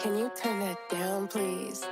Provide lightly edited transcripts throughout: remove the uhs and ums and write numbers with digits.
Can you turn that down, please?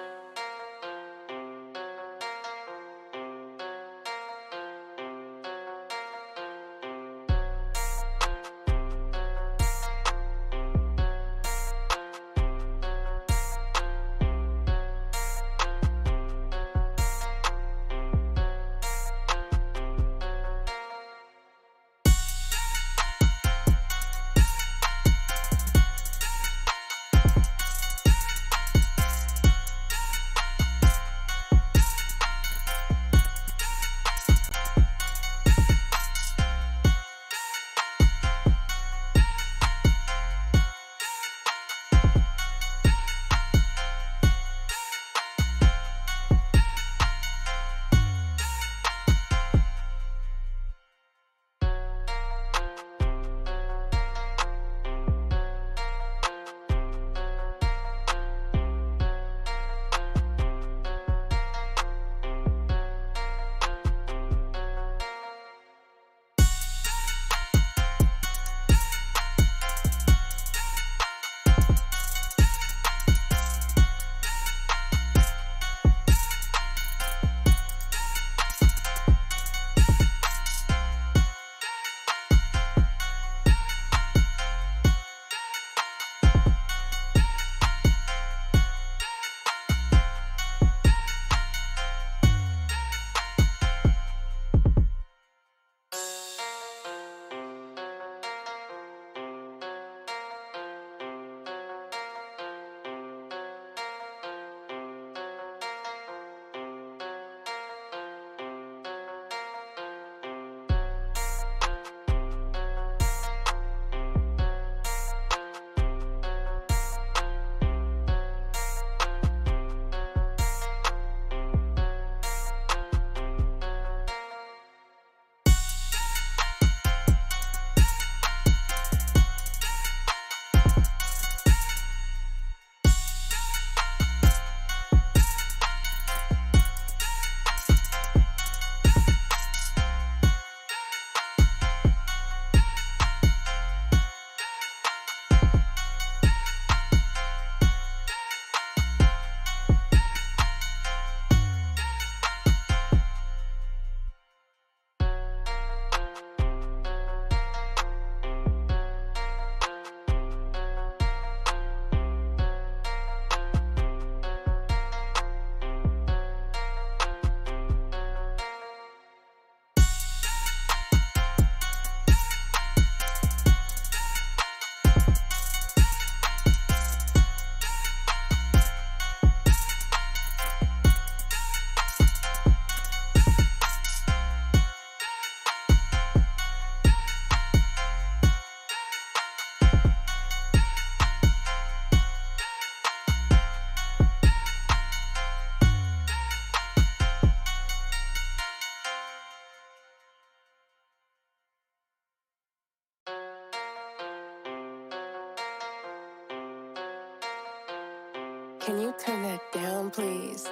Can you turn that down, please?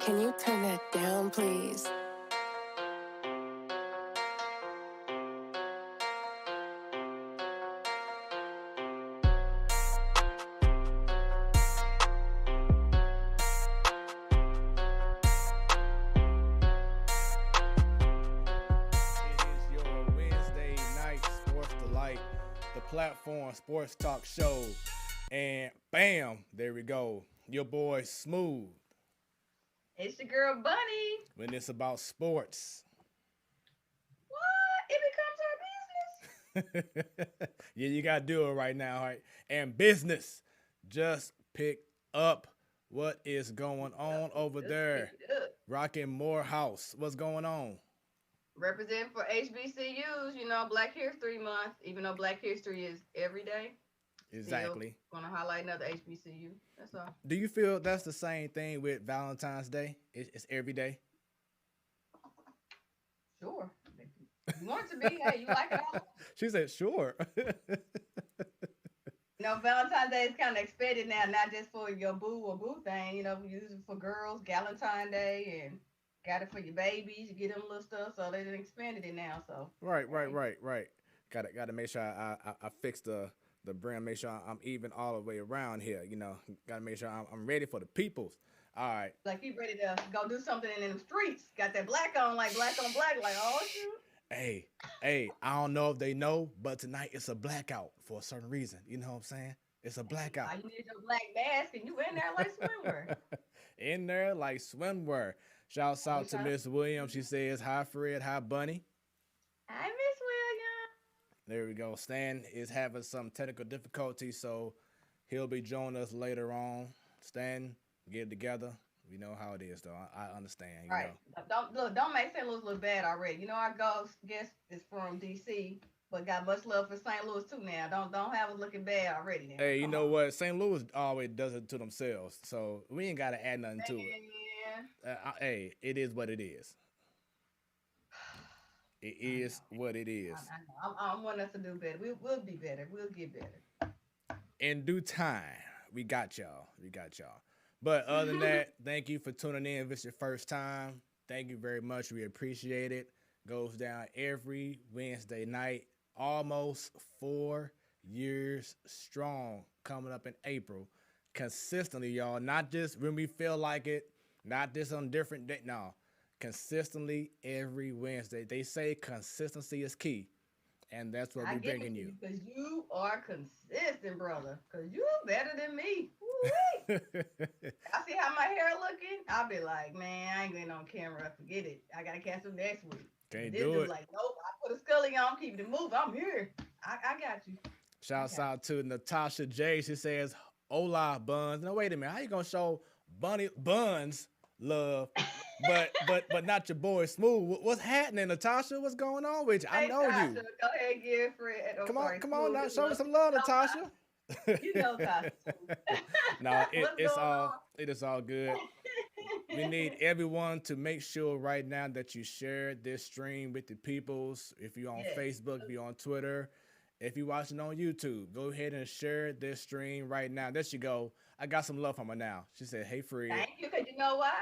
Can you turn that down, please? Platform Sports Talk Show, and bam, there we go. Your boy Smooth. It's your girl Bunny. When it's about sports. What? It becomes our business. Yeah, you gotta do it right now, right? And business just picked up. What is going on over there? Rockin' Morehouse. What's going on? Represent for HBCUs, you know, Black History Month, even though Black History is every day. Exactly. Going to highlight another HBCU. That's all. Do you feel that's the same thing with Valentine's Day? It's every day? Sure. You want it to be? Hey, you like it all? She said, sure. You know, Valentine's Day is kind of expanded now, not just for your boo or boo thing. You know, we use it for girls, Galentine Day, and got it for your babies. You get them little stuff, so they expanded it now. So right. Got to make sure I fix the brand. Make sure I'm even all the way around here. You know, got to make sure I'm ready for the peoples. All right. Like he ready to go do something in the streets. Got that black on, like black on black. Like, oh shoot. Hey, I don't know if they know, but tonight it's a blackout for a certain reason. You know what I'm saying? It's a blackout. You need your black mask and you in there like swimwear. In there like swimwear. Shouts out to Miss Williams. She says, hi, Fred. Hi, Bunny. Hi, Miss Williams. There we go. Stan is having some technical difficulties, so he'll be joining us later on. Stan, get it together. We know how it is, though. I understand. You know. Don't make St. Louis look bad already. You know, our guest is from D.C., but got much love for St. Louis, too, now. Don't have us looking bad already now. Hey, you know what? St. Louis always does it to themselves, so we ain't got to add nothing to it. Hey, it is what it is. It is what it is. I want us to do better. We'll be better. We'll get better. In due time, we got y'all. But other than that, thank you for tuning in. If it's your first time, thank you very much. We appreciate it. Goes down every Wednesday night, almost 4 years strong, coming up in April. Consistently, y'all. Not just when we feel like it, not just on different days. No, consistently every Wednesday. They say consistency is key. And that's what we're bringing you. Because you are consistent, brother. Because you're better than me. I see how my hair looking. I'll be like, man, I ain't getting on camera. Forget it. I got to catch them next week. Can't do it. Like, nope, I put a scully on, keep it moving. I'm here. I got you. Shouts out to Natasha J. She says, hola, Buns. Now, wait a minute. How you going to show Buns love, but not your boy Smooth? What's happening, Natasha? What's going on with you? I know Tasha, you. Go ahead, give Fred. Come on, now show me some love, Natasha. You know, Tasha. No, it is all good. We need everyone to make sure right now that you share this stream with the peoples. If you're on Facebook, if you're on Twitter, if you're watching on YouTube, go ahead and share this stream right now. There she go. I got some love from her now. She said, hey, Fred. Thank you, because you know why?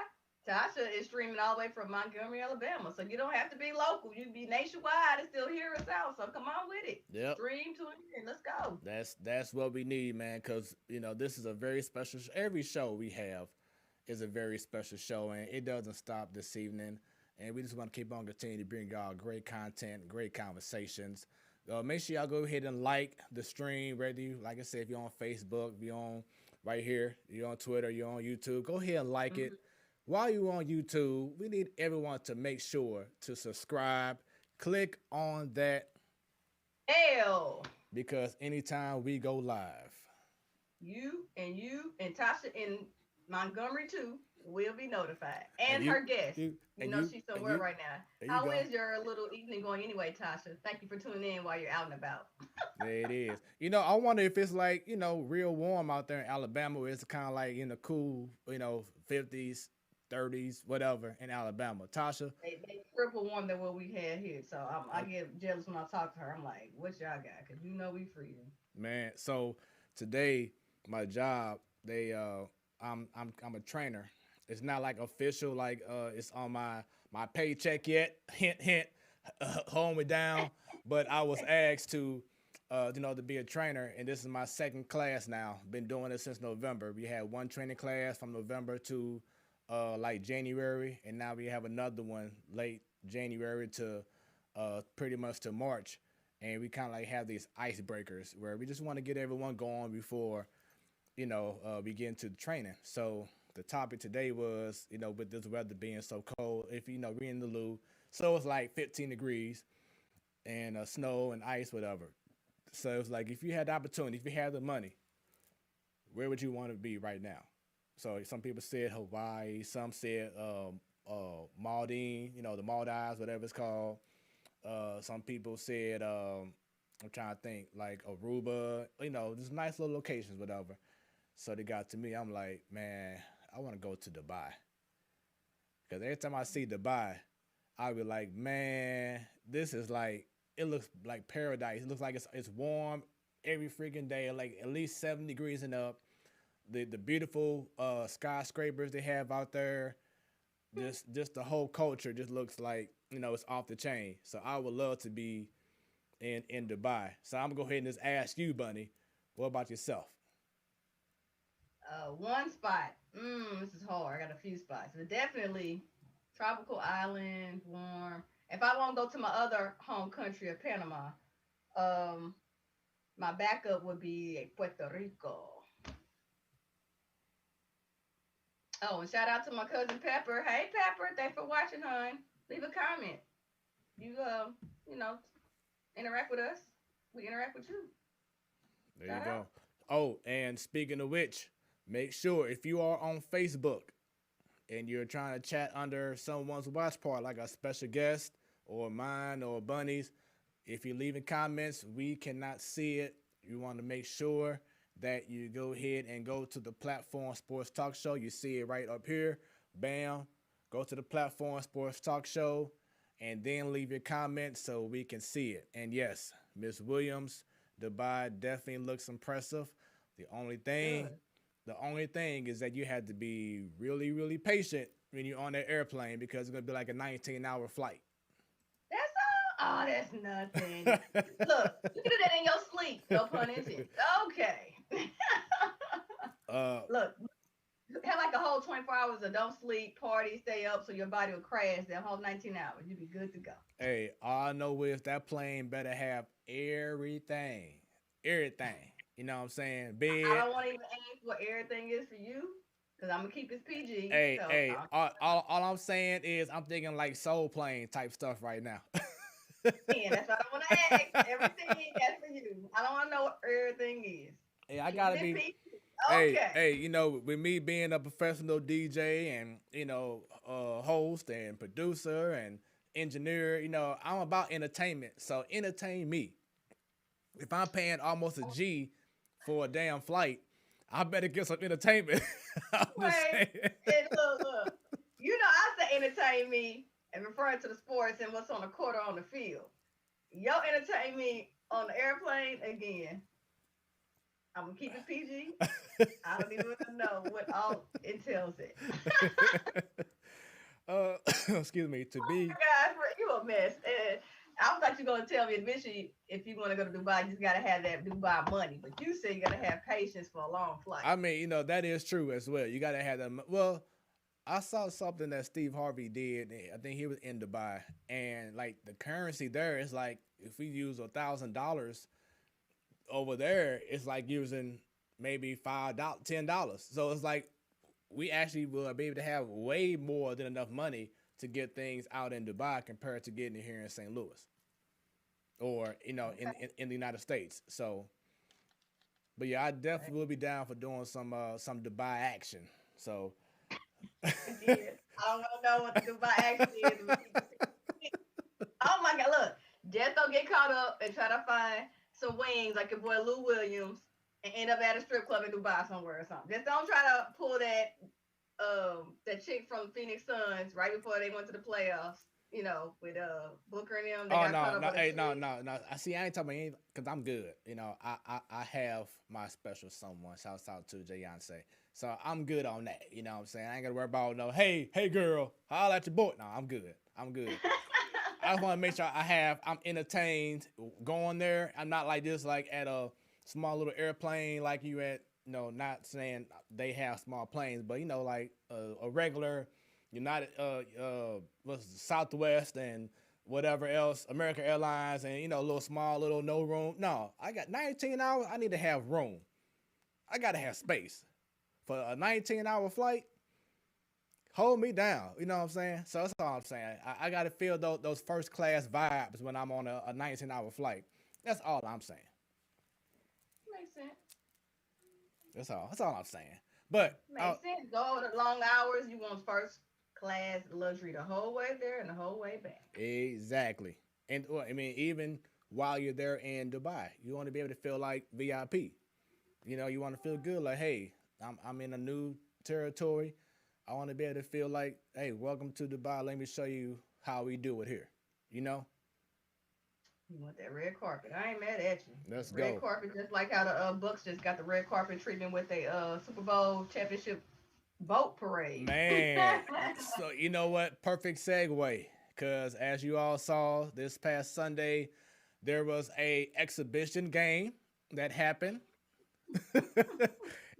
Tasha is streaming all the way from Montgomery, Alabama. So you don't have to be local. You can be nationwide and still hear us out. So come on with it. Yep. Stream to it and let's go. That's what we need, man, because, you know, this is a very special every show we have is a very special show, and it doesn't stop this evening. And we just want to keep on continuing to bring y'all great content, great conversations. Make sure y'all go ahead and like the stream. Ready? Like I said, if you're on Facebook, if you're on right here, you're on Twitter, you're on YouTube, go ahead and like it. While you're on YouTube, we need everyone to make sure to subscribe. Click on that bell. Because anytime we go live, you and Tasha in Montgomery too will be notified. And her guest. You know she's somewhere right now. How is your little evening going anyway, Tasha? Thank you for tuning in while you're out and about. There it is. You know, I wonder if it's like, you know, real warm out there in Alabama. It's kind of like in the cool, you know, 50s, 30s, whatever in Alabama. Tasha? They triple warm than what we had here. So I get jealous when I talk to her. I'm like, what y'all got? Because you know we freezing. Man, so today, my job, I'm a trainer It's not like official, like it's on my paycheck yet. Hint, hint, hold me down. But I was asked to, to be a trainer, and this is my second class now. Been doing it since November. We had one training class from November to like January, and now we have another one late January to pretty much to March. And we kind of like have these icebreakers where we just want to get everyone going before, we get into the training. So the topic today was, with this weather being so cold, if we're in the loo, so it's like 15 degrees and snow and ice, whatever. So it's like if you had the opportunity, if you had the money, where would you want to be right now? So some people said Hawaii, some said Maldives, the Maldives, whatever it's called. Some people said, I'm trying to think, like Aruba, just nice little locations, whatever. So they got to me, I'm like, man, I want to go to Dubai. Because every time I see Dubai, I be like, man, this is like, it looks like paradise. It looks like it's warm every freaking day, like at least 7 degrees and up. The beautiful skyscrapers they have out there, just the whole culture just looks like, it's off the chain. So I would love to be in Dubai. So I'm going to go ahead and just ask you, Bunny, what about yourself? One spot. This is hard. I got a few spots, but definitely tropical island, warm. If I want to go to my other home country of Panama, my backup would be Puerto Rico. Oh, and shout out to my cousin Pepper. Hey, Pepper, thanks for watching, hon. Leave a comment. You, interact with us. We interact with you. There you go. Oh, and speaking of which, make sure if you are on Facebook and you're trying to chat under someone's watch party, like a special guest or mine or Bunny's, if you're leaving comments, we cannot see it. You want to make sure that you go ahead and go to the platform Sports Talk Show. You see it right up here. Bam. Go to the platform Sports Talk Show and then leave your comments so we can see it. And yes, Miss Williams, Dubai definitely looks impressive. The only thing is that you had to be really, really patient when you're on that airplane because it's going to be like a 19-hour flight. That's all? Oh, that's nothing. Look, you can do that in your sleep. No pun intended. Okay. Look, have like a whole 24 hours of don't sleep, party, stay up so your body will crash that whole 19 hours. You'll be good to go. Hey, all I know is that plane better have everything. Everything. You know what I'm saying? Bed. I don't want to even ask what everything is for you because I'm going to keep it PG. Hey, all I'm saying is I'm thinking like Soul Plane type stuff right now. Yeah, that's what I want to ask. Everything that's for you. I don't want to know what everything is. Hey, I got to be... PG. Okay. Hey, with me being a professional DJ and, host and producer and engineer, I'm about entertainment. So entertain me. If I'm paying almost a G for a damn flight, I better get some entertainment. Wait, and look. I say entertain me and referring to the sports and what's on the court or on the field. Yo, entertain me on the airplane again. I'm going to keep it PG. I don't even know what all entails it. Excuse me, to be... Oh my God, you a mess. And I thought you were going to tell me eventually if you want to go to Dubai, you just got to have that Dubai money. But you say you got to have patience for a long flight. I mean, that is true as well. You got to have that... Well, I saw something that Steve Harvey did. I think he was in Dubai. And, like, the currency there is like, if we use $1,000... over there, it's like using maybe $5, $10. So it's like we actually will be able to have way more than enough money to get things out in Dubai compared to getting it here in St. Louis or, in the United States. So, but yeah, I definitely will be down for doing some Dubai action. So. I don't want to know what the Dubai action is. Oh my God, look, just don't get caught up and try to find some wings like your boy Lou Williams and end up at a strip club in Dubai somewhere or something. Just don't try to pull that chick from Phoenix Suns right before they went to the playoffs. with Booker and them. They Oh got caught no, up no, with a hey, no, chick. no, no. I see. I ain't talking about anything because I'm good. I have my special someone. Shouts out to Beyonce. So I'm good on that. You know what I'm saying? I ain't gotta worry about no. Hey, girl, holla at your boy. No, I'm good. I'm good. I just want to make sure I'm entertained going there. I'm not like this, like at a small little airplane, like you at. Not saying they have small planes, but like a regular United, what's it, Southwest and whatever else, American Airlines, and a little small, little no room. No, I got 19 hours. I need to have room. I gotta have space for a 19-hour flight. Hold me down. You know what I'm saying? So that's all I'm saying. I gotta feel those first class vibes when I'm on a 19-hour flight. That's all I'm saying. Makes sense. That's all. That's all I'm saying. But Makes sense. Go the long hours. You want first class luxury the whole way there and the whole way back. Exactly. And well, I mean, even while you're there in Dubai, you want to be able to feel like VIP. You want to feel good. Like, hey, I'm in a new territory. I want to be able to feel like, hey, welcome to Dubai. Let me show you how we do it here. You want that red carpet. I ain't mad at you. Let's red go. Carpet, just like how the Bucks just got the red carpet treatment with a Super Bowl championship boat parade. Man, so you know what? Perfect segue. Because as you all saw this past Sunday, there was a exhibition game that happened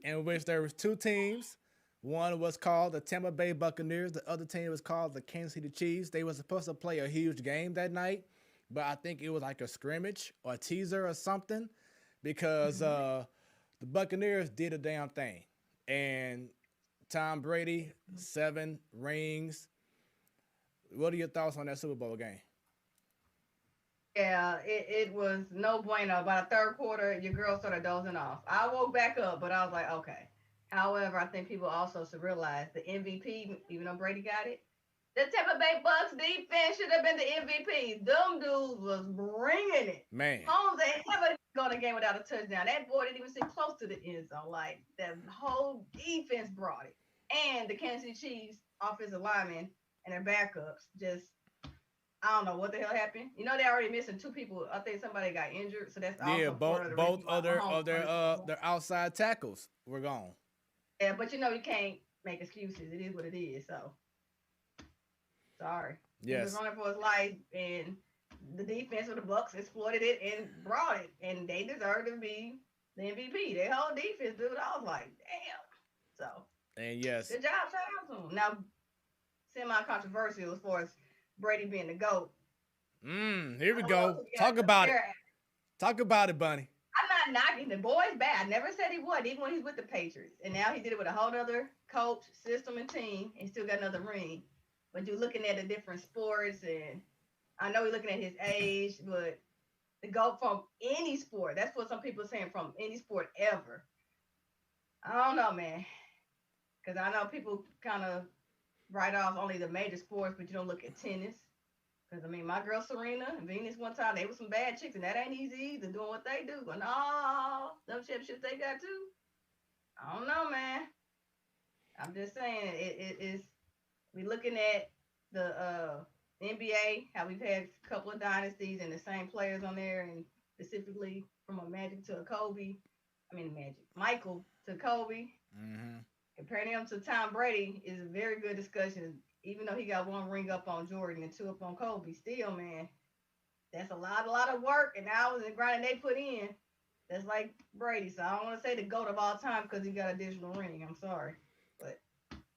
in which there was two teams. One was called the Tampa Bay Buccaneers. The other team was called the Kansas City Chiefs. They were supposed to play a huge game that night, but I think it was like a scrimmage or a teaser or something because the Buccaneers did a damn thing. And Tom Brady, 7 rings. What are your thoughts on that Super Bowl game? Yeah, it was no bueno. About a third quarter, your girl started dozing off. I woke back up, but I was like, okay. However, I think people also should realize the MVP, even though Brady got it, the Tampa Bay Bucks defense should have been the MVP. Them dudes was bringing it. Man. Holmes ain't never gone a game without a touchdown. That boy didn't even sit close to the end zone. Like, the whole defense brought it. And the Kansas City Chiefs offensive linemen and their backups just, I don't know what the hell happened. They already missing 2 people. I think somebody got injured, so that's also part of the both reason why their outside tackles were gone. Yeah, but you can't make excuses. It is what it is. So sorry. Yes. He was running for his life, and the defense of the Bucks exploited it and brought it, and they deserve to be the MVP. Their whole defense, dude. I was like, damn. So. And yes. Good job, shout out to him. Now, semi-controversial as far as Brady being the GOAT. Here we go. Talk about it. Talk about it, Bunny. I'm not knocking the boy's bad. I never said he would, even when he's with the Patriots. And now he did it with a whole other coach, system, and team, and still got another ring. But you're looking at the different sports, and I know you're looking at his age, but the GOAT from any sport, that's what some people are saying, from any sport ever. I don't know, man. Because I know people kind of write off only the major sports, but you don't look at tennis. Because, my girl Serena and Venus one time, they were some bad chicks, and that ain't easy either, doing what they do. But no, them championships they got too. I don't know, man. I'm just saying, it is, we looking at the NBA, how we've had a couple of dynasties and the same players on there, and specifically from a Magic to a Kobe. Michael to Kobe. Mm-hmm. Comparing him to Tom Brady is a very good discussion. Even though he got 1 ring up on Jordan and 2 up on Kobe, still, man, that's a lot of work and hours and grinding they put in. That's like Brady. So I don't want to say the GOAT of all time because he got an additional ring. I'm sorry. But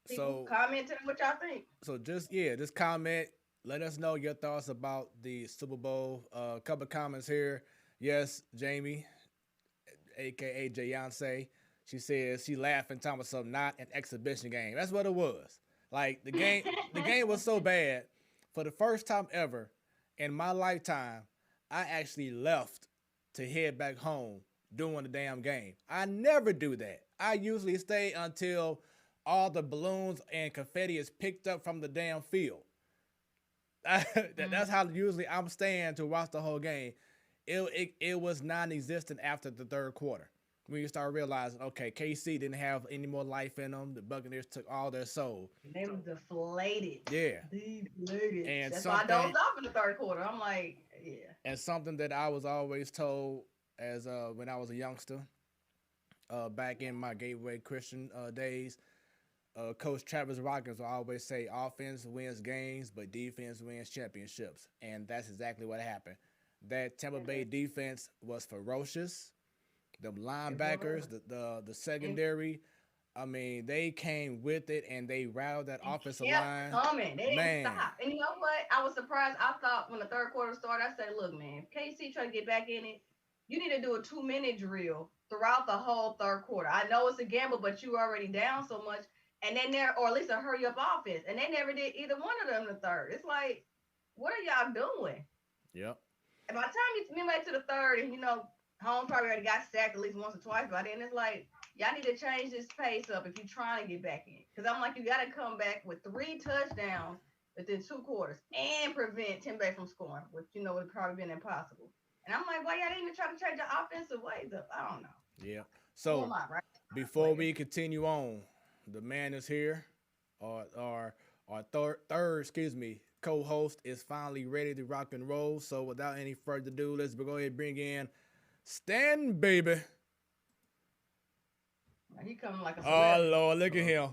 people comment on what y'all think. So just comment. Let us know your thoughts about the Super Bowl. A couple of comments here. Yes, Jamie, a.k.a. Beyonce. She says she laughing, talking about something, not an exhibition game. That's what it was. Like, the game was so bad. For the first time ever in my lifetime, I actually left to head back home during the damn game. I never do that. I usually stay until all the balloons and confetti is picked up from the damn field. That's how usually I'm staying to watch the whole game. It was non-existent after the third quarter. when you start realizing, okay, KC didn't have any more life in them. The Buccaneers took all their soul. They were deflated. Yeah. Deflated. And that's why I dozed off in the third quarter. I'm like, yeah. And something that I was always told as when I was a youngster, back in my Gateway Christian days, Coach Travis Rockins will always say, offense wins games, but defense wins championships. And that's exactly what happened. That Tampa Bay defense was ferocious. The linebackers, the secondary, I mean, they came with it and they routed that offensive line. Coming. They didn't stop. And you know what? I was surprised. I thought when the third quarter started, I said, look, man, if KC try to get back in it, you need to do a 2-minute drill throughout the whole third quarter. I know it's a gamble, but you already down so much. And then or at least a hurry up offense. And they never did either one of them in the third. It's like, what are y'all doing? Yep. And by the time you get to the third and, home probably already got sacked at least once or twice by then, it's like, y'all need to change this pace up if you're trying to get back in. Because I'm like, you got to come back with 3 touchdowns within 2 quarters and prevent Tampa Bay from scoring, which, would have probably been impossible. And I'm like, why y'all didn't even try to change the offensive ways up? I don't know. Yeah. So before we continue on, the man is here. Our third, co-host is finally ready to rock and roll. So without any further ado, let's go ahead and bring in Stan, baby. He coming like a celebrity. Oh, Lord, look at him.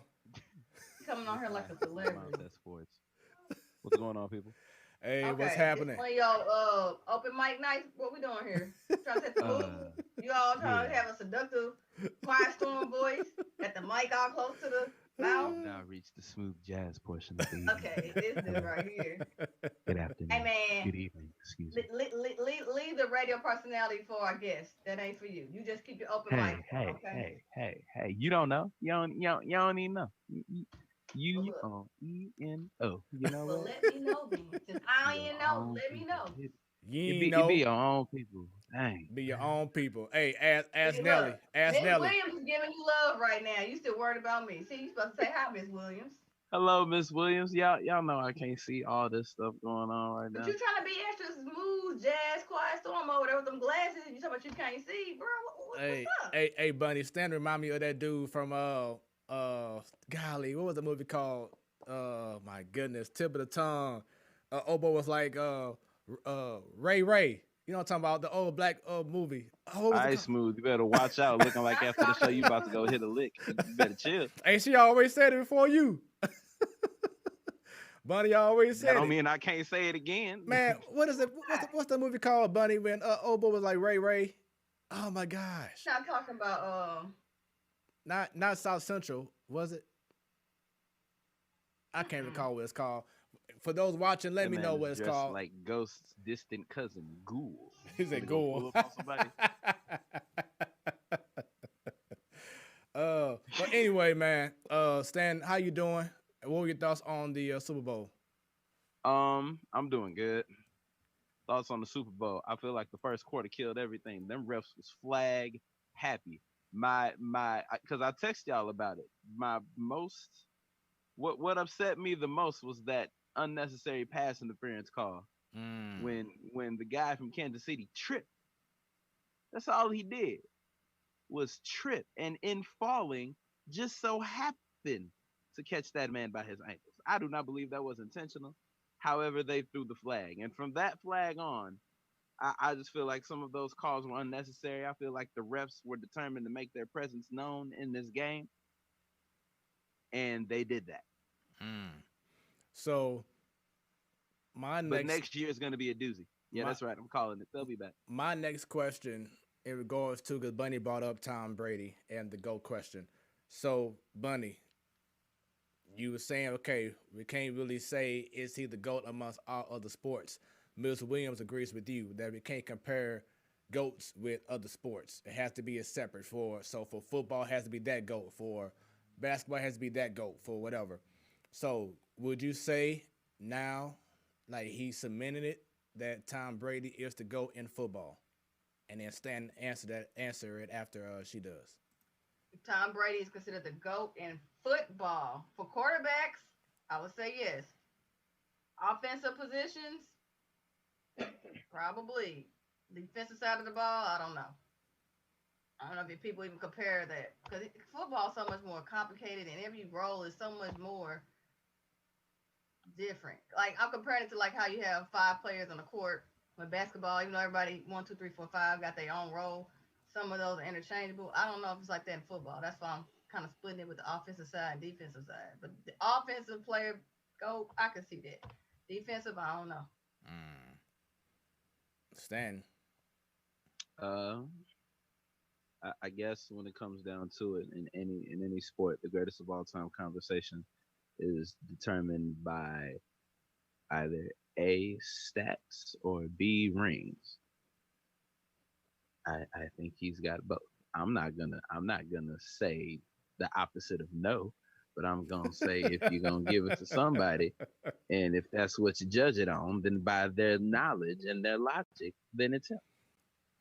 He coming on here like a celebrity. Sports. What's going on, people? Hey, what's happening? One of y'all open mic nights. What we doing here? Trying to set the mood. You all trying to have a seductive, quiet storm voice. Got the mic all close to the mouth. Now reach the smooth jazz portion of the evening. Okay, this dude right here. Good afternoon. Hey man. Good evening. Excuse me. Leave the radio personality for our guests. That ain't for you. You just keep your open mic. Hey. You don't know. You don't even know. UOENO. You know well, what? let me know then. Since I don't even know, let me know. You be your own people. Dang. Be your own people. Hey, ask Nelly. Look, ask Miss Nelly. Williams is giving you love right now. You still worried about me. See, you supposed to say hi, Miss Williams. Hello, Miss Williams. Y'all know I can't see all this stuff going on right now. But you trying to be extra smooth, jazz, quiet storm over there with them glasses. You talking about you can't see, bro. What's up? Hey, Bunny. Stan remind me of that dude from golly, what was the movie called? My goodness, tip of the tongue. Obo was like Ray. You know what I'm talking about? The old black movie. Ice Smooth. You better watch out. Looking like after the show, you about to go hit a lick. You better chill. Hey, she always said it before you. Bunny always said it. I don't mean I can't say it again. Man, what is it? What's the movie called, Bunny, when Obo was like Ray? Oh, my gosh. Not talking about... Not South Central, was it? I can't recall what it's called. For those watching, let me know what it's called. Like Ghost's distant cousin, Ghoul. He said Ghoul. But anyway, man, Stan, how you doing? What were your thoughts on the Super Bowl? I'm doing good. Thoughts on the Super Bowl? I feel like the first quarter killed everything. Them refs was flag happy. Because I text y'all about it. What upset me the most was that unnecessary pass interference call when the guy from Kansas City tripped. That's all he did was trip, and in falling, just so happened to catch that man by his ankles. I do not believe that was intentional. However, they threw the flag, and from that flag on, I just feel like some of those calls were unnecessary. I feel like the refs were determined to make their presence known in this game, and they did that. So, next year is going to be a doozy. Yeah, that's right. I'm calling it. They'll be back. My next question, in regards to, because Bunny brought up Tom Brady and the GOAT question. So, Bunny, you were saying, okay, we can't really say is he the GOAT amongst all other sports. Ms. Williams agrees with you that we can't compare GOATs with other sports. It has to be a separate for football, it has to be that GOAT. For basketball, it has to be that GOAT. For whatever. So, would you say now, like he cemented it, that Tom Brady is the GOAT in football? And then Stan answer it after she does. Tom Brady is considered the GOAT in football. For quarterbacks, I would say yes. Offensive positions, probably. Defensive side of the ball, I don't know. I don't know if people even compare that because football is so much more complicated and every role is so much more different. Like I'm comparing it to like how you have 5 players on the court with basketball, even though everybody 1, 2, 3, 4, 5 got their own role. Some of those are interchangeable. I don't know if it's like that in football. That's why I'm kind of splitting it with the offensive side and defensive side. But the offensive player go, I can see that. Defensive, I don't know. Stan. I guess when it comes down to it, in any sport, the greatest of all time conversation is determined by either A, stats, or B, rings. I think he's got both. I'm not gonna say the opposite of no, but I'm gonna say if you're gonna give it to somebody, and if that's what you judge it on, then by their knowledge and their logic, then it's him.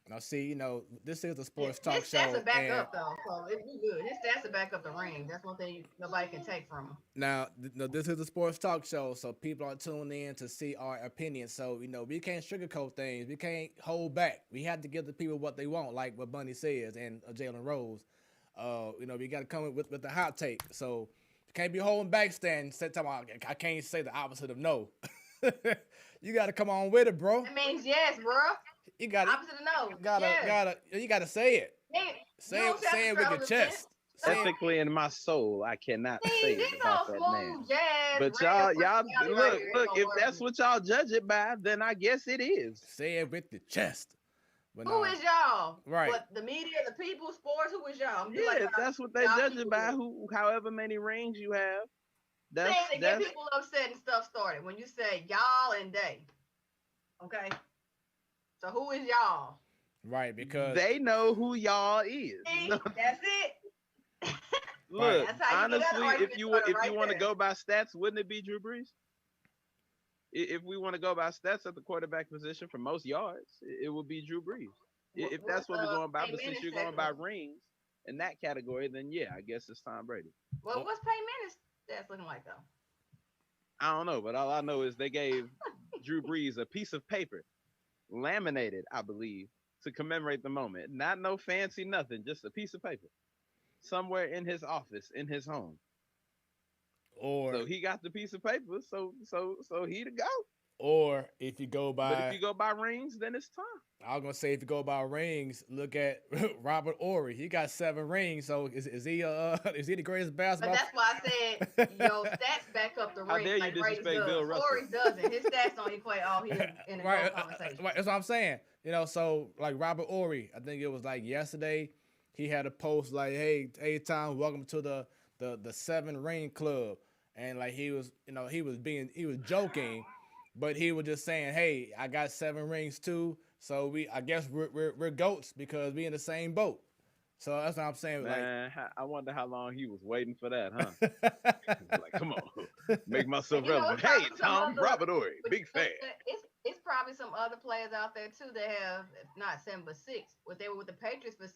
Now, see, this is a sports talk show. His stats are back up, though, so it's good. His stats are back up the ring. That's one thing nobody can take from him. Now, this is a sports talk show, so people are tuning in to see our opinions. So, we can't sugarcoat things. We can't hold back. We have to give the people what they want, like what Bunny says and Jalen Rose. We got to come with the hot take. So, you can't be holding back, Stan. I can't say the opposite of no. You got to come on with it, bro. It means yes, bro. You got opposite of no. You gotta say it. Say it with your chest. Ethically in my soul, I cannot say it about that man. Jazz, but y'all look. If that's what y'all judge it by, then I guess it is. Say it with the chest. But who is y'all? Right. But the media, the people, sports. Who is y'all? Yeah, that's what they judge it by. However many rings you have. That's get people upset and stuff started when you say y'all and they. Okay. So who is y'all? Right, because they know who y'all is. See, that's it. Look, honestly, if you want to go by stats, wouldn't it be Drew Brees? If we want to go by stats at the quarterback position for most yards, it would be Drew Brees. If that's what we're going by, but since you're going by rings in that category, then yeah, I guess it's Tom Brady. Well, what's Peyton Manning's stats looking like though? I don't know, but all I know is they gave Drew Brees a piece of paper, laminated, I believe, to commemorate the moment. Not no fancy nothing, just a piece of paper somewhere in his office, in his home. So he got the piece of paper, so he to go. Or if you go by, but if you go by rings, then it's Tom. I was gonna say if you go by rings, look at Robert Horry. He got 7 rings. So is he the greatest basketball? But that's why I said your stats back up the ring. How dare you disrespect Bill Russell? Horry doesn't. His stats don't equate all he in the right, conversation. Right, that's what I'm saying. So like Robert Horry, I think it was like yesterday, he had a post like, "Hey Tom, welcome to the 7 ring club," and like he was joking. But he was just saying, "Hey, I got 7 rings too, so I guess we're goats because we in the same boat." So that's what I'm saying. Man, I wonder how long he was waiting for that, huh? Like, come on, make myself relevant. Hey, Tom, Robert Horry, big fan. It's probably some other players out there too that have not 7 but 6. But they were with the Patriots for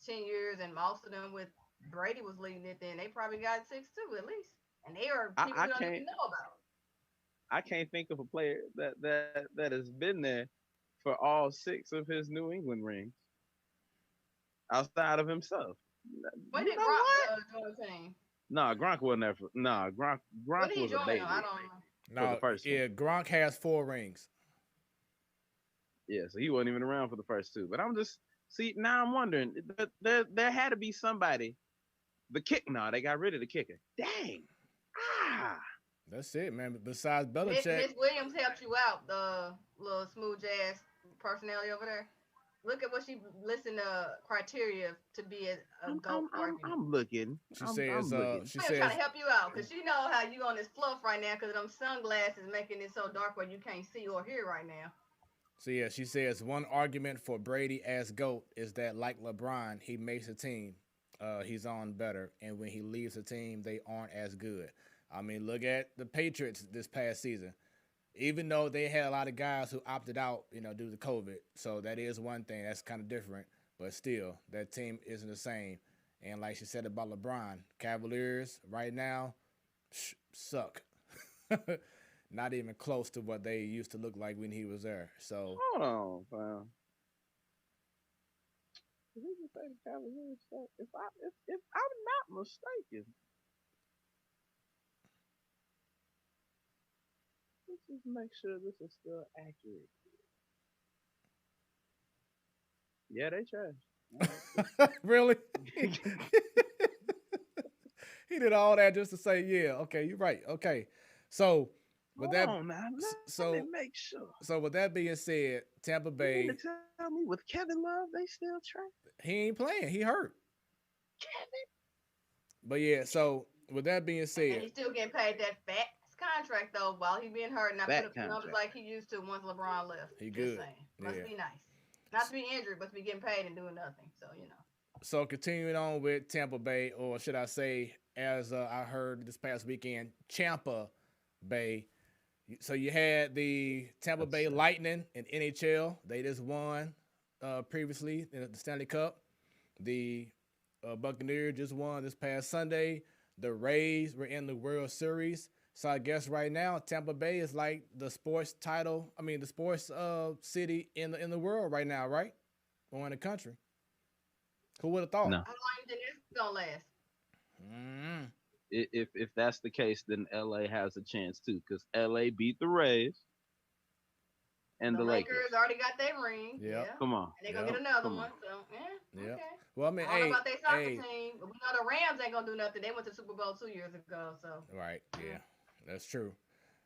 10 years, and most of them with Brady was leading it. Then they probably got 6 too, at least. And they are people we don't even know about. I can't think of a player that has been there for all 6 of his New England rings outside of himself. When did Gronk join the team? No, Gronk wasn't there. Gronk was a baby. I don't know. No, the first yeah, Gronk has 4 rings. Yeah, so he wasn't even around for the first 2. But now I'm wondering, there had to be somebody. They got rid of the kicker. Dang. That's it, man. Besides Belichick, Miss Williams helped you out, the little smooth jazz personality over there. Look at what she listened to criteria to be a GOAT. I'm looking. She says trying to help you out because she know how you on this fluff right now because them sunglasses making it so dark where you can't see or hear right now. So yeah, she says one argument for Brady as GOAT is that like LeBron, he makes a team, he's on better, and when he leaves a team, they aren't as good. I mean, look at the Patriots this past season. Even though they had a lot of guys who opted out, due to COVID. So that is one thing. That's kind of different. But still, that team isn't the same. And like she said about LeBron, Cavaliers right now suck. Not even close to what they used to look like when he was there. So hold on, fam. Did he just say the Cavaliers? If I'm not mistaken, let's just make sure this is still accurate. Yeah, they trash. Really? He did all that just to say, yeah, okay, you're right. Okay. So with that, Hold on now. Let me make sure. So with that being said, Tampa Bay. You mean to tell me with Kevin Love, they still trash? He ain't playing. He hurt. Kevin. But yeah, so with that being said, and he's still getting paid that fat contract though while he being hurt, and not put up numbers like he used to once LeBron left. He just good. Saying. Must be nice. Not to be injured, but to be getting paid and doing nothing. So So continuing on with Tampa Bay, or should I say, as I heard this past weekend, Champa Bay. So you had the Tampa Bay Lightning in NHL. They just won previously in the Stanley Cup. The Buccaneers just won this past Sunday. The Rays were in the World Series. So I guess right now Tampa Bay is like the sports title. I mean the sports city in the world right now, right? Or in the country. Who would have thought? No. How long do you think this is gonna last? Mm-hmm. If that's the case, then LA has a chance too, because LA beat the Rays and the Lakers already got their ring. Yeah. Come on. And they're gonna get another one. So yeah. Okay. Well, I mean, I don't know about their soccer team, but we know the Rams ain't gonna do nothing. They went to Super Bowl 2 years ago. So right, yeah. That's true.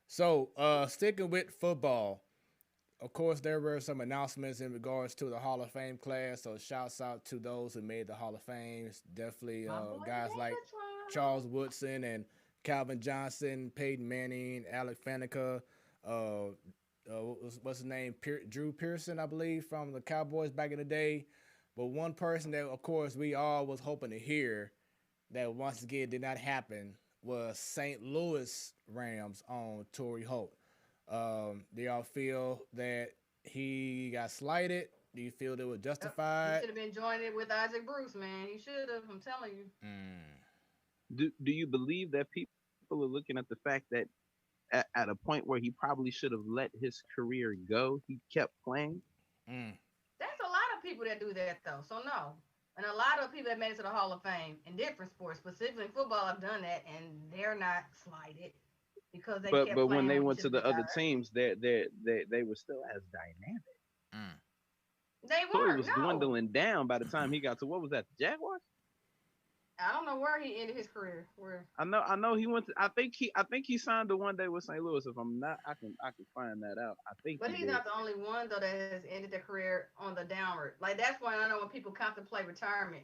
So sticking with football, of course, there were some announcements in regards to the Hall of Fame class. So shouts out to those who made the Hall of Fame. Definitely guys like Charles Woodson and Calvin Johnson, Peyton Manning, Alec Faneca, what's his name? Drew Pearson, I believe, from the Cowboys back in the day. But one person that, of course, we all was hoping to hear that once again did not happen was St. Louis Rams on Torrey Holt. Do y'all feel that he got slighted? Do you feel it was justified? He should have been joining it with Isaac Bruce, man. He should have. I'm telling you. Do you believe that people are looking at the fact that at a point where he probably should have let his career go, he kept playing? That's a lot of people that do that, though. So, no. And a lot of people that made it to the Hall of Fame in different sports, specifically football, have done that, and they're not slighted because they kept playing. But when they went to the other teams, they were still as dynamic. They were. Torrey was dwindling down by the time he got to, what was that, the Jaguars? I don't know where he ended his career. Where I know he went to. I think he signed the one day with St. Louis. If I'm not, I can find that out. I think. But he's not the only one though that has ended their career on the downward. Like that's why I know when people contemplate retirement,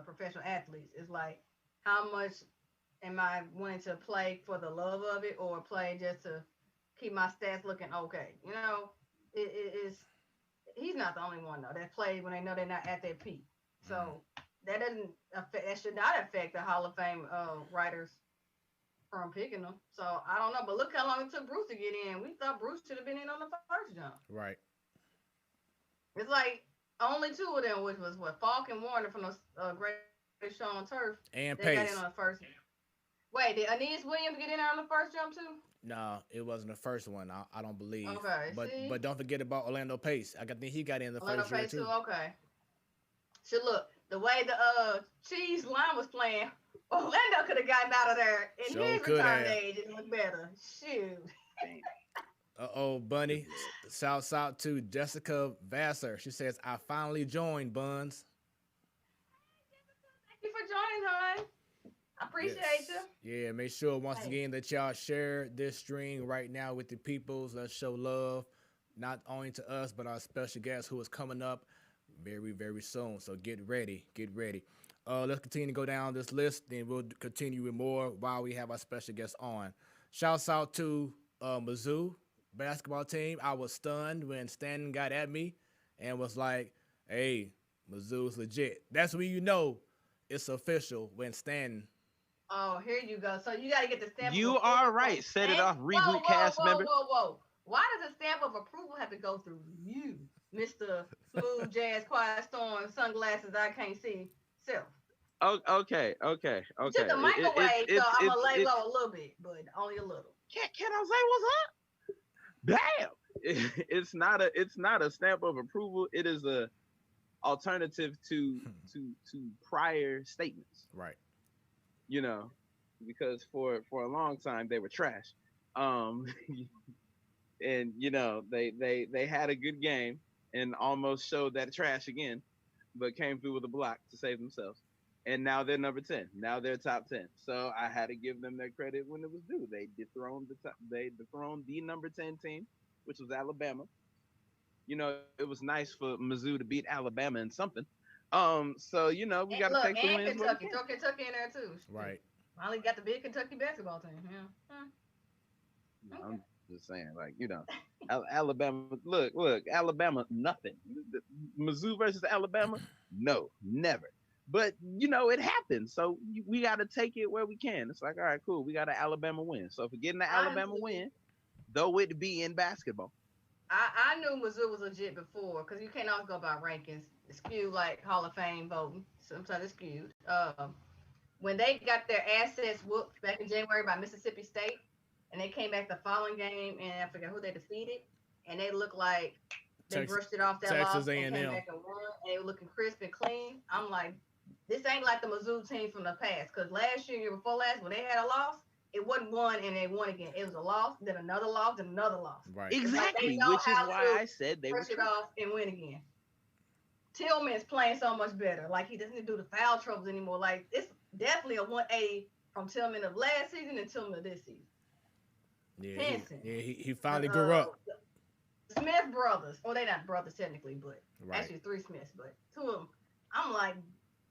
professional athletes, it's like how much am I wanting to play for the love of it or play just to keep my stats looking okay? You know, it is. He's not the only one though that played when they know they're not at their peak. So. That should not affect the Hall of Fame writers from picking them. So I don't know, but look how long it took Bruce to get in. We thought Bruce should have been in on the first jump. Right. It's like only two of them, which was Falk and Warner from the Great Show on Turf. And they Pace. got in on the first. Wait, did Aeneas Williams get in there on the first jump too? No, it wasn't the first one. I don't believe. Okay. But don't forget about Orlando Pace. I think he got in the Orlando first year Pace too. Okay. So look. The way the Chiefs line was playing, Orlando could have gotten out of there in his retirement age and looked better. Shoot. Bunny. Shouts out to Jessica Vassar. She says, I finally joined, Buns. Thank you for joining, hon. I appreciate you. Yeah, make sure once again that y'all share this stream right now with the peoples. Let's show love, not only to us, but our special guest who is coming up very, very soon. So get ready. Let's continue to go down this list, then we'll continue with more while we have our special guests on. Shouts out to Mizzou basketball team. I was stunned when Stanton got at me and was like, hey, Mizzou's legit. That's when you know it's official when Stanton. Oh, here you go. So you got to get the stamp. You are right. Set it off. Reboot cast member. Whoa. Why does a stamp of approval have to go through you? Mr. Smooth Jazz Quiet Storm Sunglasses I Can't See self. Oh, okay. Took the microwave, so I'm gonna lay low a little bit, but only a little. Can I say what's up? Damn! It's not a stamp of approval. It is a alternative to prior statements. Right. You know, because for a long time they were trash. And you know, they had a good game and almost showed that trash again, but came through with a block to save themselves. And now they're number 10. Now they're top 10. So I had to give them their credit when it was due. They dethroned the number 10 team, which was Alabama. You know, it was nice for Mizzou to beat Alabama in something. So you know, we got to take the wins. Kentucky, throw Kentucky in there too. Right. Finally got the big Kentucky basketball team. Yeah. Okay. I'm just saying, like, you know, Alabama. Look, Alabama, nothing. Mizzou versus Alabama, no, never. But you know, it happens. So we got to take it where we can. It's like, all right, cool. We got an Alabama win. So if we're getting an Alabama win, though it be in basketball. I knew Mizzou was legit before because you can't always go by rankings. It's skewed like Hall of Fame voting. Sometimes it's skewed. When they got their assets whooped back in January by Mississippi State, and they came back the following game, and I forgot who they defeated, and they looked like they brushed it off that loss and came back and won, and they were looking crisp and clean. I'm like, this ain't like the Mizzou team from the past, because last year before last, when they had a loss, it wasn't one and they won again. It was a loss, then another loss, then another loss. Right. Exactly, which is why I said they brush it off and win again. Tillman's playing so much better. Like, he doesn't do the foul troubles anymore. Like, it's definitely a 180 from Tillman of last season and Tillman of this season. Yeah, he finally grew up. Smith brothers. Well, they're not brothers technically, but actually 3 Smiths, but 2 of them. I'm like,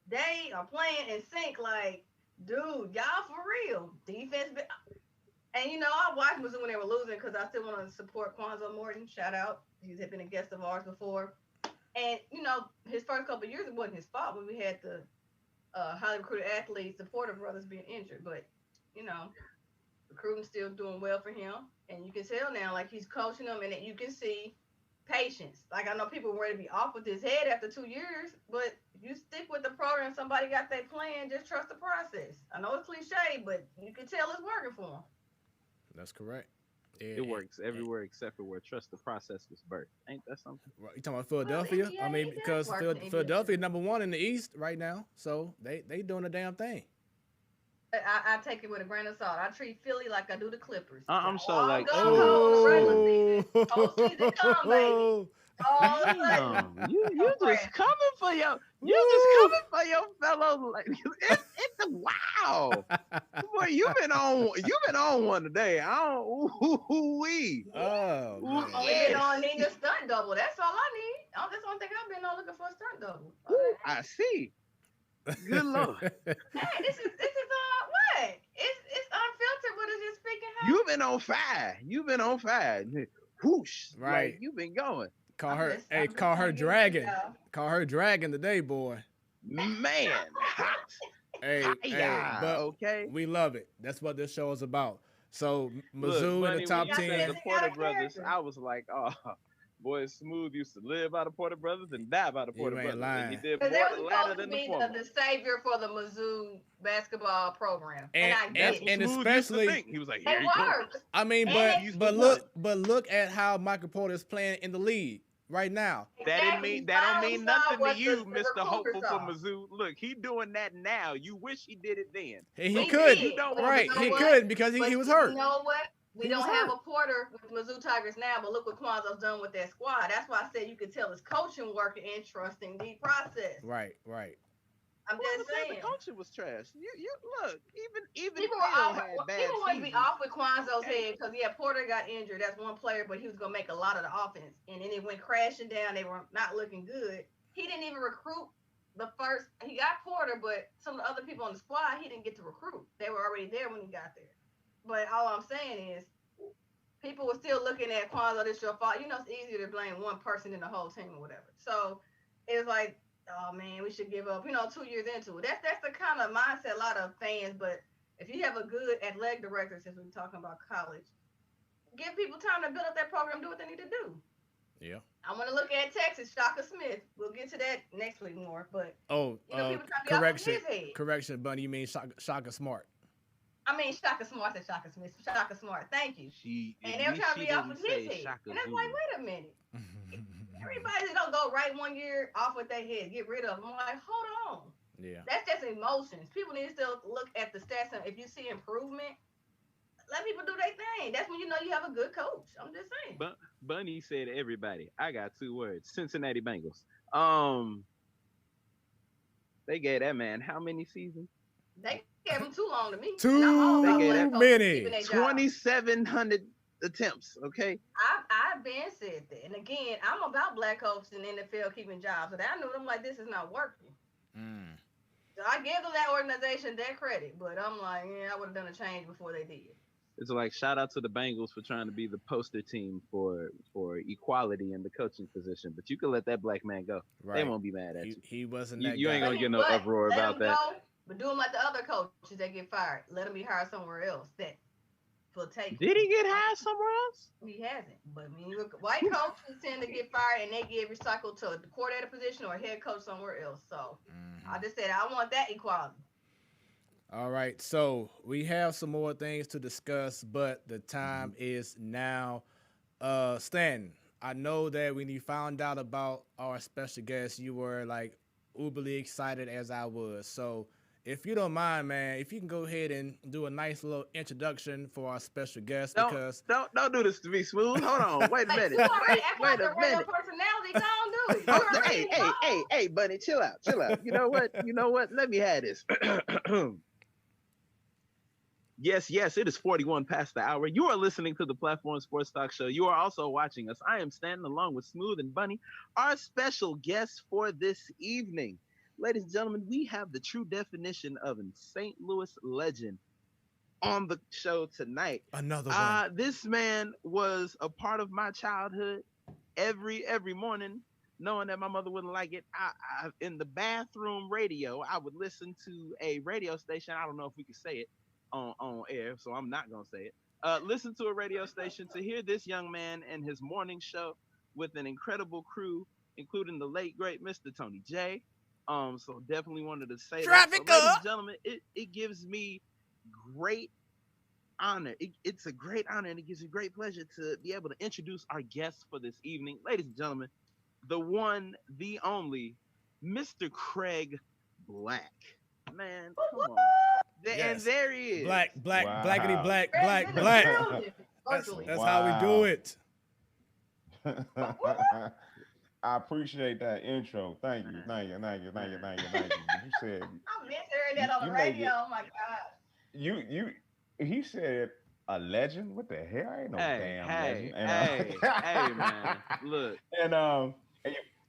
they are playing in sync. Like, dude, y'all for real. Defense. And, you know, I watched Mizzou when they were losing because I still want to support Quanzo Morton. Shout out. He's been a guest of ours before. And, you know, his first couple of years, it wasn't his fault when we had the highly recruited athletes, the Porter brothers being injured. But, you know, recruiting still doing well for him. And you can tell now, like, he's coaching them and that you can see patience. Like, I know people were ready to be off with his head after 2 years, but you stick with the program, somebody got their plan, just trust the process. I know it's cliche, but you can tell it's working for him. That's correct. It works everywhere except for where trust the process was birthed. Ain't that something? You talking about Philadelphia? Well, I mean, because Philadelphia is number 1 in the East right now, so they doing a damn thing. I take it with a grain of salt. I treat Philly like I do the Clippers. I'm so like, whole season come, baby. You just coming for your fellow. Like, it's wow. Boy, you've been on one today. Ooh-wee. Oh, man. Only on need a stunt double. That's all I need. That's one thing I've been on looking for, a stunt double. I see. Good Lord. Hey, this is what? It's unfiltered, but it's just speaking. You've been on fire. Whoosh. Right. Like, you've been going. Call her dragon. Call her dragon today, boy. Man, hot. Hey, but okay. We love it. That's what this show is about. So Mizzou in the top 10. The Porter brothers, I was like, oh, boy, Smooth used to live by the Porter brothers and die by the Porter brothers. And he did more the latter than the former. The savior for the Mizzou basketball program. And especially he was like, here you go. I mean, but look at how Michael Porter is playing in the league right now. That don't mean nothing to you, Mr. Hopeful for Mizzou. Look, he doing that now. You wish he did it then. He could. Right. He could because he was hurt. You know what? We don't have a Porter with Mizzou Tigers now, but look what Quanzo's done with that squad. That's why I said you could tell his coaching working and trusting the process. Right. I'm just saying. The coaching was trash. You look, even people want to be off with Quanzo's head because Porter got injured. That's one player, but he was gonna make a lot of the offense, and then it went crashing down. They were not looking good. He didn't even recruit the first. He got Porter, but some of the other people on the squad he didn't get to recruit. They were already there when he got there. But all I'm saying is, people were still looking at Quanzo, this your fault. You know, it's easier to blame one person than the whole team or whatever. So it's like, oh man, we should give up. 2 years into it. That's the kind of mindset a lot of fans. But if you have a good athletic director, since we're talking about college, give people time to build up that program, do what they need to do. Yeah. I want to look at Texas, Shaka Smith. We'll get to that next week more. But correction, Bunny. You mean Shaka Smart? I mean, Shaka Smart said Shaka Smith. Shaka Smart, thank you. And they were trying to be off of his head. And I'm like, wait a minute. Everybody don't go go right 1 year off with their head, get rid of them. I'm like, hold on. Yeah. That's just emotions. People need to still look at the stats, and if you see improvement, let people do their thing. That's when you know you have a good coach. I'm just saying. Bunny said everybody. I got 2 words. Cincinnati Bengals. They gave that man how many seasons? They gave him too long to me. Too many. 2,700 attempts. Okay. I've been said that, and again, I'm about black coaches in the NFL keeping jobs, and I knew them like this is not working. So I give them that organization that credit, but I'm like, yeah, I would have done a change before they did. It's like shout out to the Bengals for trying to be the poster team for equality in the coaching position, but you can let that black man go. Right. They won't be mad at you. He wasn't that. You ain't gonna get no uproar about that. Go, but do him like the other coaches that get fired. Let him be hired somewhere else. That will take. Did he get hired somewhere else? He hasn't. But when you look, white coaches tend to get fired and they get recycled to the coordinator position or head coach somewhere else. So I just said I want that equality. All right, so we have some more things to discuss, but the time is now. Stan, I know that when you found out about our special guest, you were like uberly excited as I was. So if you don't mind, man, if you can go ahead and do a nice little introduction for our special guest, because don't do this to me, Smooth. Hold on, wait a minute. Wait a minute. Personality, don't do it. Hey, buddy, chill out. You know what? Let me have this. Yes, it is 41 past the hour. You are listening to the Platform Sports Talk Show. You are also watching us. I am standing along with Smooth and Bunny, our special guests for this evening. Ladies and gentlemen, we have the true definition of a St. Louis legend on the show tonight. Another one. This man was a part of my childhood every morning, knowing that my mother wouldn't like it. I in the bathroom radio, I would listen to a radio station. I don't know if we could say it on air, so I'm not gonna say it. Listen to a radio station to hear this young man and his morning show with an incredible crew, including the late great Mr. Tony J. So definitely wanted to say that. So, ladies and gentlemen, it gives me great honor. It's a great honor, and it gives me great pleasure to be able to introduce our guests for this evening. Ladies and gentlemen, the one, the only, Mr. Craig Blac. Man, come on. Yes. And there he is. Black, wow. Blackity black. That's how we do it. I appreciate that intro. Thank you. You said I miss hearing that on the radio. Oh my God. He said a legend. What the hell? I ain't no damn legend. Hey, man. Look.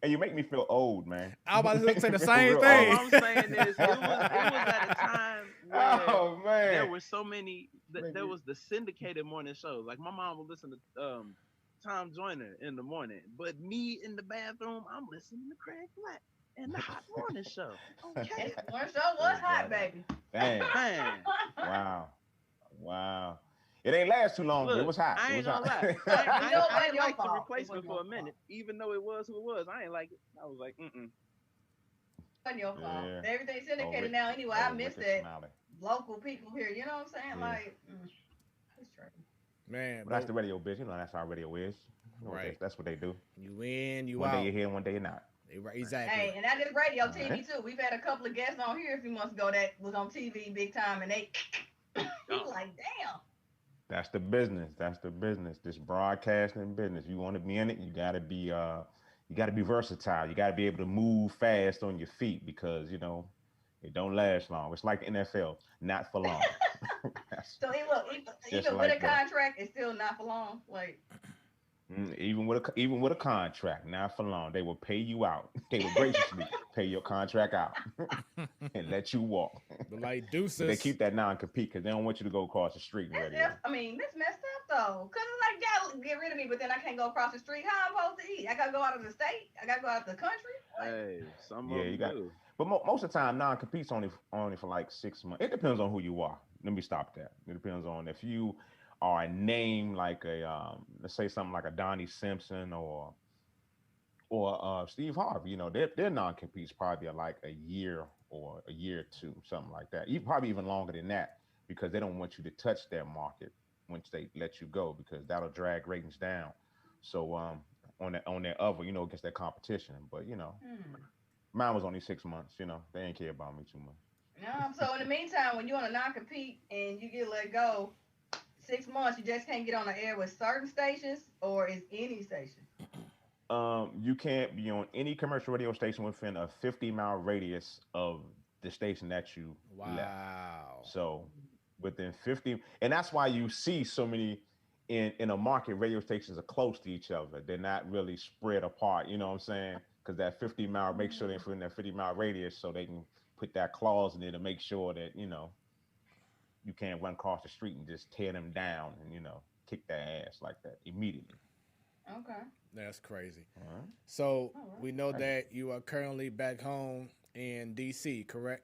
And you make me feel old, man. I was about to say the same thing. All I'm saying is it was at a time where there were so many. There was the syndicated morning shows. Like my mom would listen to Tom Joyner in the morning, but me in the bathroom, I'm listening to Craig Blac and the Hot Morning Show. Okay, morning show was hot, baby. Dang. Wow. It ain't last too long. Look, it was hot. I ain't gonna lie. I ain't like the replacement for a minute, even though it was who it was. I ain't like it. I was like, Wasn't your fault. Yeah. Everything's syndicated now anyway. I miss that local people here. You know what I'm saying? Yeah. Like, it's true. Man, that's the radio bitch. You know that's how radio is. Right. That's what they do. You in, you one out. One day you're here, one day you're not. Exactly. Hey, and that is radio TV too. We've had a couple of guests on here a few months ago that was on TV big time, and they like, damn. That's the business. This broadcasting business. You want to be in it, you gotta be versatile. You gotta be able to move fast on your feet because it don't last long. It's like the NFL, not for long. So even with a contract, it's still not for long. Like even with a contract, not for long. They will pay you out. They will graciously pay your contract out and let you walk. But like deuces. But they keep that non-compete because they don't want you to go across the street. That's messed up though. Cause it's like y'all get rid of me, but then I can't go across the street. How I'm supposed to eat? I gotta go out of the state. I gotta go out of the country. Hey, some of them do. But most of the time, non-compete's only for like 6 months. It depends on who you are. Let me stop that. It depends on if you are a name like let's say something like a Donnie Simpson or Steve Harvey. Their non-competes probably are like a year or a year or two, something like that. Probably even longer than that because they don't want you to touch their market once they let you go because that'll drag ratings down. So on that other, against that competition. But mine was only 6 months. They didn't care about me too much. So in the meantime, when you're on a non-compete and you get let go, 6 months, you just can't get on the air with certain stations, or is any station? You can't be on any commercial radio station within a 50-mile radius of the station that you left. Wow. So within 50, and that's why you see so many in a market, radio stations are close to each other. They're not really spread apart. You know what I'm saying? Because that 50-mile, make sure they're in that 50-mile radius, so they can put that clause in there to make sure that you can't run across the street and just tear them down and kick their ass like that immediately. Okay. That's crazy. All right. So we know that you are currently back home in DC, correct?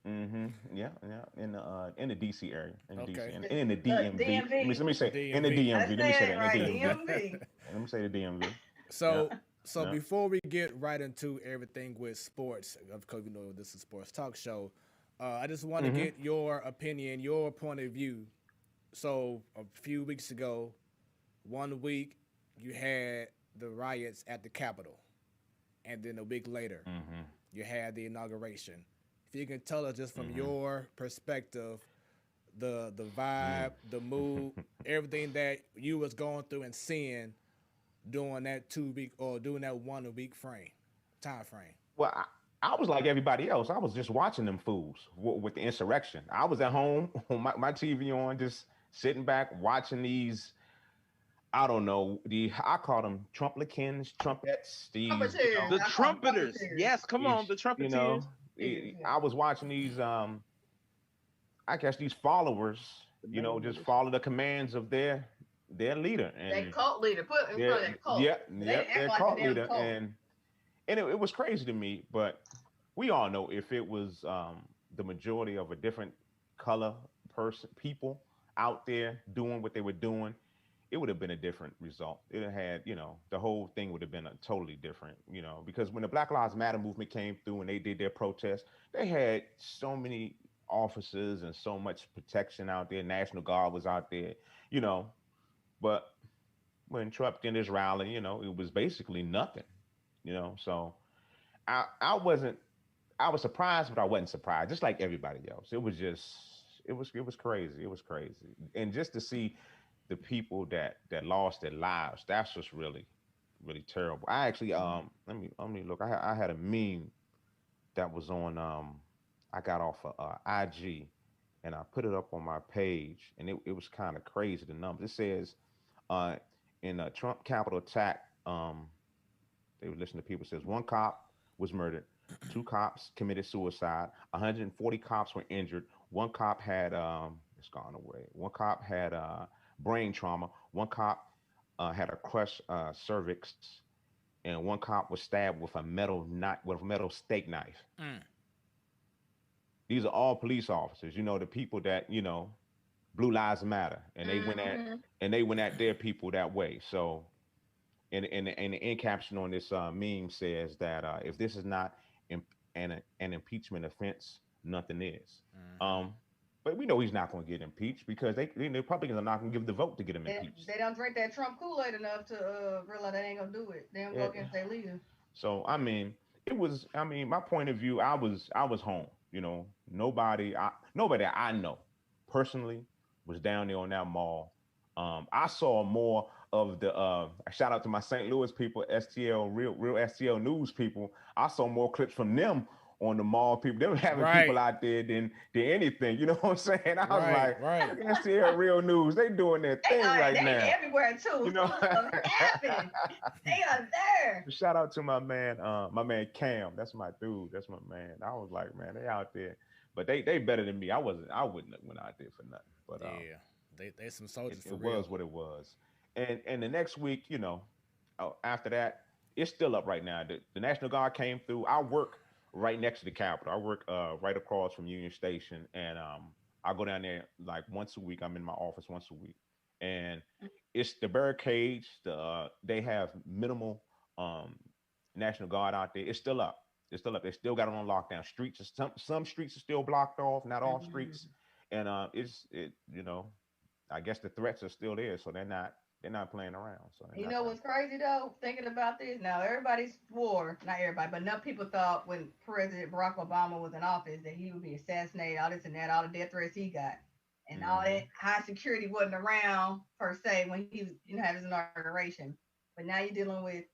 Mm-hmm. Yeah. In the DC area. Okay. DC. In the DMV. DMV. Let me say DMV. in the DMV. Let me say that. Right, In the DMV. DMV. Let me say the DMV. So Yeah. before we get right into everything with sports, because this is a sports talk show, I just want to get your opinion, your point of view. So a few weeks ago, 1 week, you had the riots at the Capitol, and then a week later, you had the inauguration. If you can tell us just from your perspective, the vibe, the mood, everything that you was going through and seeing during that 2 week or during that 1 week time frame. Well, I was like everybody else. I was just watching them fools with the insurrection. I was at home on my TV on, just sitting back watching these. I don't know. I call them Trumplikins, trumpets. The trumpeters. Yes, come on, the trumpeters. I was watching these. I guess these followers. Just follow the commands of their leader. And that cult leader. Put in front of that cult. Yeah, their cult leader. Cult. And it was crazy to me. But we all know if it was the majority of a different color people out there doing what they were doing, it would have been a different result. It had, the whole thing would have been totally different, because when the Black Lives Matter movement came through and they did their protest, they had so many officers and so much protection out there. National Guard was out there, but when Trump did his rally, it was basically nothing, so I was surprised, but I wasn't surprised, just like everybody else. It was crazy. It was crazy. And just to see the people that lost their lives, that's just really, really terrible. I actually let me look. I had a meme that was on I got off of IG, and I put it up on my page, and it was kind of crazy, the numbers. It says in a Trump Capitol attack, they were listening to people. It says 1 cop was murdered, 2 cops committed suicide, 140 cops were injured, 1 cop had it's gone away. 1 cop had brain trauma. 1 cop had a crushed cervix, and 1 cop was stabbed with a metal steak knife. These are all police officers. The people that Blue Lives Matter, and they went at their people that way. So, and the end caption on this meme says that if this is not an impeachment offense, nothing is. But we know he's not going to get impeached because the Republicans are not going to give the vote to get him impeached. They don't drink that Trump Kool-Aid enough to realize they ain't going to do it. They don't go against their leader. So, my point of view, I was home. Nobody I know personally was down there on that mall. I saw more of the shout out to my St. Louis people, STL, real STL news people. I saw more clips from them on the mall, people. They were having people out there than anything. You know what I'm saying? I was like, STL real news. They doing their thing right now. They everywhere too. Happening. They are there. Shout out to my man Cam. That's my dude. That's my man. I was like, man, they out there. But they better than me. I wouldn't have went out there for nothing. But they some soldiers for real. It was what it was. And the next week, after that, it's still up right now. The National Guard came through. I work right next to the Capitol. I work right across from Union Station, and I go down there like once a week. I'm in my office once a week, and it's the barricades. They have minimal National Guard out there. It's still up. It's still up. They still got it on lockdown. Streets, some streets are still blocked off, not all streets, and I guess the threats are still there, so they're not they're not playing around. So you know what's crazy though? Thinking about this now, everybody swore, not everybody, but enough people thought when President Barack Obama was in office that he would be assassinated, all this and that, all the death threats he got, and all that high security wasn't around per se when he was, had his inauguration. But now you're dealing with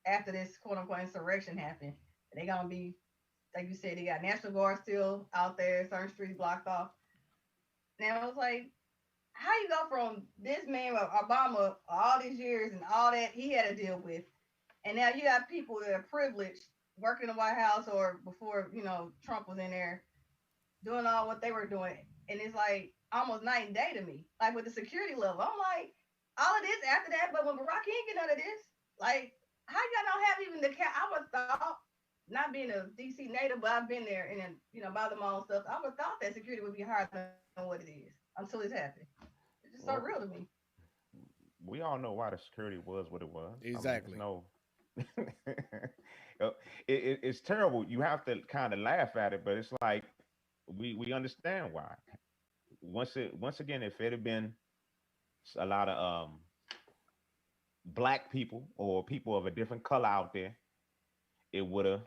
after this quote unquote insurrection happened, they gonna be like you said, they got National Guard still out there, certain streets blocked off. Now I was like, how you go from this man Obama all these years and all that he had to deal with, and now you got people that are privileged working in the White House or before Trump was in there doing all what they were doing, and it's like almost night and day to me. Like with the security level, I'm like, all of this after that, but when Barack, he ain't get none of this. Like, how y'all don't have even the I would thought, not being a DC native, but I've been there and by my own stuff, I would thought that security would be higher than what it is until it's happened. It's just so real to me. We all know why the security was what it was. Exactly. It's terrible. You have to kind of laugh at it, but it's like we understand why. Once again, if it had been a lot of black people or people of a different color out there, it would have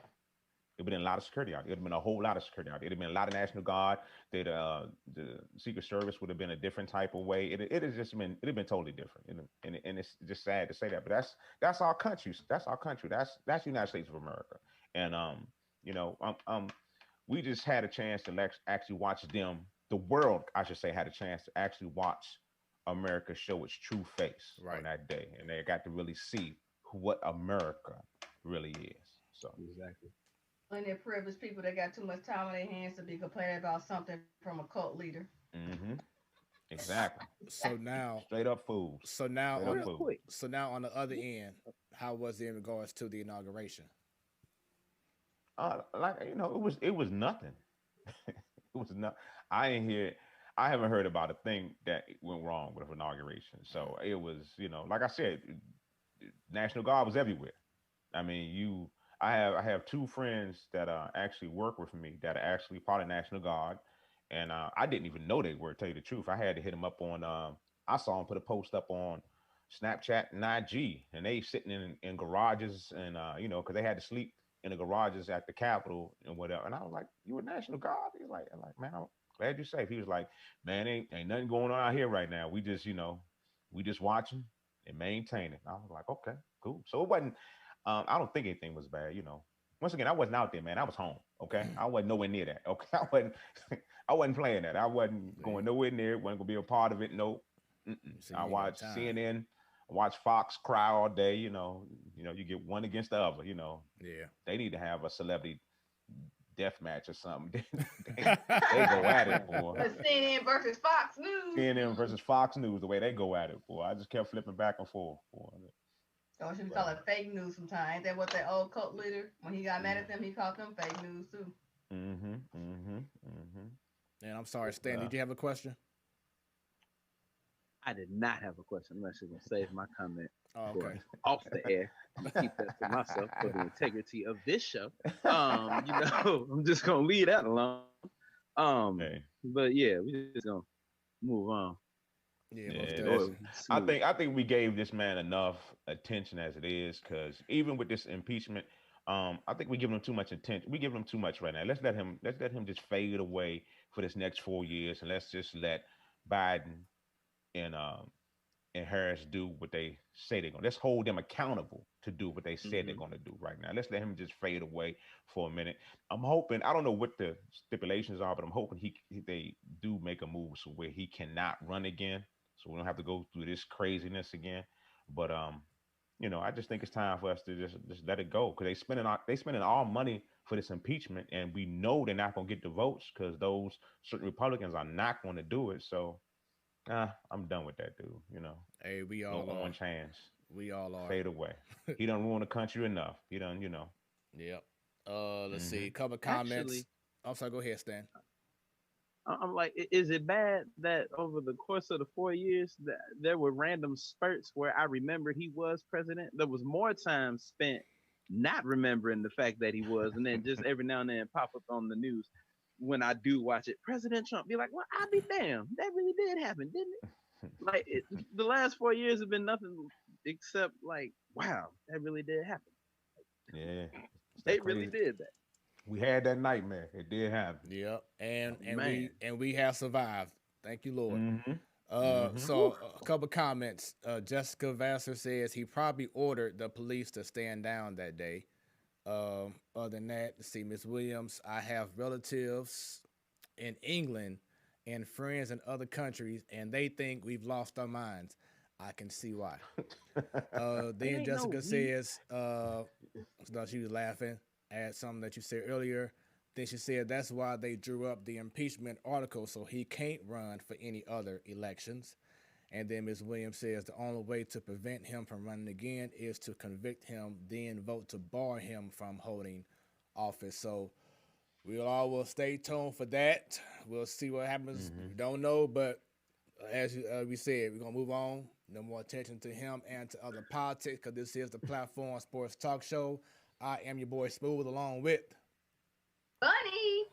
been a lot of security out there. It would have been a whole lot of security out there. It would have been a lot of National Guard. The Secret Service would have been a different type of way. It would have been totally different. And it's just sad to say that, but that's our country. That's our country. That's the United States of America. And we just had a chance to actually watch them. The world, I should say, had a chance to actually watch America show its true face on that day, and they got to really see what America really is. So exactly. And they're privileged people that got too much time on their hands to be complaining about something from a cult leader. Exactly. So now, straight up fools. So now, on the other end, how was it in regards to the inauguration? It was nothing. It was not. I haven't heard about a thing that went wrong with an inauguration. So it was, like I said, National Guard was everywhere. I mean, I have two friends that actually work with me that are actually part of National Guard, and I didn't even know they were. To tell you the truth, I had to hit them up on. I saw them put a post up on Snapchat and IG, and they sitting in garages, and because they had to sleep in the garages at the Capitol and whatever. And I was like, "You a National Guard?" He's like, "Man, I'm glad you're safe." He was like, "Man, ain't nothing going on out here right now. We just watching and maintaining." I was like, "Okay, cool." So it wasn't. I don't think anything was bad. Once again, I wasn't out there, man. I was home. Okay, I wasn't nowhere near that. Okay, I wasn't playing that. I wasn't going nowhere near it. wasn't gonna be a part of it. Nope. I watched CNN. I watched Fox cry all day. You get one against the other. Yeah. They need to have a celebrity death match or something. they go at it, boy. CNN versus Fox News. CNN versus Fox News, the way they go at it, boy. I just kept flipping back and forth, boy. So should we call it fake news sometimes? Ain't that what that old cult leader, when he got mad at them, he called them fake news too? And I'm sorry, Stan, did you have a question? I did not have a question. Unless you're going to save my comment off the air. I'm keep that to myself for the integrity of this show. I'm just going to leave that alone. But yeah, we're just going to move on. I think we gave this man enough attention as it is, because even with this impeachment, I think we give him too much attention. We give him too much right now. Let's let him just fade away for this next 4 years, and let's just let Biden and Harris do what they say they're going to. Let's hold them accountable to do what they said they're going to do right now. Let's let him just fade away for a minute. I'm hoping, I don't know what the stipulations are, but I'm hoping they do make a move so where he cannot run again, so we don't have to go through this craziness again. But I just think it's time for us to just let it go, because they spending all money for this impeachment, and we know they're not going to get the votes because those certain Republicans are not going to do it. So I'm done with that dude. Hey, we all on chance. We all are. Fade away. He done ruined the country enough. He done, Yep. Let's see. A couple comments. Actually, I'm sorry. Go ahead, Stan. I'm like, is it bad that over the course of the 4 years that there were random spurts where I remembered he was president? There was more time spent not remembering the fact that he was, and then just every now and then pop up on the news when I do watch it. President Trump, be like, well, I'll be damned. That really did happen, didn't it? Like the last 4 years have been nothing except like, wow, that really did happen. Yeah, it's that They really crazy. did that. We had that nightmare. It did happen. Yep. And Man. we have survived. Thank you, Lord. Mm-hmm. Mm-hmm. So a couple comments. Jessica Vassar says he probably ordered the police to stand down that day. Other than that, see Miss Williams, I have relatives in England and friends in other countries, and they think we've lost our minds. I can see why. Then Jessica says, no, she was laughing at something that you said earlier. Then she said that's why they drew up the impeachment article so he can't run for any other elections. And then Ms. Williams says the only way to prevent him from running again is to convict him, then vote to bar him from holding office. So we'll all will stay tuned for that. We'll see what happens. We don't know, but as we said, we're going to move on. No more attention to him and to other politics because this is the Platform Sports Talk Show. I am your boy Smooth along with Bunny.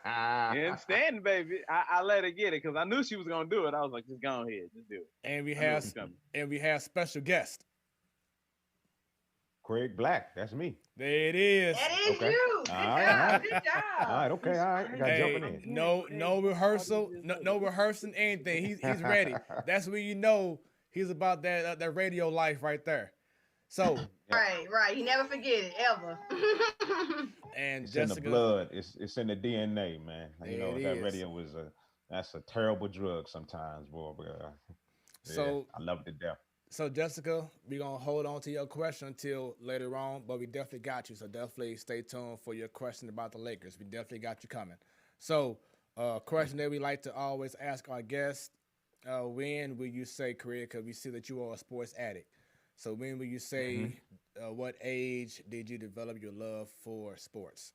And stand, baby. I let her get it because I knew she was gonna do it. I was like, just go ahead, just do it. And we have special guest. Craig Blac, that's me. There it is. That is you. Good job. Good job. All right, okay, all right. I got jumping in. No rehearsal, no rehearsing anything. He's ready. That's when you know he's about that radio life right there. So right. You never forget it ever. And it's Jessica, in the blood. It's in the DNA, man. You know that radio was that's a terrible drug sometimes, boy. But, so I love it to death. So Jessica, we're gonna hold on to your question until later on, but we definitely got you. So definitely stay tuned for your question about the Lakers. We definitely got you coming. So question that we like to always ask our guests, when will you say career? Because we see that you are a sports addict. So when will you say, what age did you develop your love for sports?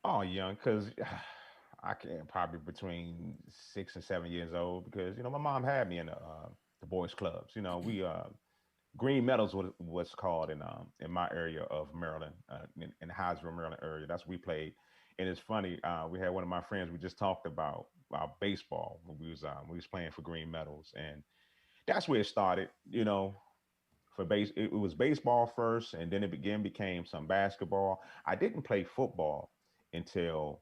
Oh, young, because I can't probably between 6 and 7 years old because, my mom had me in the boys clubs. We Green Meadows was called in my area of Maryland, in the Hyattsville, Maryland area. That's where we played. And it's funny, we had one of my friends, we just talked about baseball when we was playing for Green Meadows. And that's where it started, it was baseball first, and then it became some basketball. I didn't play football until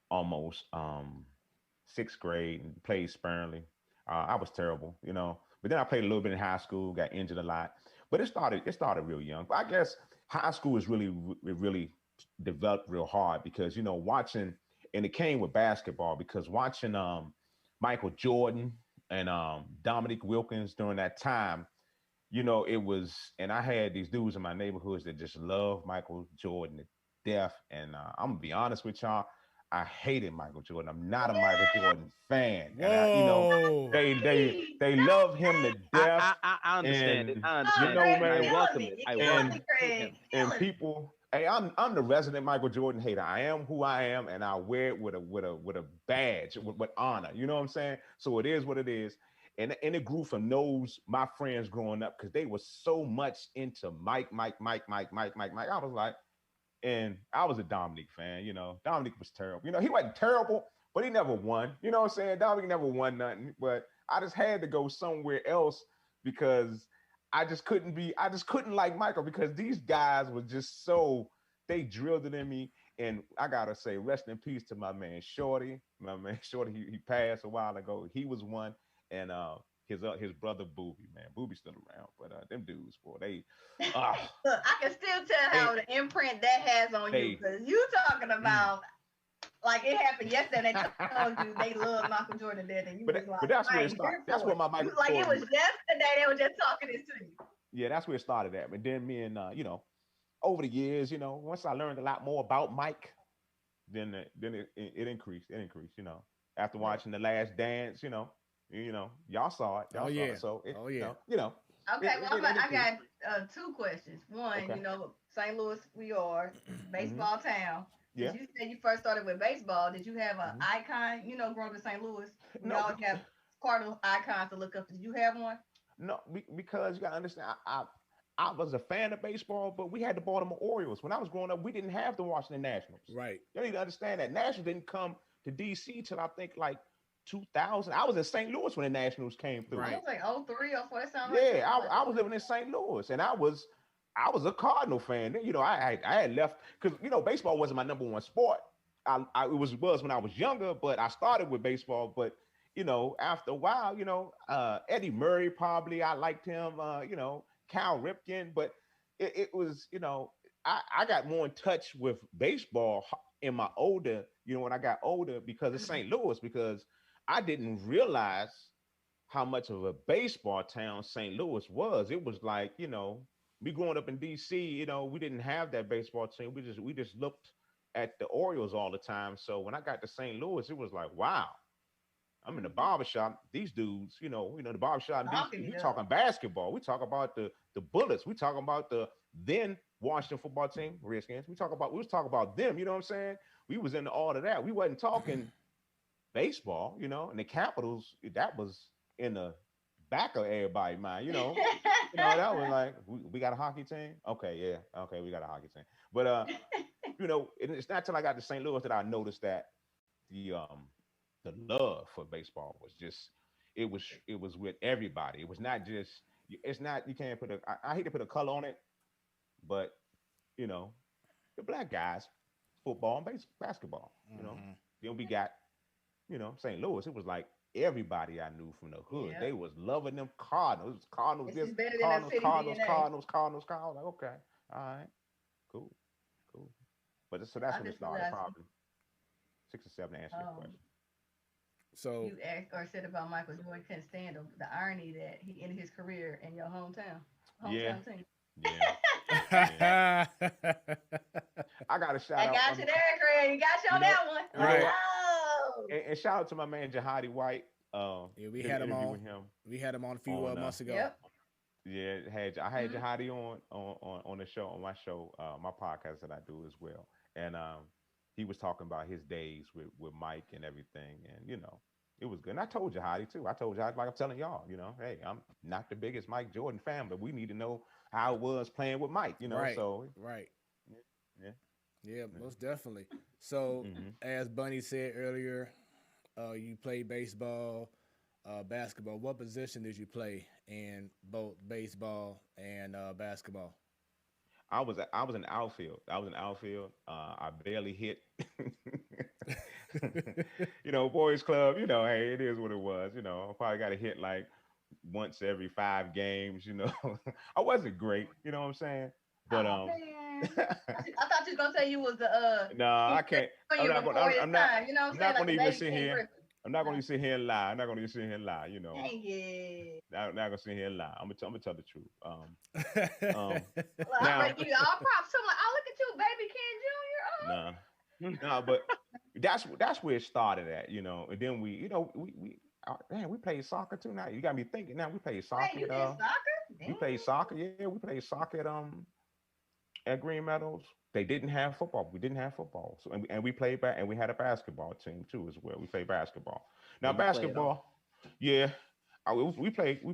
almost 6th grade and played sparingly. I was terrible, but then I played a little bit in high school, got injured a lot, but it started real young. But I guess high school is really developed real hard because, watching, and it came with basketball because watching Michael Jordan and Dominique Wilkins during that time, it was, and I had these dudes in my neighborhoods that just loved Michael Jordan to death. And I'm gonna be honest with y'all, I hated Michael Jordan. I'm not a Michael Jordan fan. And they love him to death. I understand it. I understand. Man, I welcome it. And people, hey, I'm the resident Michael Jordan hater. I am who I am, and I wear it with a badge, with honor. You know what I'm saying? So it is what it is. And it grew from my friends growing up because they were so much into Mike. I was like, and I was a Dominique fan. Dominique was terrible. He wasn't terrible, but he never won. You know what I'm saying? Dominique never won nothing. But I just had to go somewhere else because I just couldn't like Michael because these guys were just they drilled it in me. And I gotta say, rest in peace to my man Shorty. He passed a while ago. He was one. And his brother Booby, man. Booby's still around, but them dudes, boy, they look, I can still tell how the imprint that has on you, because you talking about like it happened yesterday. They told you they love Michael Jordan dead, and you was like, but that's where it started. That's where my Michael Jordan. Like it was yesterday, they were just talking this to you. Yeah, that's where it started at. But then me and over the years, once I learned a lot more about Mike, then it increased. It increased, after watching The Last Dance, y'all saw it. Y'all saw it. So Okay, I got 2 questions. One, St. Louis, we are baseball town. Yeah. You said you first started with baseball. Did you have an icon? Growing up in St. Louis, we always have Cardinal icons to look up. Did you have one? No, because you gotta understand. I was a fan of baseball, but we had the Baltimore Orioles. When I was growing up, we didn't have the Washington Nationals. Right. You need to understand that Nationals didn't come to DC till I think like 2000. I was in St. Louis when the Nationals came through. Right. I was like 03 or 04. That sounds yeah, I was living in St. Louis, and I was a Cardinal fan. You know, I had left because baseball wasn't my number one sport. It was when I was younger, but I started with baseball. But after a while, Eddie Murray probably I liked him. Cal Ripken, but it was I got more in touch with baseball in my older when I got older because of St. Louis because I didn't realize how much of a baseball town St. Louis was. It was like, me growing up in DC, we didn't have that baseball team. We just looked at the Orioles all the time. So when I got to St. Louis, it was like, wow, I'm in the barbershop. These dudes, the barbershop, we talking basketball. We talk about the Bullets. We talking about the then Washington football team, Redskins. We was talking about them, you know what I'm saying? We was into all of that. We wasn't talking baseball, and the Capitals, that was in the back of everybody's mind, that was like, we got a hockey team? Okay, yeah. Okay, we got a hockey team. But it's not till I got to St. Louis that I noticed that the love for baseball was just it was with everybody. It was not just you can't put I hate to put a color on it, but the black guys, football and basketball, then we got St. Louis, it was like everybody I knew from the hood. Yeah. They was loving them Cardinals. Cardinals, Cardinals. Like, okay, all right, cool. But so that's when it started, probably 6 or 7 to answer your question. So you asked or said about Michael Jordan couldn't stand the irony that he ended his career in your hometown team. Yeah. I got a shout out. I got you there, Craig. You got you on that one. Right. Oh. And shout out to my man Jahadi White. We had him on. We had him on a few months ago. Yep. Yeah, I had Jahadi on the show, on my show, my podcast that I do as well. And he was talking about his days with Mike and everything, and it was good. And I told Jahadi too. I told Jahadi, like I'm telling y'all, hey, I'm not the biggest Mike Jordan fan, but we need to know how it was playing with Mike, Right. So right. Yeah, most definitely. So as Bunny said earlier, you played baseball, basketball. What position did you play in both baseball and basketball? I was in outfield. I barely hit. Boys club, hey, it is what it was. I probably got to hit like once every 5 games, I wasn't great, you know what I'm saying? But I thought you was gonna say you was the no, I can't. I'm not gonna even sit here. I'm not gonna sit here and lie. I'm not gonna sit here and lie. Dang it. I'm not gonna sit here and lie. I'm gonna tell the truth. Well, I'm gonna give you all props. So I'm like, oh, look at you, baby Ken Jr. Nah, but that's where it started at, And then we played soccer too. Now you got me thinking. Now we played soccer. Wait, you did soccer? We played soccer. Yeah, we played soccer at Green Meadows. They didn't have football. We didn't have football. So and we played back, and we had a basketball team too as well. We played basketball. Now basketball, yeah, we played. We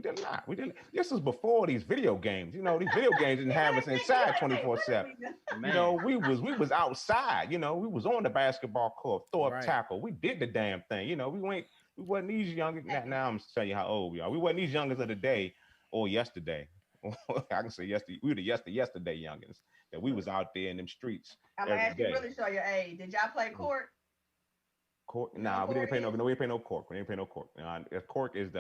did a lot. This was before these video games. These video games didn't have us inside 24/7. We was outside. We was on the basketball court, throw up tackle. We did the damn thing. We wasn't these youngers. Now I'm telling you how old we are. We wasn't these youngers of the day or yesterday. I can say yesterday. We were the yesterday youngins that we was out there in them streets. I'm gonna ask you really show your age. Did y'all play court? Cork? Nah, we didn't play no. We didn't play no cork. We didn't play no cork. Cork is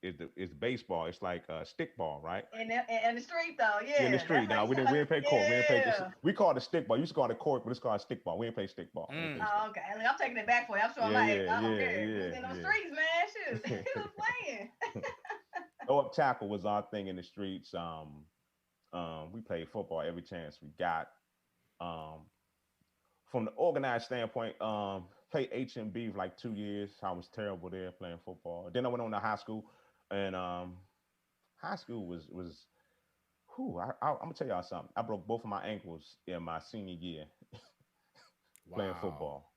is baseball. It's like stickball, right? In the street though, yeah. In the street. Now we didn't play cork. Yeah. We didn't play. We called it stickball. You used to call it cork, but it's called stickball. We didn't play stickball. Oh, okay. I'm taking it back for you. I'm showing my age. I don't care. We was in the streets, man. Shoot, he was playing. Throw up tackle was our thing in the streets. We played football every chance we got. From the organized standpoint, played HMB for like 2 years. I was terrible there playing football. Then I went on to high school, and high school was I'm gonna tell y'all something. I broke both of my ankles in my senior year playing football.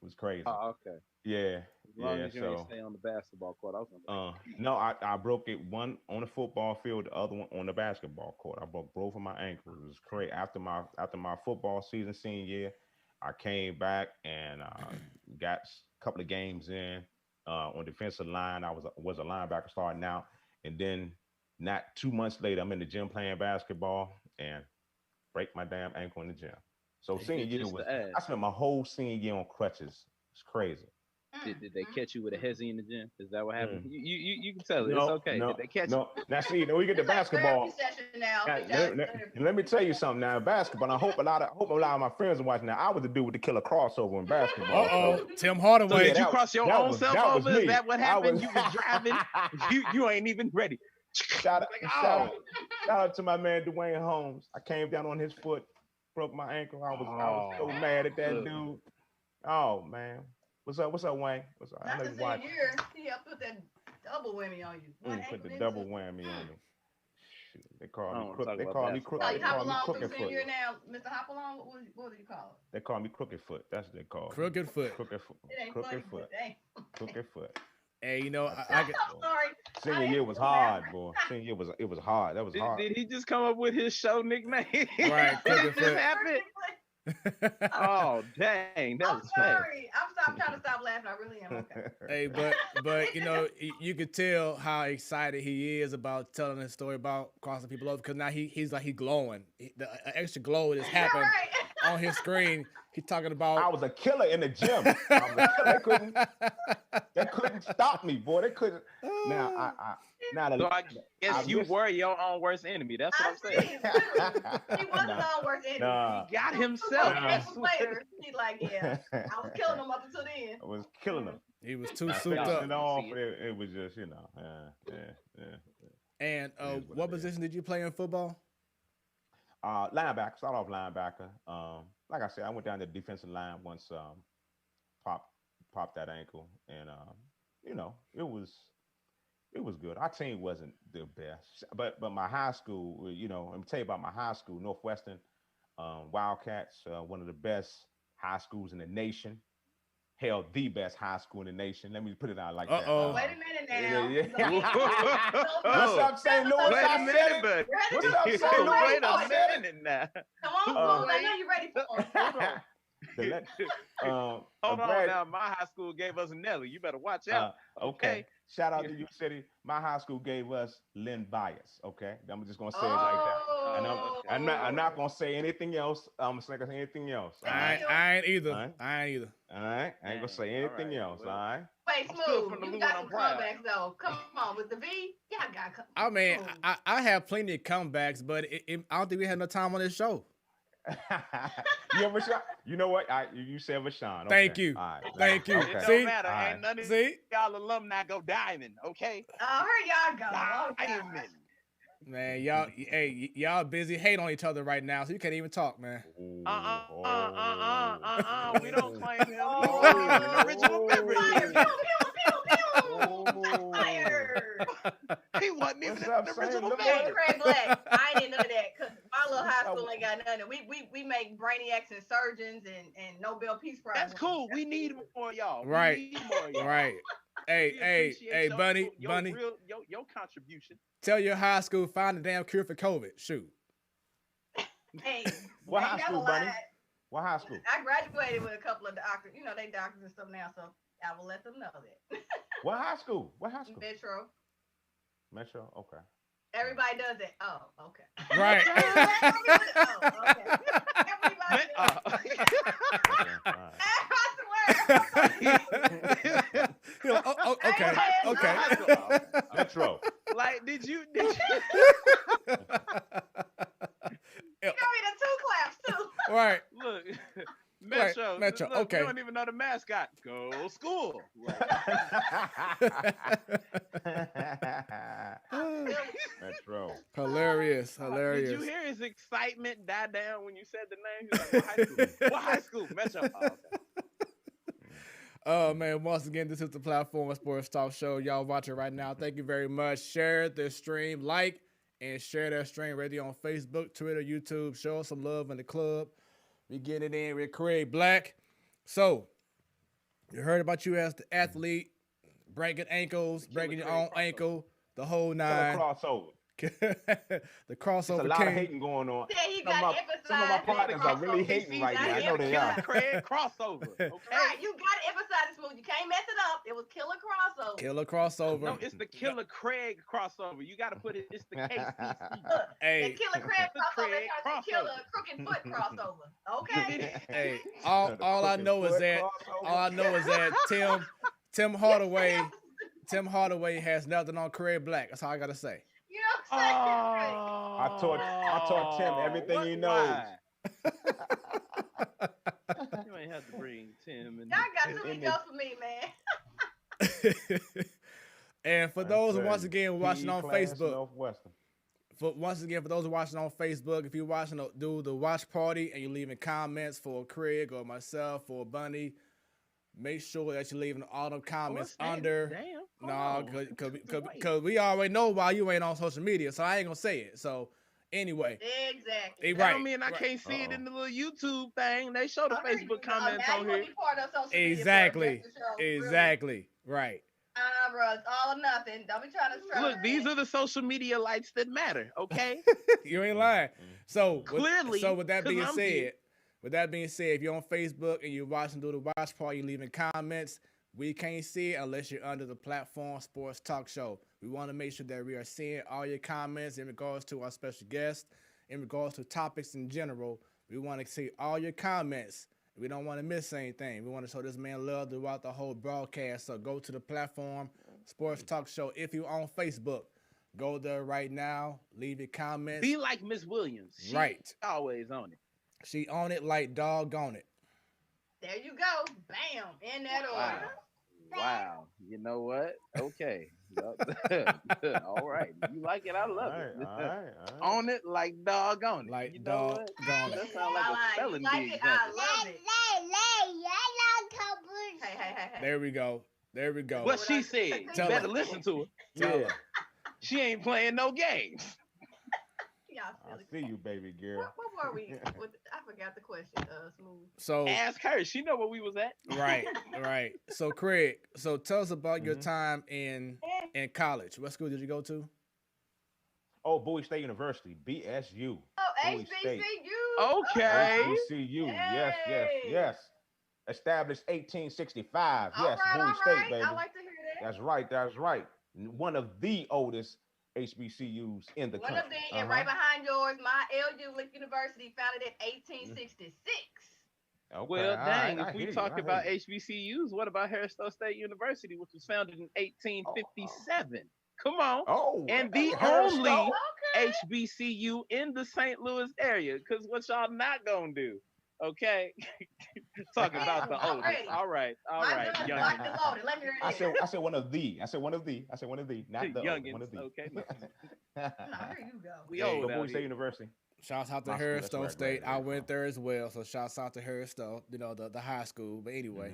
was crazy. Oh, okay. Yeah. As long as you ain't stay on the basketball court, I was gonna no, I broke it, one on the football field, the other one on the basketball court. I broke both of my ankles. It was crazy. After my football season senior year, I came back and got a couple of games in on defensive line. I was a linebacker starting out, and then not 2 months later, I'm in the gym playing basketball and break my damn ankle in the gym. So senior year I spent my whole senior year on crutches. It's crazy. Did they catch you with a hezzy in the gym? Is that what happened? You can tell it. It's okay. Did they catch you? Now see, when we get to basketball. Let me tell you something now. Basketball. I hope a lot of my friends are watching now. I was the dude with the killer crossover in basketball. So. Tim Hardaway. So did you cross your own self over? Is that what happened? You was driving. you ain't even ready. Shout out to my man Dwayne Holmes. I came down on his foot, broke my ankle. I was so mad at that dude. Oh man. What's up, Wayne? What's up? Not the same year. He helped put that double whammy on you. Put the double whammy on you. Shoot, they call me crooked. They call me crooked foot. Year now, Mr. Hopalong. What do you call it? They call me crooked foot. That's what they call it. Crooked foot. Crooked foot. It ain't crooked foot. Crooked foot. Hey, you know, I'm sorry. Senior year was hard, boy. Senior year was hard. That was hard. Did he just come up with his show nickname? Right, crooked foot. Oh dang! I'm sorry. I'm trying to stop laughing. I really am. Okay. Hey, but you know, you could tell how excited he is about telling his story about crossing people over, because now he's glowing. The extra glow is happening on his screen. He's talking about. I was a killer in the gym. They couldn't stop me, boy. They couldn't. So I guess you were your own worst enemy. That's what I'm saying. He was his own worst enemy. He got himself. Later, he's like, yeah, I was killing him up until then. I was killing him. He was too souped up. It was just, yeah. And what position did you play in football? Linebacker. Start off linebacker. Like I said, I went down to the defensive line once. Popped that ankle, and it was good. Our team wasn't the best, but my high school, let me tell you about my high school, Northwestern Wildcats, one of the best high schools in the nation. Hell, the best high school in the nation. Let me put it out like that. Wait a minute now. What's up, St. Louis? Wait a minute, but what's up, St. Louis? Wait a minute now. Come on, I know you're ready for it. Hold on now. My high school gave us Nelly. You better watch out. Okay. Shout out to you, City. My high school gave us Lynn Bias. Okay, I'm just gonna say it like that. And I'm not gonna say anything else. I'm not gonna say anything else. I ain't either. All right. All right. I ain't gonna say anything else. All right. Wait, Smooth. You got some comebacks though. Come on with the V. Yeah, I got. I mean, I have plenty of comebacks, but I don't think we had enough time on this show. Rashawn? You know what? You said Rashawn. Okay. Thank you. Right. Thank you. It don't matter. Ain't none of See? y'all alumni go diamond, okay? Here y'all go. Diamond. Man, y'all busy hating on each other right now, so you can't even talk, man. We don't claim him. An original beverage. He wasn't even an original Hey, Craig Blac. I ain't none of that, because my little high school ain't got nothing. We make brainiacs and surgeons and Nobel Peace Prize. That's cool. We need more y'all. Right. We need more y'all. Right. Hey, Bunny. Your contribution. Tell your high school find the damn cure for COVID. Shoot. Hey, what high school, Bunny? What high school? I graduated with a couple of doctors. They doctors and stuff now, so I will let them know that. What high school? Metro. Okay. Everybody does it. Oh, okay. Right. Okay. Everybody does it. Okay. Metro. Like, did you? You got me the 2 claps too. Right. Look, Metro. Metro. Look, okay. You don't even know the mascot. Go school. Metro. Hilarious. Did you hear his excitement die down when you said the name? He was like, what high school? Metro. Oh, okay. Oh man, once again, this is the Platform Sports Talk Show. Y'all watching right now. Thank you very much. Share the stream, like, and share that stream ready on Facebook, Twitter, YouTube. Show us some love in the club. We getting it in with Craig Blac. So, You heard about you as the athlete, breaking ankles, breaking your own ankle, the whole nine. Crossover. The crossover. There's a lot of hating going on. Some of my partners are really hating right now. I know they are. Craig crossover. Okay? Right, you got to emphasize this move. You can't mess it up. It was killer crossover. Killer crossover. No, it's the Killer Craig crossover. You got to put it. It's the KCC. Hey, the Killer Craig crossover. Killer crooked foot crossover. Okay. Hey, all I know is that Tim Hardaway has nothing on Craig Blac. That's all I gotta say. You know what I'm saying? I taught Tim everything he knows. You ain't have to bring Tim. Y'all got too many jokes for me, man. And for those once again watching on Facebook, for those watching on Facebook, if you're watching do the watch party and you're leaving comments for Craig or myself or Bunny, make sure that you're leaving all the comments under. Damn. No, because we already know why you ain't on social media, so I ain't gonna say it. So anyway, exactly. Right. I mean, I can't see it in the little YouTube thing. They show the Facebook comments on here. Exactly. Right. Bro, it's all or nothing. Don't be trying to Look, these are the social media lights that matter. Okay. You ain't lying. So clearly. With that being said, if you're on Facebook and you're watching through the watch party, you're leaving comments. We can't see it unless you're under the platform Sports Talk Show. We want to make sure that we are seeing all your comments in regards to our special guest, in regards to topics in general. We want to see all your comments. We don't want to miss anything. We want to show this man love throughout the whole broadcast. So go to the platform Sports Talk Show. If you're on Facebook, go there right now. Leave your comments. Be like Miss Williams. She's always on it. She on it like doggone it. There you go. Bam. In that order. Wow. You know what? Okay. All right. You like it? I love it. All right. On it like doggone it. Like you know doggone it. That sounds like a spelling bee example. I love it. Hey. There we go. What she said. You better listen to her. Yeah. She ain't playing no games. I see you, baby girl. What were we? I forgot the question. Smooth. So ask her. She know where we was at. Right. So Craig, tell us about your time in college. What school did you go to? Oh, Bowie State University, BSU. Oh, HBCU. Okay. HBCU. Yes. Established 1865. Yes, all Bowie State, right. baby. I like to hear that. That's right. One of the oldest HBCUs in the country. One of them, and right behind yours, my LU Lick University, founded in 1866. Okay, well, dang, if we talk about HBCUs, what about Harris-Stowe State University, which was founded in 1857? Come on. Oh, and the only HBCU in the St. Louis area, because what y'all not gonna do, okay? Talk about the oldest. All right, young. I said one of the. Not the youngins. One of the. Okay. Here you go. We old. Bowie State University. Shouts out to Harris-Stowe State. I went there as well, so shouts out to Harris-Stowe. The high school. But anyway,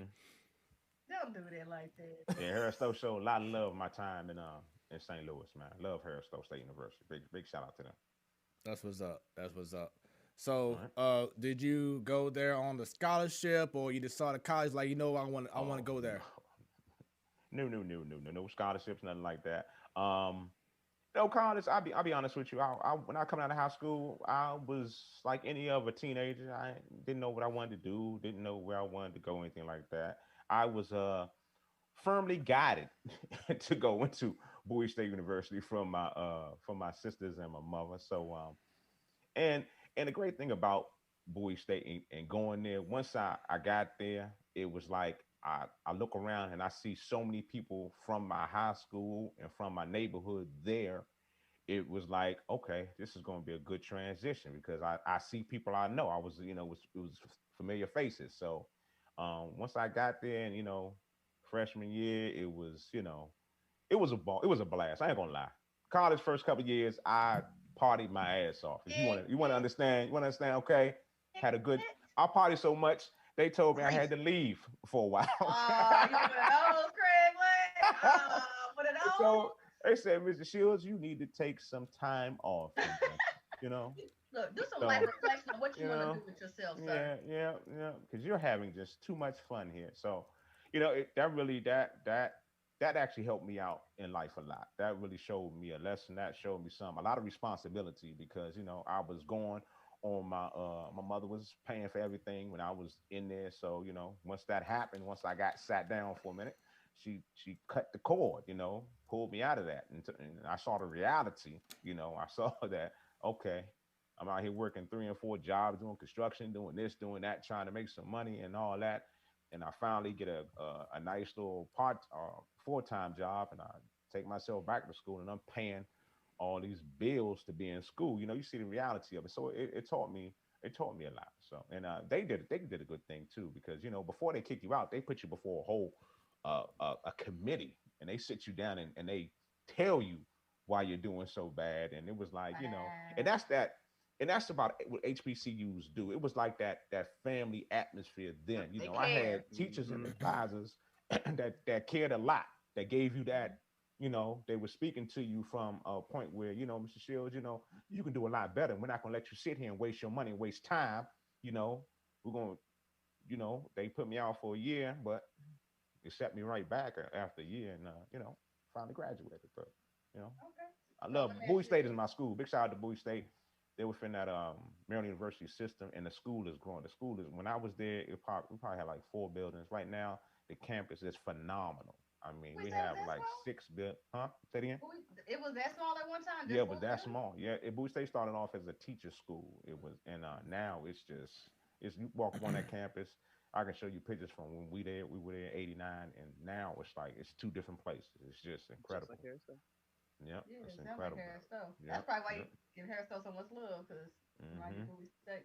don't do that like that. Yeah, Harris-Stowe showed a lot of love my time in St. Louis, man. Love Harris-Stowe State University. Big shout out to them. That's what's up. So, did you go there on the scholarship, or you just saw the college like, I want to go there? No scholarships, nothing like that. No college. I'll be honest with you. When I come out of high school, I was like any other teenager. I didn't know what I wanted to do. Didn't know where I wanted to go, anything like that. I was firmly guided to go into Bowie State University from my sisters and my mother. So, and the great thing about Bowie State and going there, once I got there, it was like I look around and I see so many people from my high school and from my neighborhood there. It was like, okay, this is going to be a good transition because I see people I know. I was, it was familiar faces. So once I got there and, freshman year, it was, it was a ball. It was a blast. I ain't gonna lie. College first couple of years, I partied my ass off. If you want to understand, okay, had a good. I partied so much they told me I had to leave for a while. You one of those, Craig Blac? One of those? So they said, Mr. Shields, you need to take some time off. Look, do some life reflection on what you want to do with yourself, sir. Yeah, because you're having just too much fun here. So, that actually helped me out in life a lot. That really showed me a lesson. That showed me a lot of responsibility because I was going on my mother was paying for everything when I was in there. So once that happened, once I got sat down for a minute, she cut the cord, pulled me out of that, and I saw the reality. I saw that okay, I'm out here working 3 and 4 jobs, doing construction, doing this, doing that, trying to make some money and all that. And I finally get a nice little full-time job, and I take myself back to school, and I'm paying all these bills to be in school. You see the reality of it. So it taught me a lot. So and they did a good thing too, because before they kick you out, they put you before a whole a committee, and they sit you down and they tell you why you're doing so bad. And it was like, and that's about what HBCUs do. It was like that family atmosphere then. I had teachers and advisors that cared a lot, that gave you that, they were speaking to you from a point where, Mr. Shields, you can do a lot better. We're not gonna let you sit here and waste your money and waste time. We're gonna, they put me out for a year, but it set me right back after a year, and finally graduated. But Okay. I So love let me Bowie ask you State is this. my school. Big shout out to Bowie State. They within that Maryland University system, and the school is growing. The school is, when I was there, we probably had like 4 buildings. Right now, the campus is phenomenal. I mean, We we say it was have that like small? 6 Huh? Say it again. It was that small at one time, Yeah, just it was four that buildings? small. Yeah, Bowie State started off as a teacher school. It was, and now it's you walk up on that campus. I can show you pictures from when we were there in '89, and now it's like it's 2 different places. It's just Just like incredible. Harris said. Yep, Yeah, it's it sounds like incredible. Harris Stowe. That's Yep, probably why you yep. give Harris Stowe so much love, because remind you hmm who we say.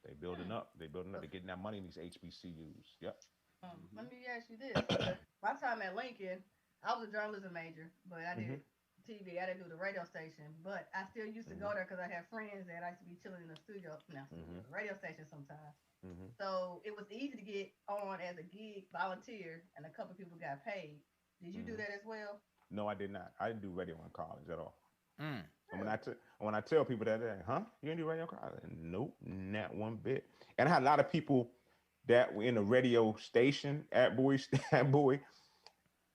They building Hmm. up. They building up. So, They're getting that money in these HBCUs. Yep. Mm-hmm. let me ask you this, because my time at Lincoln, I was a journalism major, but I hmm did TV. I didn't do the radio station, but I still used to hmm go there because I had friends that I used to be chilling in the studio, no studio, hmm the radio station sometimes. hmm So it was easy to get on as a gig volunteer, and a couple people got paid. Did you do hmm that as well? No, I did not. I didn't do radio in college at all. Mm. And Really? when I tell people that, they're like, huh? You didn't do radio in college? Nope, not one bit. And I had a lot of people that were in the radio station at Bowie, at Bowie.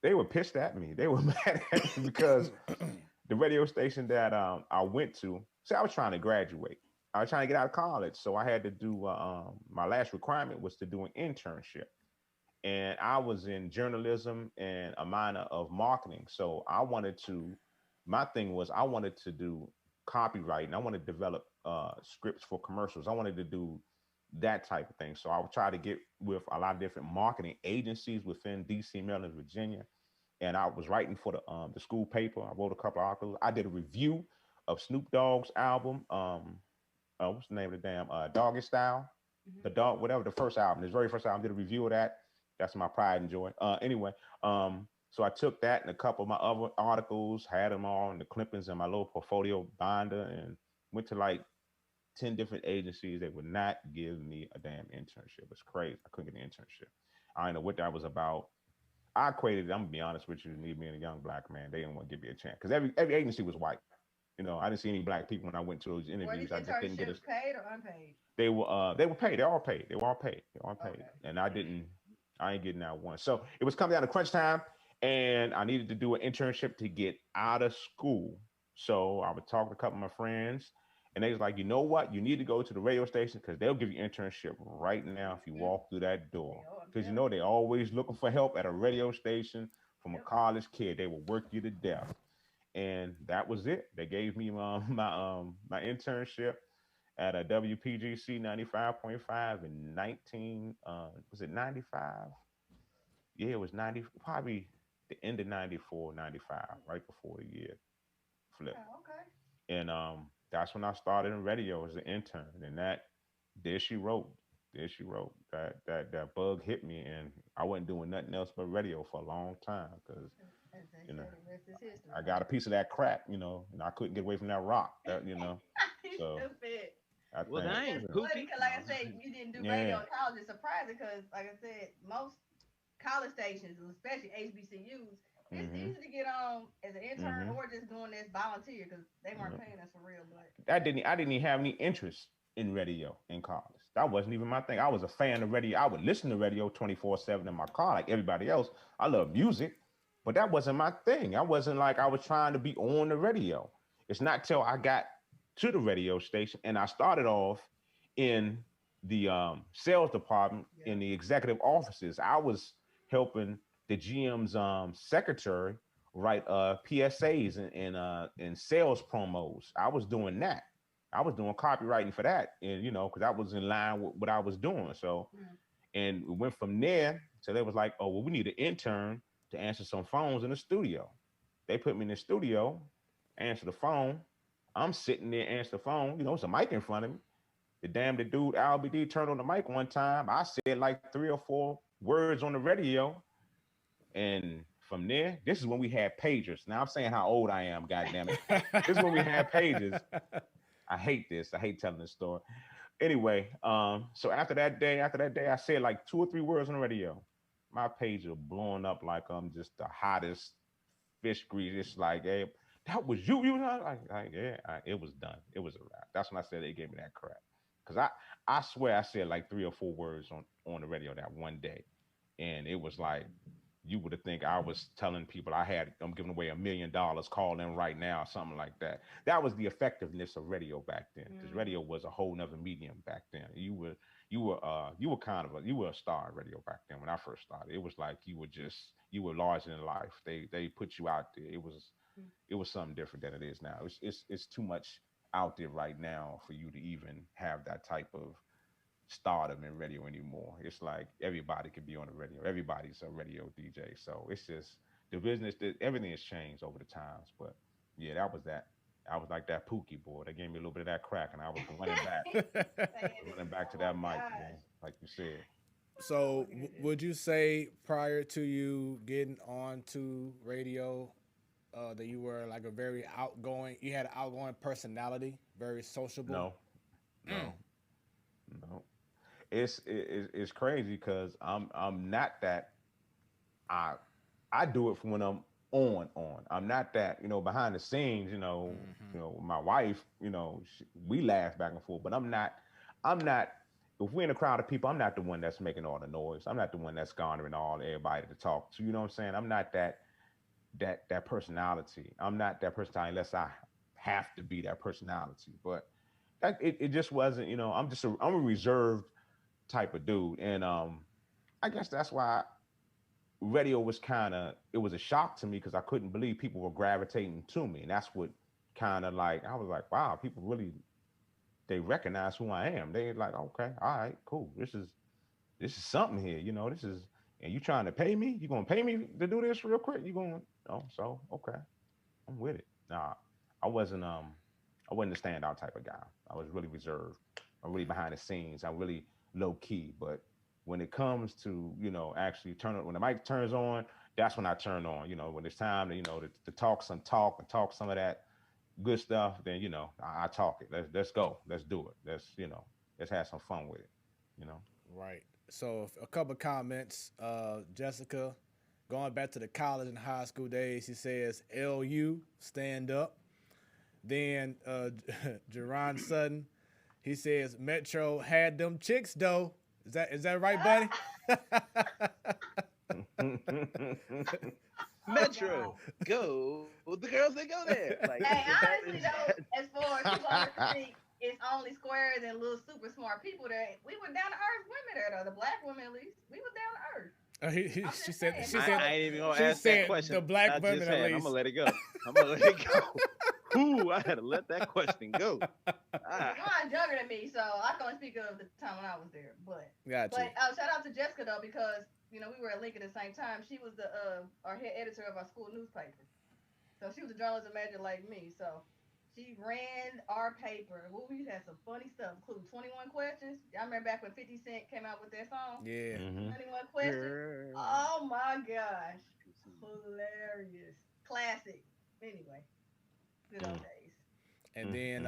They were pissed at me. They were mad at me because the radio station that I went to. See, I was trying to graduate. I was trying to get out of college, so I had to do. My last requirement was to do an internship, and I was in journalism and a minor of marketing. So I wanted to. My thing was I wanted to do copywriting. I wanted to develop scripts for commercials. I wanted to do that type of thing. So I would try to get with a lot of different marketing agencies within DC, Maryland, Virginia, and I was writing for the school paper. I wrote a couple of articles. I did a review of Snoop Dogg's album. What's the name of the damn Doggy Style? Hmm. The dog, whatever the first album, his very first album. I did a review of that. That's my pride and joy. Anyway, so I took that and a couple of my other articles, had them all in the clippings in my little portfolio binder, and went to like 10 different agencies. They would not give me a damn internship. It's crazy. I couldn't get an internship. I don't know what that was about. I equated it, I'm gonna be honest with you, me being a young black man, they didn't want to give me a chance because every agency was white. I didn't see any black people when I went to those Were interviews. these I just didn't get a. internships paid or unpaid? They were paid. They all paid. They were all paid. They were all paid. Okay. And I didn't. I ain't getting that one. So it was coming down to crunch time, and I needed to do an internship to get out of school. So I would talk to a couple of my friends, and they was like, you know what? You need to go to the radio station because they'll give you internship right now if you Hmm. walk through that door. Oh, I'm Because telling they always looking for help at a radio station from you. a Yep. college kid. They will work you to death. And that was it. They gave me my internship at a WPGC 95.5 in 19 was it 95? Yeah, it was 90, probably the end of 94, 95, right before the year flip. Oh, okay. And that's when I started in radio as an intern. And there she wrote. There she wrote that bug hit me, and I wasn't doing nothing else but radio for a long time because As they you know say, the rest is history, I huh? got a piece of that crack, and I couldn't get away from that rock. He's So stupid. I Well, think, But dang, it's funny Pookie. because, like I No. said, you didn't do yeah. radio in college. It's surprising because, like I said, most college stations, especially HBCUs, it's hmm easy to get on as an intern hmm or just doing this volunteer because they weren't Yep. paying us for real. But I didn't even have any interest in radio in college. That wasn't even my thing. I was a fan of radio. I would listen to radio 24/7 in my car like everybody else. I love music, but that wasn't my thing. I wasn't like I was trying to be on the radio. It's not till I got to the radio station and I started off in the sales department in the executive offices. I was helping the GM's secretary write PSAs and sales promos. I was doing that. I was doing copywriting for that, and because that was in line with what I was doing. So, and we went from there. So they was like, "Oh, well, we need an intern to answer some phones in the studio." They put me in the studio, answer the phone. I'm sitting there, answer the phone. It's a mic in front of me. The dude LBD turned on the mic one time. I said like 3 or 4 words on the radio, and from there, this is when we had pagers. Now I'm saying how old I am. Goddamn it! This is when we had pagers. I hate this. I hate telling this story. Anyway, so after that day, I said like 2 or 3 words on the radio. My pager blowing up like I'm just the hottest fish grease. It's like, hey, that was you. You know, it was done. It was a wrap. That's when I said they gave me that crap. Because I swear I said like 3 or 4 words on the radio that one day. And it was like, you would have think I was telling people I'm giving away $1 million, call in right now, or something like that. That was the effectiveness of radio back then, because radio was a whole nother medium back then. You were a star in radio back then when I first started. It was like you were larger than life. They put you out there. It was something different than it is now. It's too much out there right now for you to even have that type of stardom in radio anymore. It's like everybody can be on the radio. Everybody's a radio DJ. So it's just the business, everything has changed over the times. But yeah, that was that. I was like that Pookie boy. They gave me a little bit of that crack, and I was running back to that mic, man, like you said. So would you say prior to you getting onto radio, that you were like you had an outgoing personality, very sociable? No. It's crazy because I'm not that. I do it from when I'm on. I'm not that, behind the scenes, my wife, we laugh back and forth, but I'm not, if we're in a crowd of people, I'm not the one that's making all the noise. I'm not the one that's garnering everybody to talk to, you know what I'm saying? I'm not that personality. I'm not that personality unless I have to be that personality, but it just wasn't, I'm a reserved type of dude. And I guess that's why radio was it was a shock to me, because I couldn't believe people were gravitating to me. And that's what I was like, wow, people really, they recognize who I am. They like, okay, all right, cool. This is something here, and you trying to pay me? You gonna pay me to do this real quick? So okay, I'm with it. Nah, I wasn't the standout type of guy. I was really reserved. I'm really behind the scenes. I'm really low key. But when it comes to, actually when the mic turns on, that's when I turn on. When it's time to, to talk some of that good stuff, then, I talk it. Let's go. Let's do it. Let's have some fun with it, Right. So a couple of comments. Jessica, going back to the college and high school days, she says, LU, stand up. Then Jerron Sutton, he says Metro had them chicks though. Is that right, buddy? Metro, go. The girls that go there. Like, hey, honestly though, as far as people think it's only squares and little super smart people there, we were down to earth women there though. The black women at least, we were down to earth. She said. I ain't even gonna ask that question. The black women at least. I'm gonna let it go. Ooh, I had to let that question go. Mine's younger than me, so I can only speak of the time when I was there. But shout out to Jessica though, because we were at Lincoln at the same time. She was our head editor of our school newspaper, so she was a journalism major like me. So she ran our paper. We had some funny stuff, including 21 questions. I remember back when 50 Cent came out with that song. Yeah. 21 questions. Oh my gosh, hilarious, classic. Anyway. Good old days. And then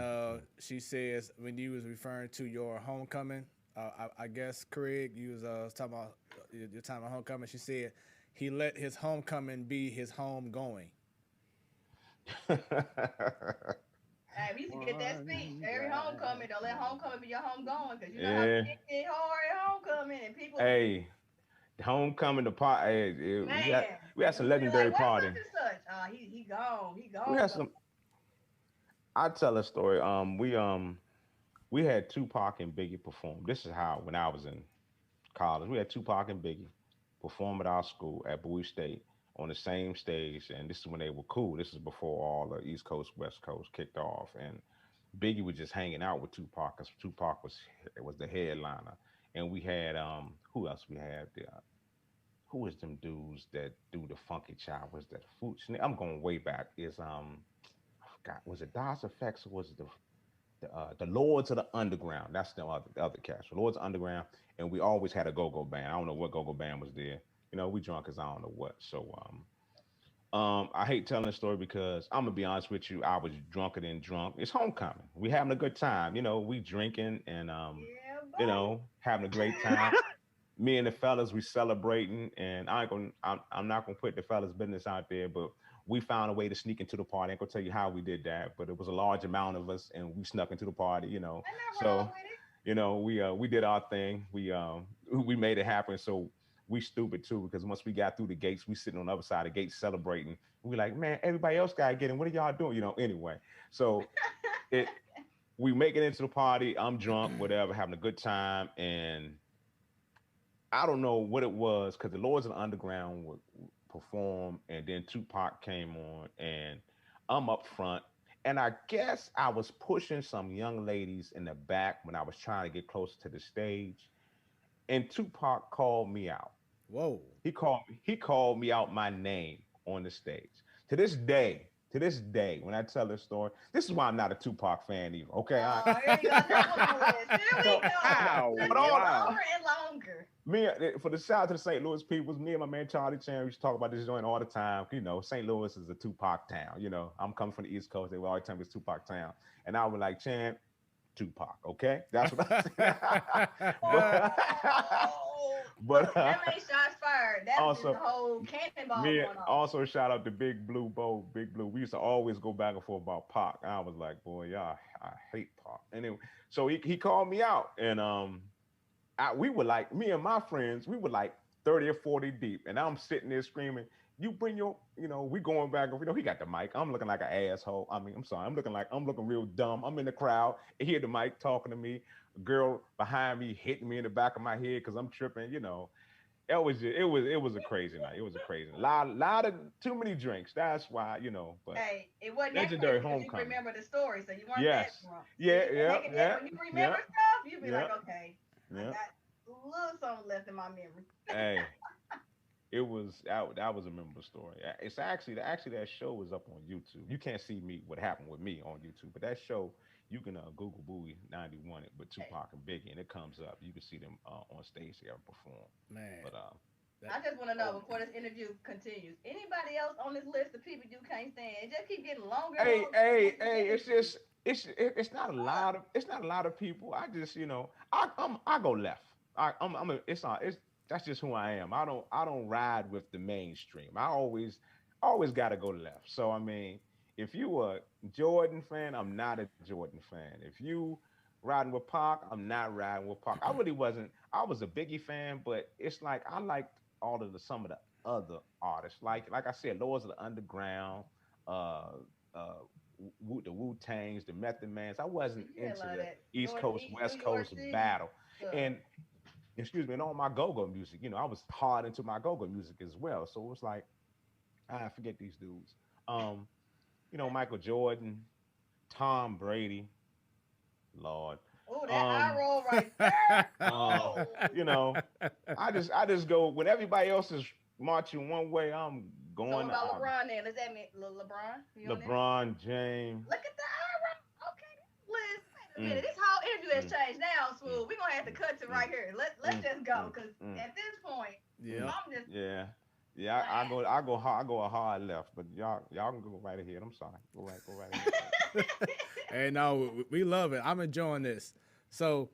she says, when you was referring to your homecoming, I guess, Craig, you was talking about your time at homecoming. She said he let his homecoming be his home going. Hey, We used to get that speech every homecoming. Don't let homecoming be your home going, because you know how kids get hard at homecoming and people. Hey, homecoming, the party. We had some legendary like, party. Such and such? He gone. He gone. We had some. I tell a story. We had Tupac and Biggie perform. This is how when I was in college, we had Tupac and Biggie perform at our school at Bowie State on the same stage, and this is when they were cool. This is before all the East Coast, West Coast kicked off, and Biggie was just hanging out with Tupac because Tupac was the headliner, and we had who else we had? Who was them dudes that do the Funky Child? Was that Food? I'm going way back. Is I forgot. Was it Das Effects or was it the Lords of the Underground? That's the other cast. The Lords of Underground, and we always had a go-go band. I don't know what go-go band was there. You know, we drunk as I don't know what. So I hate telling the story because I'm gonna be honest with you. I was drunker than drunk. It's homecoming. We having a good time. You know, we drinking and you know, having a great time. Me and the fellas, we celebrating, and I'm not gonna put the fellas' business out there, but we found a way to sneak into the party. I ain't gonna tell you how we did that, but it was a large amount of us, and we snuck into the party. You know, so you know we did our thing. We made it happen. So we stupid too, because once we got through the gates, we sitting on the other side of the gates celebrating. We like, man, everybody else got to get in. What are y'all doing? You know, anyway. So we make it into the party. I'm drunk, whatever, having a good time, and I don't know what it was, because the Lords of the Underground would perform, and then Tupac came on, and I'm up front, and I guess I was pushing some young ladies in the back when I was trying to get closer to the stage, and Tupac called me out. Whoa! He called me out my name on the stage. To this day, when I tell this story, this is why I'm not a Tupac fan either. Okay, here you go. Here we go. Longer and longer. For the shout out to the St. Louis people, me and my man Charlie Chan used to talk about this joint all the time. You know, St. Louis is a Tupac town. You know, I'm coming from the East Coast. They would always tell me it's Tupac town, and I was like, Chan, Tupac. Okay, that's what I said. But that made shots fired. That also, was the whole cannonball going on. Also, shout out to Big Blue Bo, Big Blue. We used to always go back and forth about Pac. And I was like, boy, y'all, I hate Pac. Anyway, so he called me out, and we were like, me and my friends, we were like 30 or 40 deep, and I'm sitting there screaming, you bring your, you know, we going back, you know, he got the mic. I'm looking like an asshole. I mean, I'm sorry, I'm looking real dumb. I'm in the crowd, I hear the mic talking to me. A girl behind me hitting me in the back of my head because I'm tripping, you know. It was a crazy night. It was a crazy night. Lot of too many drinks. That's why, you know. But hey, it wasn't legendary that crazy. You remember the story, so you weren't that drunk. Yeah. When you remember stuff, you be like, okay, I got a little something left in my memory. Hey, that was a memorable story. It's actually that show is up on YouTube. You can't see what happened with me on YouTube, but that show. You can Google Bowie 91 it, but Tupac and Biggie, and it comes up. You can see them on stage together perform. Man, but I just want to know before this interview continues, anybody else on this list of people you can't stand? It just keep getting longer. Hey! It's not a lot of people. I just, you know, I go left. That's just who I am. I don't ride with the mainstream. I always got to go left. So I mean. If you a Jordan fan, I'm not a Jordan fan. If you riding with Pac, I'm not riding with Pac. I really wasn't. I was a Biggie fan, but it's like I liked some of the other artists. Like I said, Lords of the Underground, the Wu-Tangs, the Method Mans. I wasn't into the East Coast, West Coast battle. And excuse me, and all my go-go music, you know, I was hard into my go-go music as well. So it was like, I forget these dudes. You know, Michael Jordan, Tom Brady, Lord. Oh, that eye roll right there. You know, I just go when everybody else is marching one way. I'm going. So about LeBron then? Does that mean LeBron? LeBron James. Look at the eye roll. Okay, Liz. Wait a minute. This whole interview has changed now, Swoop. We're gonna have to cut to right here. Let's just go, because at this point, I'm just Yeah, I go a hard left, but y'all can go right ahead. I'm sorry. Go right ahead. Hey, no, we love it. I'm enjoying this. So,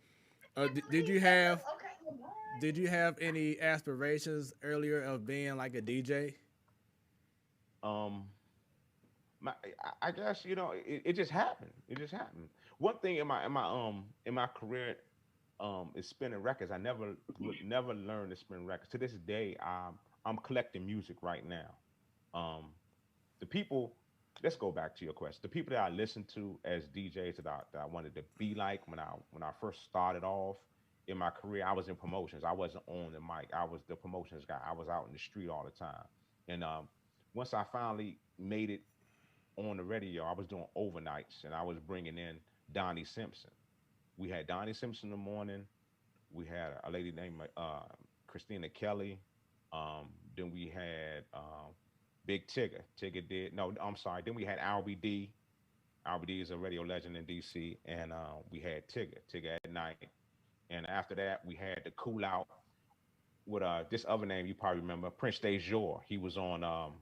did you have any aspirations earlier of being like a DJ? I guess it just happened. It just happened. One thing in my career is spinning records. I never learned to spin records. To this day, I'm collecting music right now. The people. Let's go back to your question. The people that I listened to as DJs that I wanted to be like when I first started off in my career, I was in promotions. I wasn't on the mic. I was the promotions guy. I was out in the street all the time. And once I finally made it on the radio, I was doing overnights, and I was bringing in Donnie Simpson. We had Donnie Simpson in the morning. We had a lady named Christina Kelly. Then we had Big Tigger. Tigger did no. I'm sorry. Then we had Albie D. Albie D is a radio legend in DC, and we had Tigger. Tigger at night. And after that, we had the Cool Out with this other name you probably remember, Prince Dejour. He was on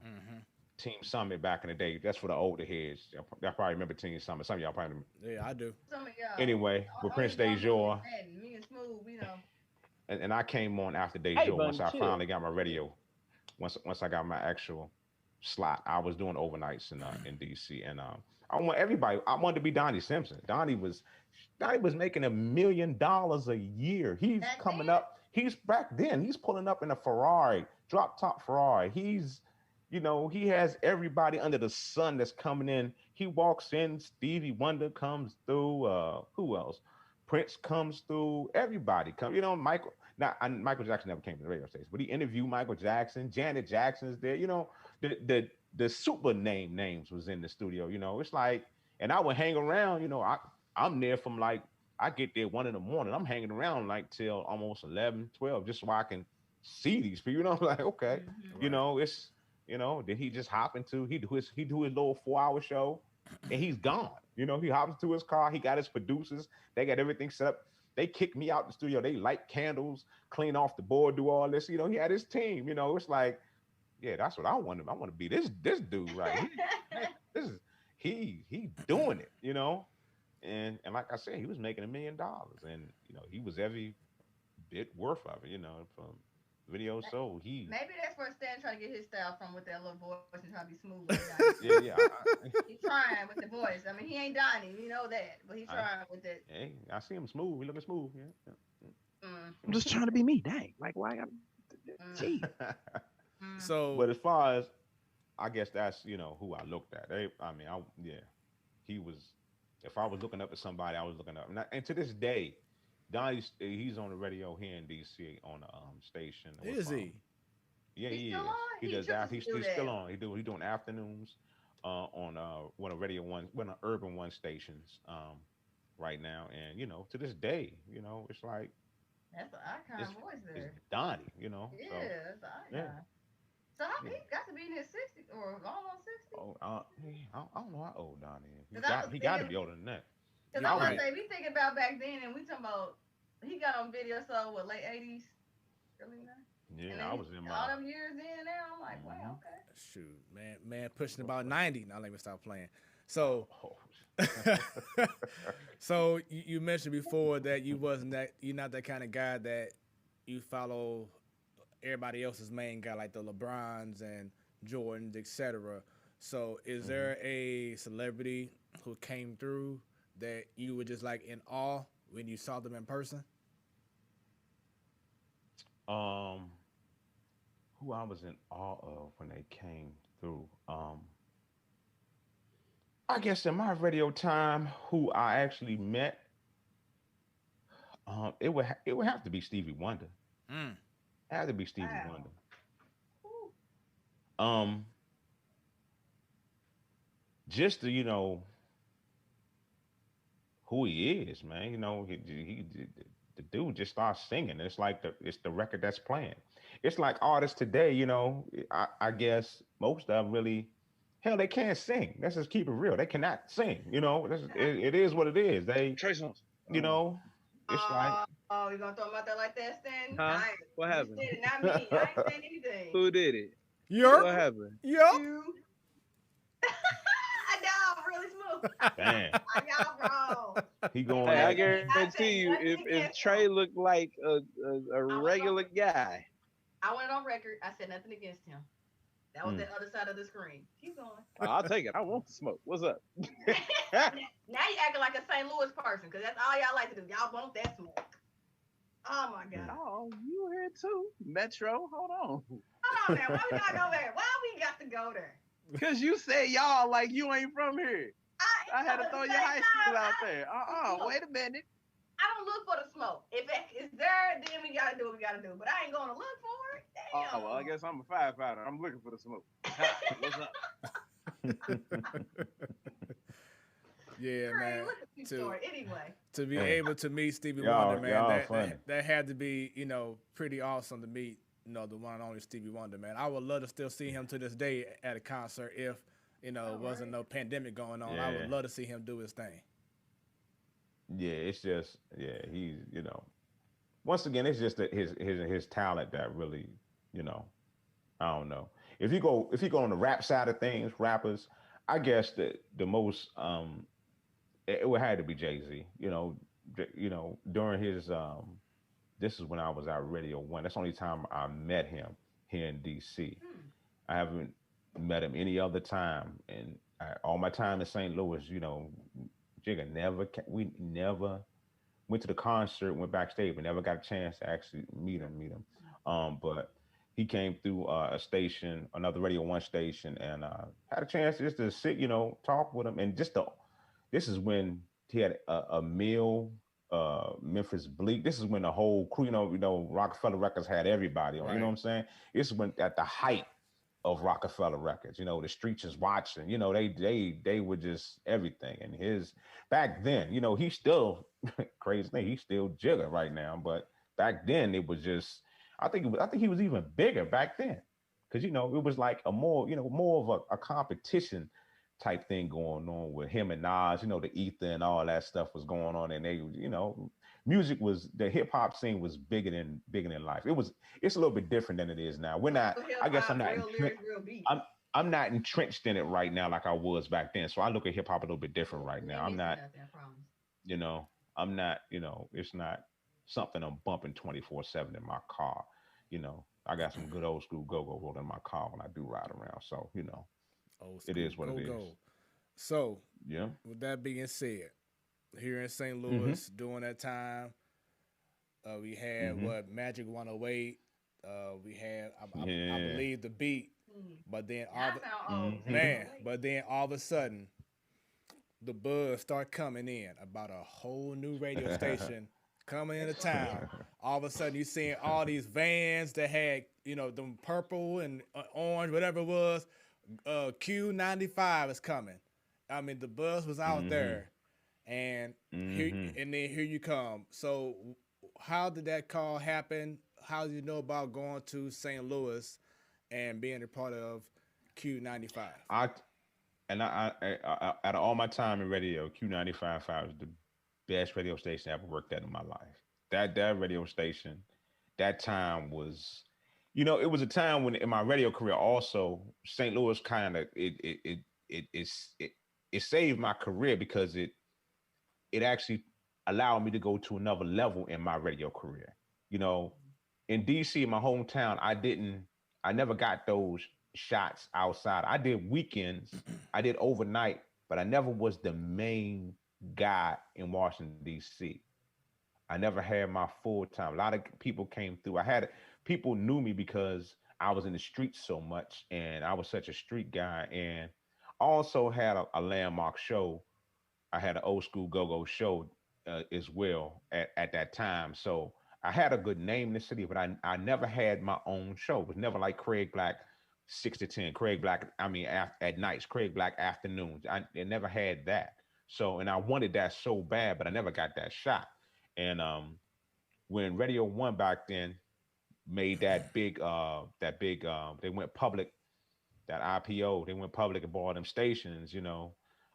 Team Summit back in the day. That's for the older heads. Y'all probably remember Team Summit. Some of y'all probably remember. Yeah, I do. Some of y'all. Anyway, with Prince Dejour. Me and Smooth, we know. And I came on after Dejour once I finally got my radio. Once I got my actual slot, I was doing overnights in DC, and I wanted to be Donnie Simpson. Donnie was making $1 million a year. He's coming up. He's back then. He's pulling up in a Ferrari, drop top Ferrari. He's, he has everybody under the sun that's coming in. He walks in. Stevie Wonder comes through. Who else? Prince comes through. Everybody comes. Michael. Now, Michael Jackson never came to the radio station, but he interviewed Michael Jackson. Janet Jackson's there. The super names was in the studio. It's like, and I would hang around. I'm there from like, I get there 1 a.m. I'm hanging around like till almost 11, 12, just so I can see these people. I'm like, okay, it's, then he just hop into, he do his little 4-hour show, and he's gone. He hops into his car. He got his producers. They got everything set up. They kick me out the studio. They light candles, clean off the board, do all this. He had his team. It's like, yeah, that's what I want. I want to be this dude, right? He doing it, And like I said, he was making $1 million, and he was every bit worth of it, from video. So maybe that's where Stan trying to get his style from, with that little voice and trying to be smooth with it. Yeah. He's trying with the voice. I mean, he ain't Donnie, you know that, but he's trying with it. Hey, I see him smooth. He looking smooth. Yeah. I'm just trying to be me. Dang, like why I got? Gee. So, but as far as, I guess that's who I looked at. He was. If I was looking up at somebody, I was looking up. And to this day, Donnie's he's on the radio here in DC on a station. Is he? Yeah, he is. He does that. He's still on. He's doing afternoons on one of Urban One stations right now. And to this day, it's like that's an icon voice there. It's Donnie, Yeah, that's an icon. Yeah. So he got to be in his 60s or almost 60. Oh, I don't know how old Donnie is. He got to be older than that. Because I want to say, we thinking about back then, and we talking about, he got on video, so what, late 80s, early 90s? Yeah, I was in my... All them years in there, I'm like, wow, okay. Shoot, man pushing about 90. Now let me stop playing. So, so you mentioned before that you're not that kind of guy that you follow everybody else's main guy, like the LeBrons and Jordans, etc. So is there a celebrity who came through that you were just like in awe when you saw them in person? Who I was in awe of when they came through. I guess in my radio time, who I actually met, it would have to be Stevie Wonder. It had to be Stevie Wonder. Just to who he is, man. He the dude just starts singing. It's like it's the record that's playing. It's like artists today, I guess most of them really, hell, they can't sing. Let's just keep it real. They cannot sing. It is what it is. They, Trey Songz. It's like. Oh, you gonna throw him out there like that, Stan? Huh? What happened? You did it, not me. I ain't saying anything. Who did it? What happened? You. I know, I'm really smooth. Damn. I got wrong. He going. Hey, I guarantee you, if Trey looked like a regular guy. I went on record. I said nothing against him. That was the other side of the screen. Keep going. I'll take it. I want the smoke. What's up? Now you acting like a St. Louis person, because that's all y'all like to do. Y'all want that smoke. Oh my God. Oh, you here too, Metro? Hold on. Hold on now. Why we gotta go there? Why we got to go there? Because you said y'all like you ain't from here. I had to throw your high school out there. Wait a minute. I don't look for the smoke. If it's there, then we gotta do what we gotta do. But I ain't gonna look for it. Damn. Oh, well, I guess I'm a firefighter. I'm looking for the smoke. What's up? Yeah, man. Anyway. To be able to meet Stevie Wonder, man, that had to be, pretty awesome to meet, the one and only Stevie Wonder, man. I would love to still see him to this day at a concert if, wasn't no pandemic going on. Yeah. I would love to see him do his thing. Yeah, it's just, he's, once again, it's just that his talent that really, I don't know. If you go on the rap side of things, rappers, I guess that the most, it would have to be Jay-Z, during his, this is when I was at Radio 1. That's the only time I met him here in DC. I haven't met him any other time. And all my time in St. Louis, Jigga we never went to the concert, went backstage, but never got a chance to actually meet him. But he came through a station, another Radio 1 station, and had a chance just to sit, talk with him. And this is when he had a meal, Memphis Bleak. This is when the whole crew, Rockefeller Records had everybody on, right. You know what I'm saying? This is when at the height of Rockefeller Records, the streets is watching, they were just everything. And back then, he's still crazy thing. He's still Jigga right now, but back then it was just, I think he was even bigger back then. Cause it was like a more of a competition type thing going on with him and Nas, the ether and all that stuff was going on. And they, music was, the hip hop scene was bigger than life. It's a little bit different than it is now. We're not, I guess I'm not entrenched in it right now like I was back then. So I look at hip hop a little bit different right now. I'm not, it's not something I'm bumping 24/7 in my car. I got some good old school go-go rolling in my car when I do ride around. So, it is what it is. So, with that being said, here in St. Louis during that time, we had Magic 108. We had, I believe, the Beat. But then all of a sudden, the buzz start coming in about a whole new radio station coming into town. All of a sudden, you seeing all these vans that had, them purple and orange, whatever it was. Q95 is coming. I mean, the buzz was out there, and here you come. So, how did that call happen? How did you know about going to St. Louis and being a part of Q95? I out of all my time in radio, Q95 was the best radio station I ever worked at in my life. That radio station, that time was, it was a time when in my radio career also, St. Louis kind of it saved my career because it actually allowed me to go to another level in my radio career. In DC, my hometown, I never got those shots outside. I did weekends, I did overnight, but I never was the main guy in Washington, DC. I never had my full time. A lot of people came through. People knew me because I was in the streets so much and I was such a street guy. And I also had a landmark show. I had an old school go-go show as well at that time. So I had a good name in the city, but I never had my own show. It was never like Craig Blac 6 to 10, Craig Blac, at nights, Craig Blac afternoons. I never had that. So, and I wanted that so bad, but I never got that shot. And when Radio 1 back then made that big, they went public, that IPO, they went public and bought them stations,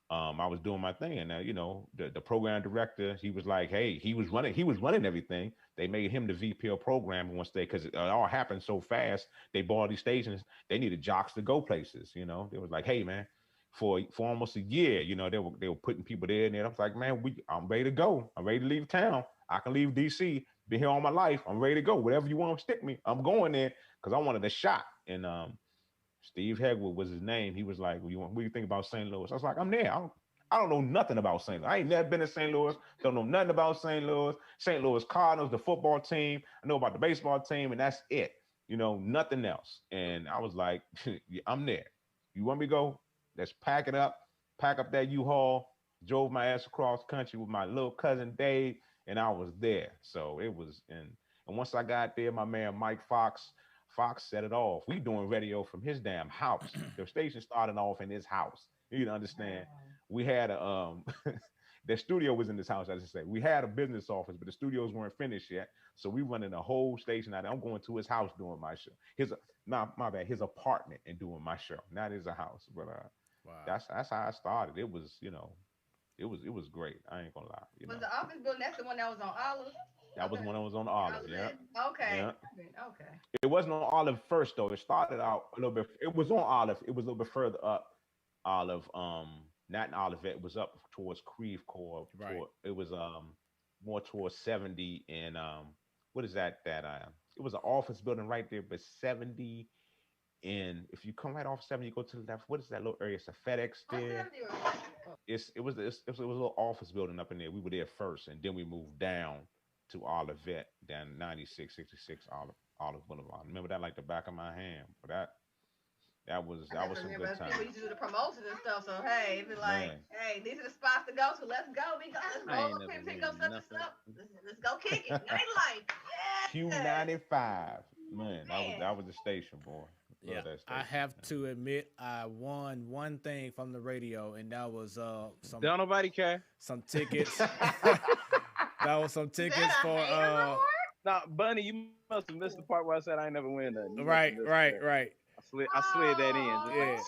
I was doing my thing. And, the program director, he was like, hey, he was running everything. They made him the VP of programming once because it all happened so fast. They bought these stations. They needed jocks to go places, They was like, hey, man, for almost a year, they were putting people there and there. I was like, man, I'm ready to go. I'm ready to leave town. I can leave DC, been here all my life. I'm ready to go. Whatever you want to stick me, I'm going there because I wanted a shot. And Steve Hegwood was his name. He was like, what do you think about St. Louis? I was like, I'm there. I don't know nothing about St. Louis. I ain't never been to St. Louis. Don't know nothing about St. Louis. St. Louis Cardinals, the football team. I know about the baseball team, and that's it. Nothing else. And I was like, I'm there. You want me to go? Let's pack it up. Pack up that U-Haul. Drove my ass across country with my little cousin Dave, and I was there. So it was, and once I got there, my man Mike Fox set it off. We doing radio from his damn house. The station started off in his house. You understand? We had a the studio was in this house, as I say. We had a business office, but the studios weren't finished yet. So we running the whole station out. I'm going to his house doing my show. His apartment and doing my show. Not his house, but wow. That's how I started. It was, it was great. I ain't gonna lie. Was the office building? That's the one that was on Olive. That was when I was on Olive. Yeah. Okay. Yeah. Okay. It wasn't on Olive first though. It started out a little bit. It was on Olive. It was a little bit further up Olive. Not in Olivet. It was up towards Creve Coeur. Right. It was more towards 70 and what is that? It was an office building right there, but 70. And if you come right off 70, you go to the left. What is that little area? It's a FedEx there. It was a little office building up in there. We were there first, and then we moved down to Olivet, down 96, 66 Olive Boulevard. Remember that like the back of my hand. But that was some good time. People used to do the promotions and stuff. So hey, it'd be like, hey, these are the spots to go to. Let's go. Let's roll up and pick up such and stuff. Let's go kick it. Nightlife. Yeah. Q95. Man, that was the station, boy. Yeah, I have to admit, I won one thing from the radio, and that was some. Don't nobody care. Some tickets. That was some tickets for. Nah, Bunny, you must have missed the part where I said I ain't never win nothing. Right. I slid that in. Yeah.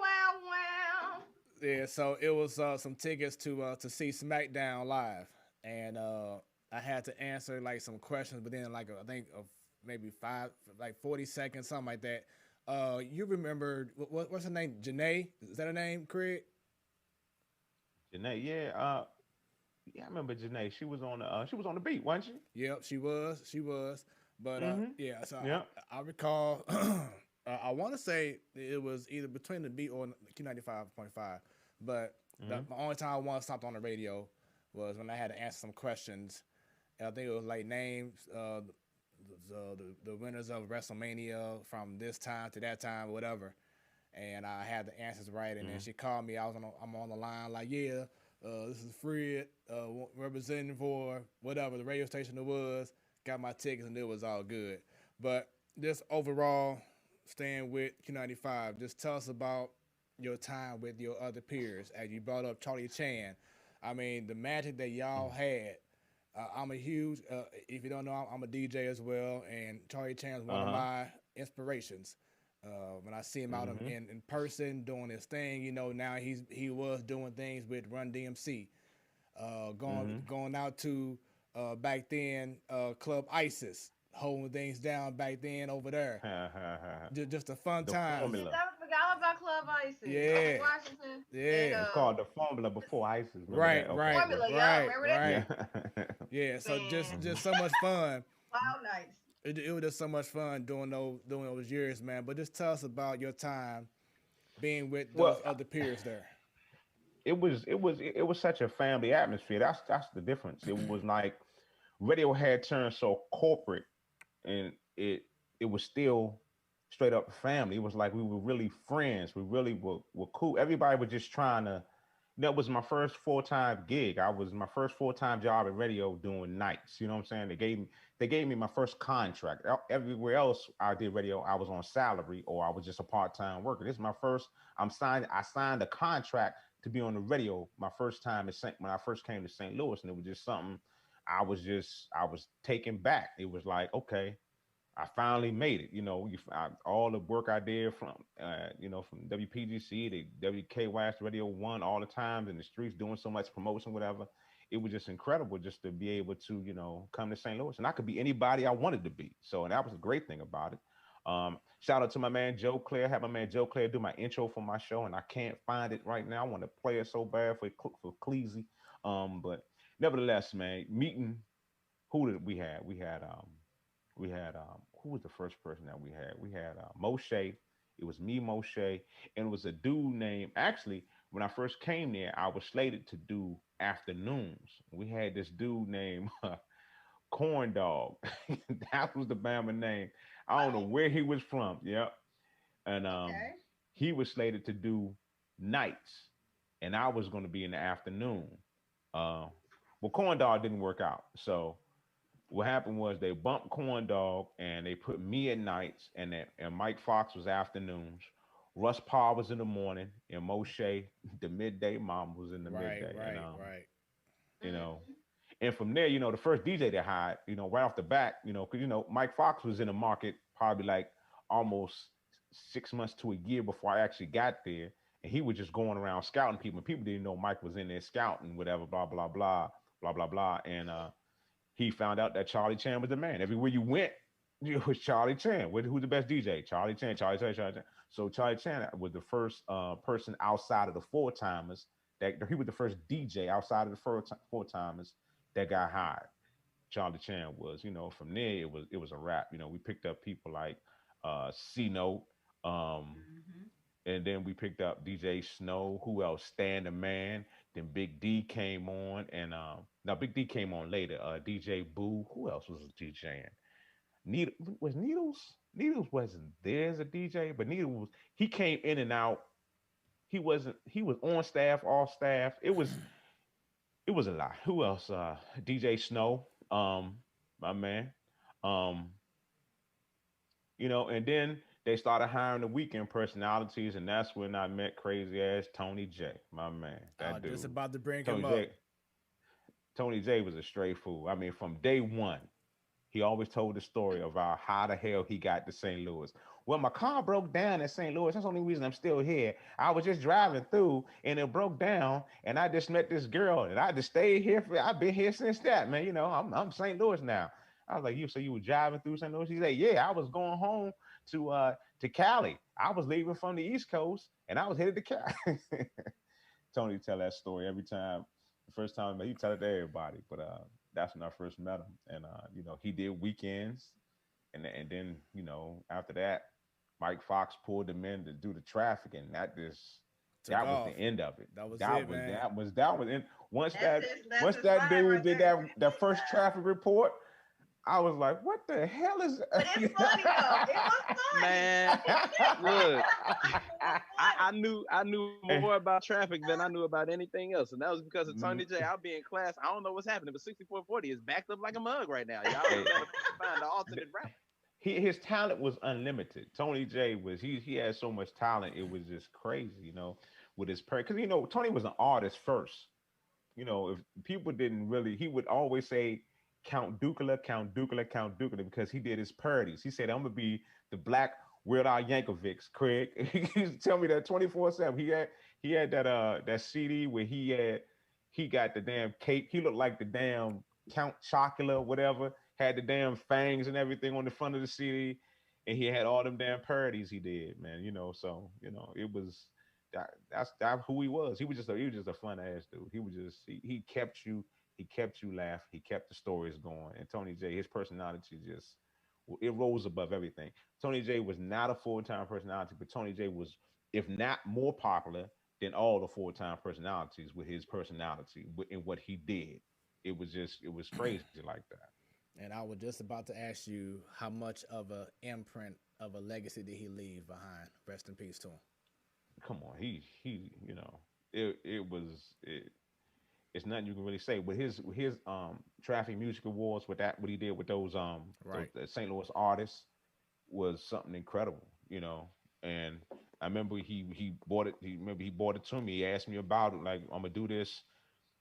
Wow. Yeah, so it was some tickets to see SmackDown live, and I had to answer like some questions, but then I think maybe 40 seconds, something like that. You remember what's her name? Janae? Is that her name, Craig? Janae, yeah. Yeah, I remember Janae. She was on the beat, wasn't she? Yep, she was. But yeah, so yeah. I recall. I want to say it was either between the beat or Q95.5, but the only time I want to stop on the radio was when I had to answer some questions. And I think it was like names. The winners of WrestleMania from this time to that time, or whatever, and I had the answers right. And then she called me. I'm on the line like, yeah, this is Fred, representing for whatever the radio station it was. Got my tickets and it was all good. But just overall, staying with Q95, just tell us about your time with your other peers. As you brought up Charlie Chan, I mean the magic that y'all had. I'm a huge, if you don't know, I'm a DJ as well, and Charlie Chan is one of my inspirations. When I see him out in person doing his thing, now he was doing things with Run DMC, going out to back then Club ISIS, holding things down back then over there. Just a fun time. Formula. I forgot about Club ISIS. Yeah. Washington. Yeah. It's called the Formula before ISIS. Right. Formula, remember that? Yeah. So just so much fun. Wild nights. It was just so much fun doing those years, man. But just tell us about your time being with those other peers there. It was such a family atmosphere. That's the difference. It was like radio had turned so corporate, and it was still straight up family. It was like we were really friends. We really were cool. Everybody was just trying to. That was my first full-time gig. My first full-time job at radio doing nights. You know what I'm saying? They gave me my first contract. Everywhere else I did radio, I was on salary or I was just a part-time worker. This is my first. I signed a contract to be on the radio my first time when I first came to St. Louis, and it was just something I was taken back. It was like, okay, I finally made it. All the work I did from WPGC to WKYS Radio 1 all the time in the streets doing so much promotion, whatever. It was just incredible just to be able to, come to St. Louis, and I could be anybody I wanted to be. So, and that was a great thing about it. Shout out to my man, Joe Claire. I had my man, Joe Claire, do my intro for my show, and I can't find it right now. I want to play it so bad for Cleasy. But nevertheless, man, meeting, who did we had, who was the first person that we had? We had Moshe. It was me, Moshe, and it was a dude named. Actually, when I first came there, I was slated to do afternoons. We had this dude named Corn Dog. That was the Bama name. I don't know where he was from. Yep. And he was slated to do nights, and I was going to be in the afternoon. Well, Corn Dog didn't work out, so what happened was they bumped Corn Dog and they put me at nights, and Mike Fox was afternoons. Russ Parr was in the morning, and Moshe, the midday mom, was in the midday. Right. You know, and from there, the first DJ they hired, right off the bat, because Mike Fox was in the market probably like almost 6 months to a year before I actually got there, and he was just going around scouting people. People didn't know Mike was in there scouting, whatever, blah blah blah, blah blah blah, and he found out that Charlie Chan was the man. Everywhere you went, it was Charlie Chan. Who's the best DJ? Charlie Chan. Charlie Chan. So Charlie Chan was the first person outside of the four timers he was the first DJ outside of the four timers that got hired. Charlie Chan was, from there it was a wrap. We picked up people like C Note, and then we picked up DJ Snow. Who else? Stan the Man. Then Big D came on, and now Big D came on later. DJ Boo. Who else was DJing? Needles? Needles wasn't there as a DJ, but Needles he came in and out. He was on staff, off staff. It was a lot. Who else? DJ Snow, my man. And then they started hiring the weekend personalities, and that's when I met crazy ass Tony J, my man. That dude. Just about to bring him up. Tony J was a straight fool. I mean, from day one, he always told the story about how the hell he got to St. Louis. Well, my car broke down in St. Louis. That's the only reason I'm still here. I was just driving through, and it broke down, and I just met this girl, and I just stayed here. I've been here since that, man. I'm St. Louis now. I was like, you were driving through St. Louis? He said, yeah, I was going home to Cali. I was leaving from the East Coast, and I was headed to Cali. Tony tell that story every time. The first time he tell it to everybody, but that's when I first met him, and he did weekends, and then after that, Mike Fox pulled him in to do the traffic, and that was the end of it. That was it. Once that dude did that first traffic report, I was like, what the hell is that? But it's funny though. It was funny. Man, look, I knew more about traffic than I knew about anything else. And that was because of Tony J. I'll be in class. I don't know what's happening, but 6440 is backed up like a mug right now. Y'all gotta find the alternate route. His talent was unlimited. Tony J he had so much talent, it was just crazy, with his because Tony was an artist first. If people didn't really, he would always say Count Dukula, because he did his parodies. He said, I'm gonna be the black Weird Al Yankovic, Craig. He used to tell me that 24/7. He had that CD where he got the damn cape. He looked like the damn Count Chocula, whatever. Had the damn fangs and everything on the front of the CD, and he had all them damn parodies he did, man. So it was that's who he was. He was just a fun ass dude. He was just he kept you laughing. He kept the stories going. And Tony J, his personality it rose above everything. Tony J was not a full-time personality, but Tony J was, if not more popular than all the full-time personalities with his personality and what he did. It was crazy like that. And I was just about to ask you, how much of an imprint of a legacy did he leave behind? Rest in peace to him. Come on, it's nothing you can really say. With his Traffic Music Awards, what he did with those the St. Louis artists was something incredible, And I remember he bought it. He bought it to me. He asked me about it, like, I'm gonna do this.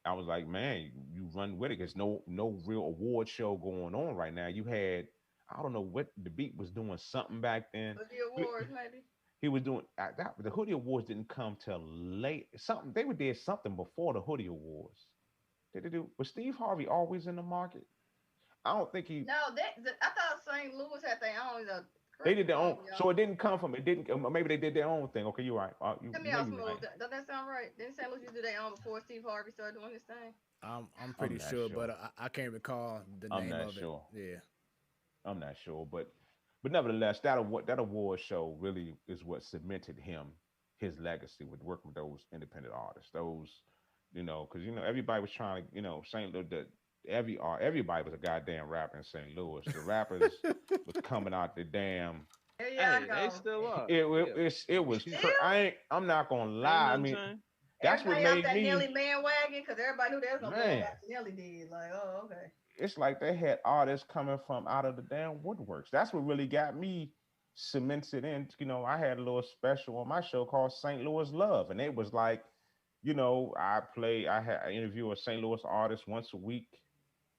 I was like, man, you run with it. There's no real award show going on right now. You had, I don't know what the beat was doing, something back then. The awards, maybe. He was doing the Hoodie Awards didn't come till late. They did something before the Hoodie Awards. Did they do? Was Steve Harvey always in the market? I don't think he. No, I thought St. Louis had their own. They did their own, so it didn't come from it. Didn't maybe they did their own thing? Okay, you're right. Tell me how smooth. Right. Does that sound right? Didn't St. Louis do their own before Steve Harvey started doing his thing? I'm pretty sure, but I can't recall the name of it. Yeah, I'm not sure, but But nevertheless, that award show really is what cemented his legacy with working with those independent artists. Those, because everybody was trying to, St. Louis. Everybody was a goddamn rapper in St. Louis. The rappers was coming out the damn. There Hey, y'all go. they still are. It was. I'm not gonna lie. I mean, that's what everybody made off that me. Nelly bandwagon because everybody knew they was gonna blow Man, up after Nelly did. Like, oh, okay. it's like they had artists coming from out of the damn woodworks. That's what really got me cemented in. I had a little special on my show called St. Louis Love, and it was like, I interview a St. Louis artist once a week,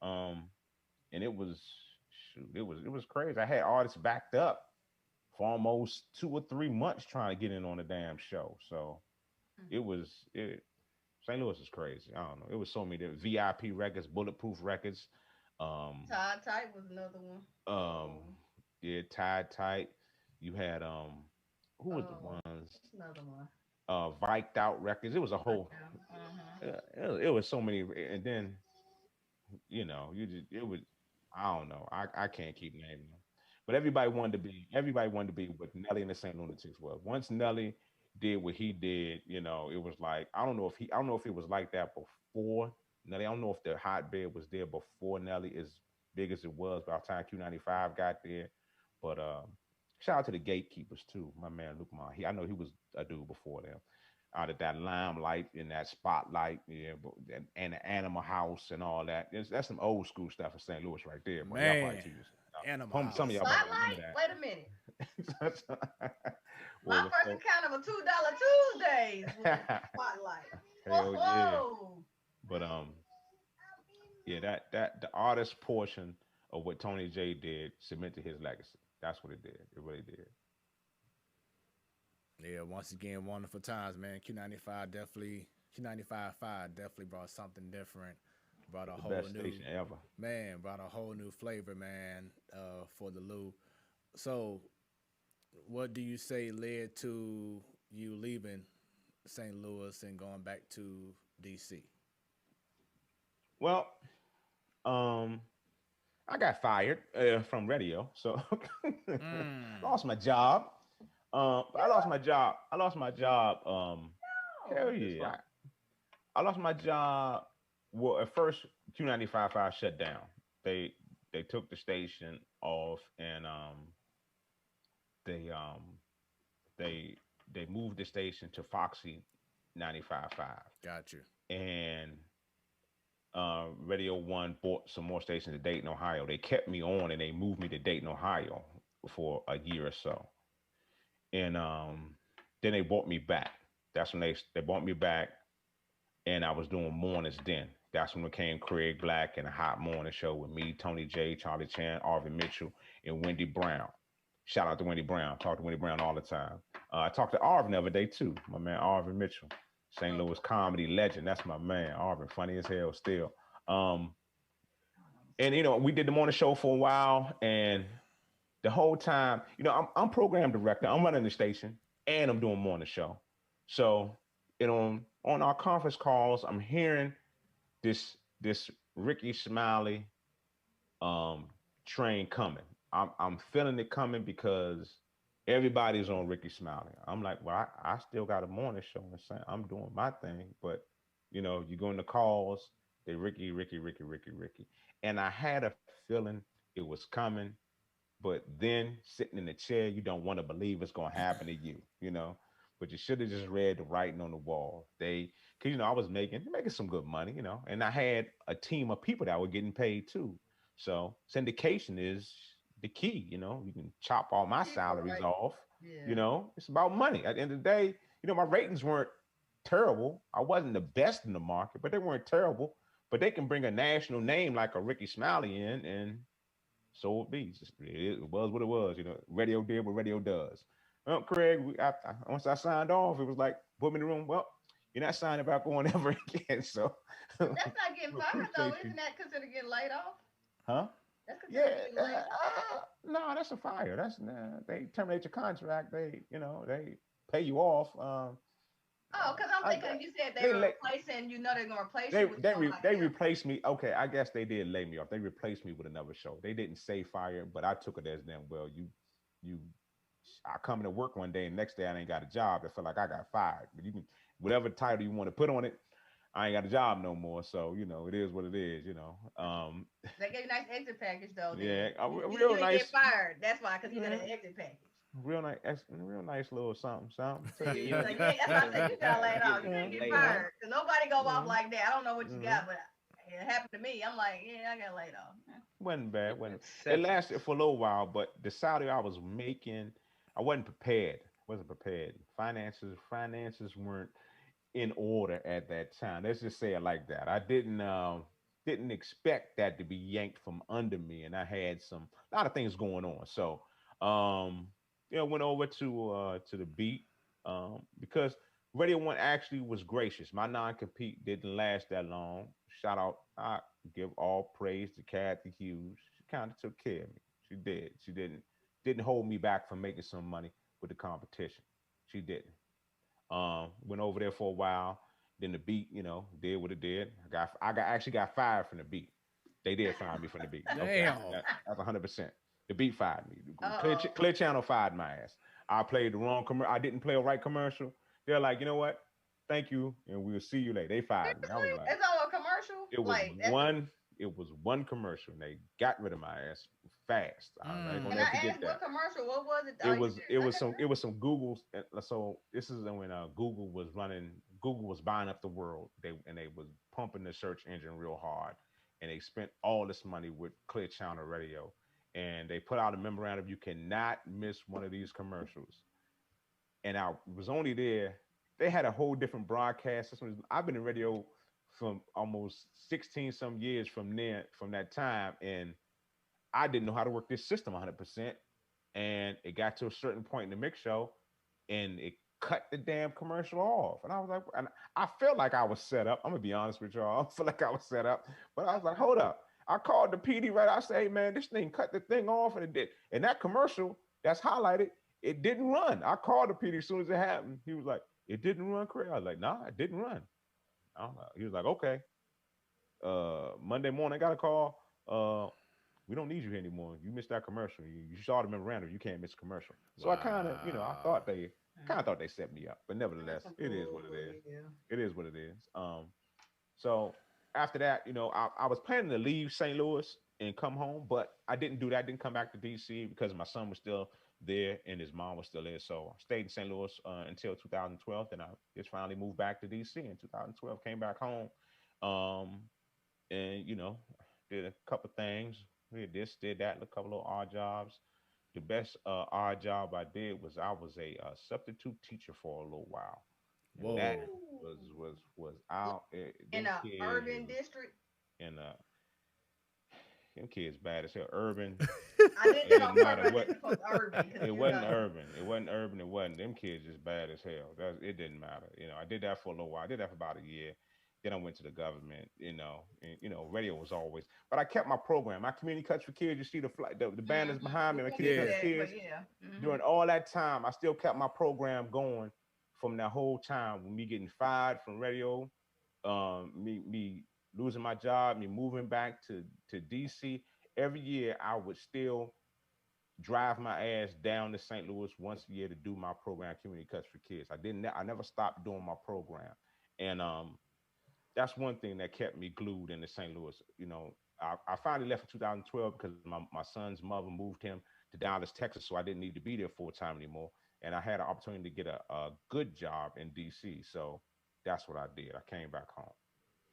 and it was, it was crazy. I had artists backed up for almost 2 or 3 months trying to get in on the damn show. So St. Louis is crazy. I don't know. It was so many VIP records, bulletproof records. Todd Tight was another one. Yeah, Tight. You had who was the ones? Another one. Viked Out Records. It was a whole. It was so many, and then it was. I don't know. I can't keep naming them, but everybody wanted to be what Nelly and the Saint Lunatics was. Once Nelly did what he did, it was like I don't know if it was like that before Nelly. I don't know if the hotbed was there before Nelly as big as it was by the time Q95 got there. But shout out to the gatekeepers too. My man Luke Ma. I know he was a dude before them. Out of that limelight in that spotlight, and the Animal House and all that. That's some old school stuff in St. Louis right there. Boy. Man, Animal House. Some of y'all Spotlight? that. Wait a minute. Well, My first encounter of $2 Tuesdays was Spotlight. Hell yeah. But that the artist portion of what Tony J did cemented his legacy. That's what it did. It really did. Yeah, once again, wonderful times, man. Q95 definitely brought something different. Brought a whole best new station ever. Man, brought a whole new flavor, man, for the Lou. So, what do you say led to you leaving St. Louis and going back to DC? Well, I got fired from radio, so lost my job. I lost my job. Hell yeah. I lost my job. Well, at first, Q95 shut down. They took the station off, and they moved the station to Foxy 95.5. Got you. And Radio One bought some more stations in Dayton, Ohio. They kept me on, and they moved me to Dayton, Ohio for a year or so. And then they brought me back. That's when they brought me back, and I was doing mornings then. That's when became Craig Blac and a hot morning show with me, Tony J, Charlie Chan, Arvin Mitchell, and Wendy Brown. Shout out to Wendy Brown. Talk to Wendy Brown all the time. I talked to Arvin the other day too. My man Arvin Mitchell, St. Louis comedy legend. That's my man. Arvin, funny as hell still. And we did the morning show for a while, and the whole time, I'm program director. I'm running the station, and I'm doing morning show. So, on our conference calls, I'm hearing this Ricky Smiley train coming. I'm feeling it coming because everybody's on Ricky Smiley. I'm like, well, I still got a morning show and I'm doing my thing, but you go in the calls, they Ricky. And I had a feeling it was coming. But then sitting in the chair, you don't want to believe it's going to happen to you, but you should have just read the writing on the wall. Because, I was making some good money, and I had a team of people that were getting paid too. So syndication is the key, you can chop all my salaries off, it's about money. At the end of the day, my ratings weren't terrible. I wasn't the best in the market, but they weren't terrible. But they can bring a national name like a Ricky Smiley in, and so it be. It was what it was. Radio did what radio does. Well, Craig, once I signed off, it was like, put me in the room. Well, you're not signing back on ever again. So that's not getting fired, though. Isn't that considered getting laid off? Huh? That's considered getting laid off. No, that's a fire. They terminate your contract. They pay you off. Because I'm thinking you said they were replacing. They're gonna replace you with they replaced me. Okay, I guess they did lay me off. They replaced me with another show. They didn't say fire, but I took it as them. Well, I come to work one day and next day I ain't got a job. I feel like I got fired. But you can, whatever title you want to put on it, I ain't got a job no more. So, it is what it is, They gave you a nice exit package though. Yeah, You real didn't nice. get fired. That's why, because you got an exit package. Real nice little something. See, that's why I said you got laid off. You didn't get fired. Because nobody go off like that. I don't know what you got, but it happened to me. I'm like, yeah, I got laid off. Wasn't bad. It lasted for a little while, but the salary I was making, I wasn't prepared. Finances weren't in order at that time. Let's just say it like that. I didn't expect that to be yanked from under me, and I had a lot of things going on. So, went over to the beat because Radio One actually was gracious. My non-compete didn't last that long. Shout out, I give all praise to Kathy Hughes. She kind of took care of me. She did. She didn't hold me back from making some money with the competition. She didn't. Went over there for a while. Then the beat, did what it did. I actually got fired from the beat. They did fire me from the beat. Damn. That's 100%. The beat fired me. Clear Channel fired my ass. I played the wrong commercial. I didn't play a right commercial. They're like, you know what? Thank you, and we'll see you later. They fired me. I was like, it's all a commercial. It was one commercial, and they got rid of my ass fast. I'm not gonna never forget that. What commercial? What was it? It was some Google. So this is when Google was buying up the world. They was pumping the search engine real hard, and they spent all this money with Clear Channel Radio, and they put out a memorandum: you cannot miss one of these commercials. And I was only there. They had a whole different broadcast system. I've been in radio from almost 16 some years from that time, and I didn't know how to work this system 100%. And it got to a certain point in the mix show, and it cut the damn commercial off. And I was like, and I felt like I was set up. I'm gonna be honest with y'all. I feel like I was set up, but I was like, hold up. I called the PD right. I say, hey, man, this thing cut the thing off, and it did. And that commercial that's highlighted, it didn't run. I called the PD as soon as it happened. He was like, it didn't run, Craig. I was like, nah, it didn't run. He was like, okay. Monday morning, I got a call. We don't need you here anymore. You missed that commercial. You saw the memorandum. You can't miss a commercial. So I kind of, I thought they set me up, but nevertheless, it is what it is. It is what it is. So after that, I was planning to leave St. Louis and come home, but I didn't do that. I didn't come back to DC because my son was still there and his mom was still there. So I stayed in St. Louis until 2012. Then I just finally moved back to DC in 2012. Came back home, and did a couple things. Did this, did that, a couple of odd jobs. The best odd job I did was I was a substitute teacher for a little while. Whoa. That was out in an urban district. In them kids bad as hell. Urban. I didn't know urban. It wasn't urban. It wasn't urban. It wasn't. Them kids just bad as hell. It didn't matter. I did that for a little while. I did that for about a year. Then I went to the government, and radio was always. But I kept my program. My community cuts for kids. You see the banners behind me. My community cuts for kids. During all that time, I still kept my program going. From that whole time, with me getting fired from radio, me losing my job, me moving back to DC. Every year, I would still drive my ass down to St. Louis once a year to do my program, Community Cuts for Kids. I never stopped doing my program, and that's one thing that kept me glued into St. Louis. I finally left in 2012 because my son's mother moved him to Dallas, Texas, so I didn't need to be there full time anymore. And I had an opportunity to get a good job in DC. So that's what I did. I came back home.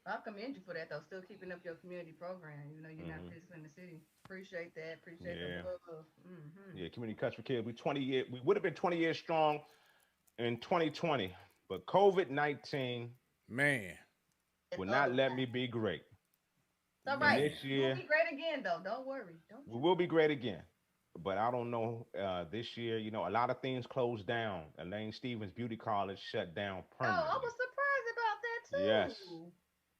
I commend you for that, though. Still keeping up your community program. You're not physically in the city. Appreciate that. Appreciate the love. Yeah, Community Cuts for Kids. We would have been 20 years strong in 2020, but COVID-19, man, will not let me be great. All right. This year, we'll be great again, though. Don't worry. We will be great again. But I don't know, this year, a lot of things closed down. Elaine Stevens Beauty College shut down permanently. Oh, I was surprised about that, too. Yes.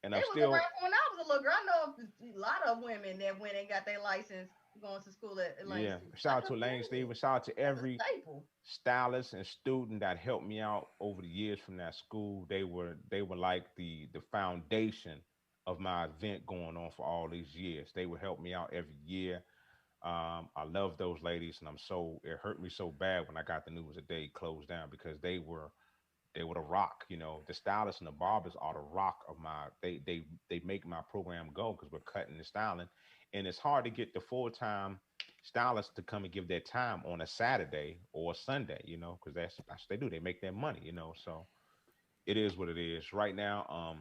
And it was around when I was a little girl. I know a lot of women that went and got their license going to school at Elaine Stevens. Shout out to Elaine Stevens. Shout out to every stylist and student that helped me out over the years from that school. They were like the foundation of my event going on for all these years. They would help me out every year. I love those ladies, and it hurt me so bad when I got the news that they closed down because they were the rock. The stylists and the barbers are the rock of they make my program go because we're cutting and styling, and it's hard to get the full-time stylists to come and give their time on a Saturday or a Sunday, because that's what they do. They make their money, so it is what it is right now.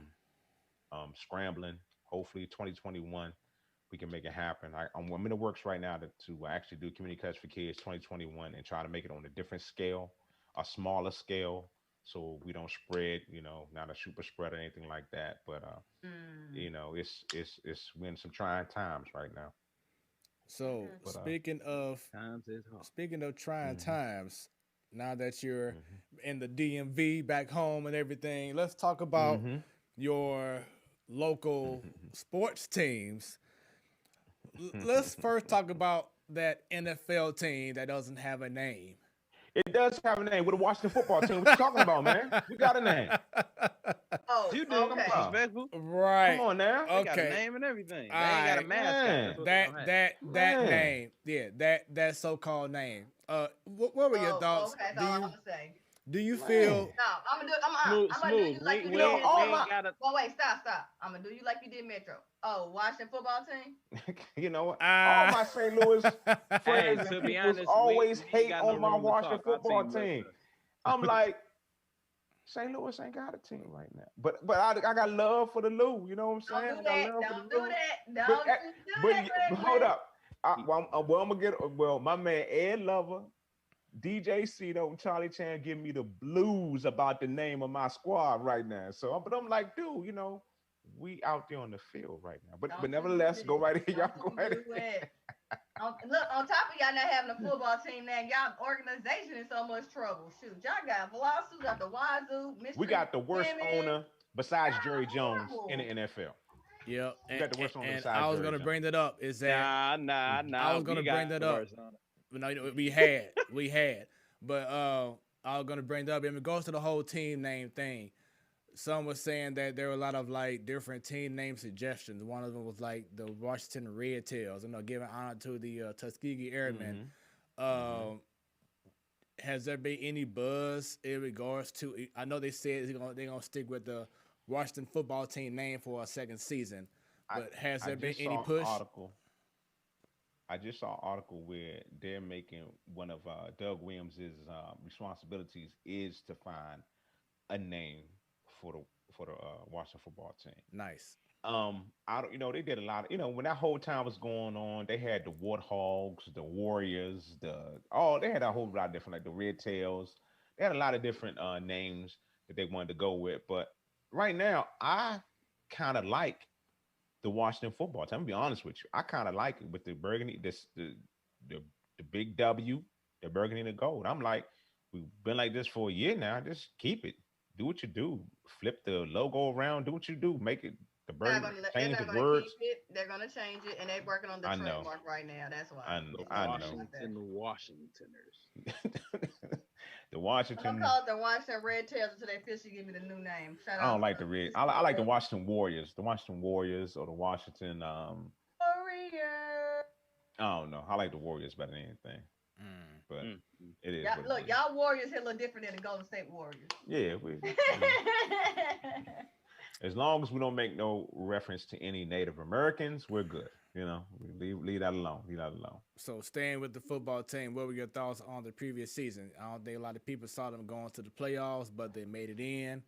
Scrambling. Hopefully 2021 we can make it happen. I'm in the works right now to actually do community cuts for kids 2021 and try to make it on a different scale, a smaller scale, so we don't spread, not a super spread or anything like that. But it's we're in some trying times right now. So But speaking of trying mhm, times, now that you're mhm, in the DMV back home and everything, let's talk about mhm, your local mhm, sports teams. Let's mhm. first talk about that NFL team that doesn't have a name. It does have a name with the Washington football team. What you talking about, man? We got a name. Oh, You do. Talking okay. about. Respectful. Come Right. on now, They got a Okay. name and everything. All They ain't got a right. mascot. man, That's what they That don't have. that man. name, yeah, that so-called name. What were your Oh, thoughts? okay. That's Do all I'm you gonna say. do you Man. feel No, I'm gonna do. Smooth, I'm gonna do smooth. you like you We did. ain't we All ain't my, got a Well, wait, stop. I'm gonna do you like you did Metro. Oh, Washington football team. what? All uh my St. Louis Hey, friends and to be peoples honest, always we ain't hate got no on my room to Washington talk. Our football team left team. us. I'm like, St. Louis ain't got a team right now. But I got love for the Lou. You know what I'm Don't saying? do I got that. love for the Don't do Lou. that. But Don't eh, you do but, that, but Craig hold Black. up. I'm gonna get my man Ed Lover, DJ Cito, and Charlie Chan give me the blues about the name of my squad right now. But I'm like, dude, we out there on the field right now. But Don't you do nevertheless, go this. right ahead. Y'all Don't go you right do ahead. it. Look, on top of y'all not having a football team now, y'all organization in so much trouble. Shoot, y'all got lawsuits at the Wazoo, We mistreated got the worst women. owner besides Y'all Jerry Jones in the horrible. NFL. yeah, We got the worst owner and besides I was Jerry gonna Jones. bring that up is that Mhm. I Nah. was gonna We bring got that the up. worst on it. We had, but I was gonna bring that up. And it goes to the whole team name thing. Some was saying that there were a lot of like different team name suggestions. One of them was like the Washington Red Tails, giving honor to the Tuskegee Airmen. Mhm. Mhm. Um, has there been any buzz in regards to? I know they said they're gonna stick with the Washington football team name for a second season, I but has I there been just any saw an push? article. I just saw an article where they're making one of Doug Williams's responsibilities is to find a name for the Washington football team. Nice. I don't, they did a lot of, when that whole time was going on, they had the Warthogs, the Warriors, they had a whole lot of different, like the Red Tails. They had a lot of different names that they wanted to go with. But right now, I kind of like the Washington football team. I'm gonna be honest with you. I kind of like it with the burgundy, the the big W, the burgundy and the gold. I'm like, we've been like this for a year now. Just keep it. Do what you do. Flip the logo around. Do what you do. Make it the burgundy. They're Change the not gonna keep words. it. They're gonna change it, and they're working on the I know. trademark right now. That's I why know. The it's I gonna be know. out there. Washingtoners. The I'm gonna Washington. call it the Washington Red Tails until they officially give me the new name. Shout I don't out like the to red. I like the Warrior. Washington Warriors. The Washington Warriors or the Washington. I don't know. I like the Warriors better than anything. Mm. But Mm. it is Y'all, what it look, is. y'all Warriors hit a little different than the Golden State Warriors. Yeah, as long as we don't make no reference to any Native Americans, we're good. We leave that alone. Leave that alone. So staying with the football team, what were your thoughts on the previous season? I don't think a lot of people saw them going to the playoffs, but they made it in.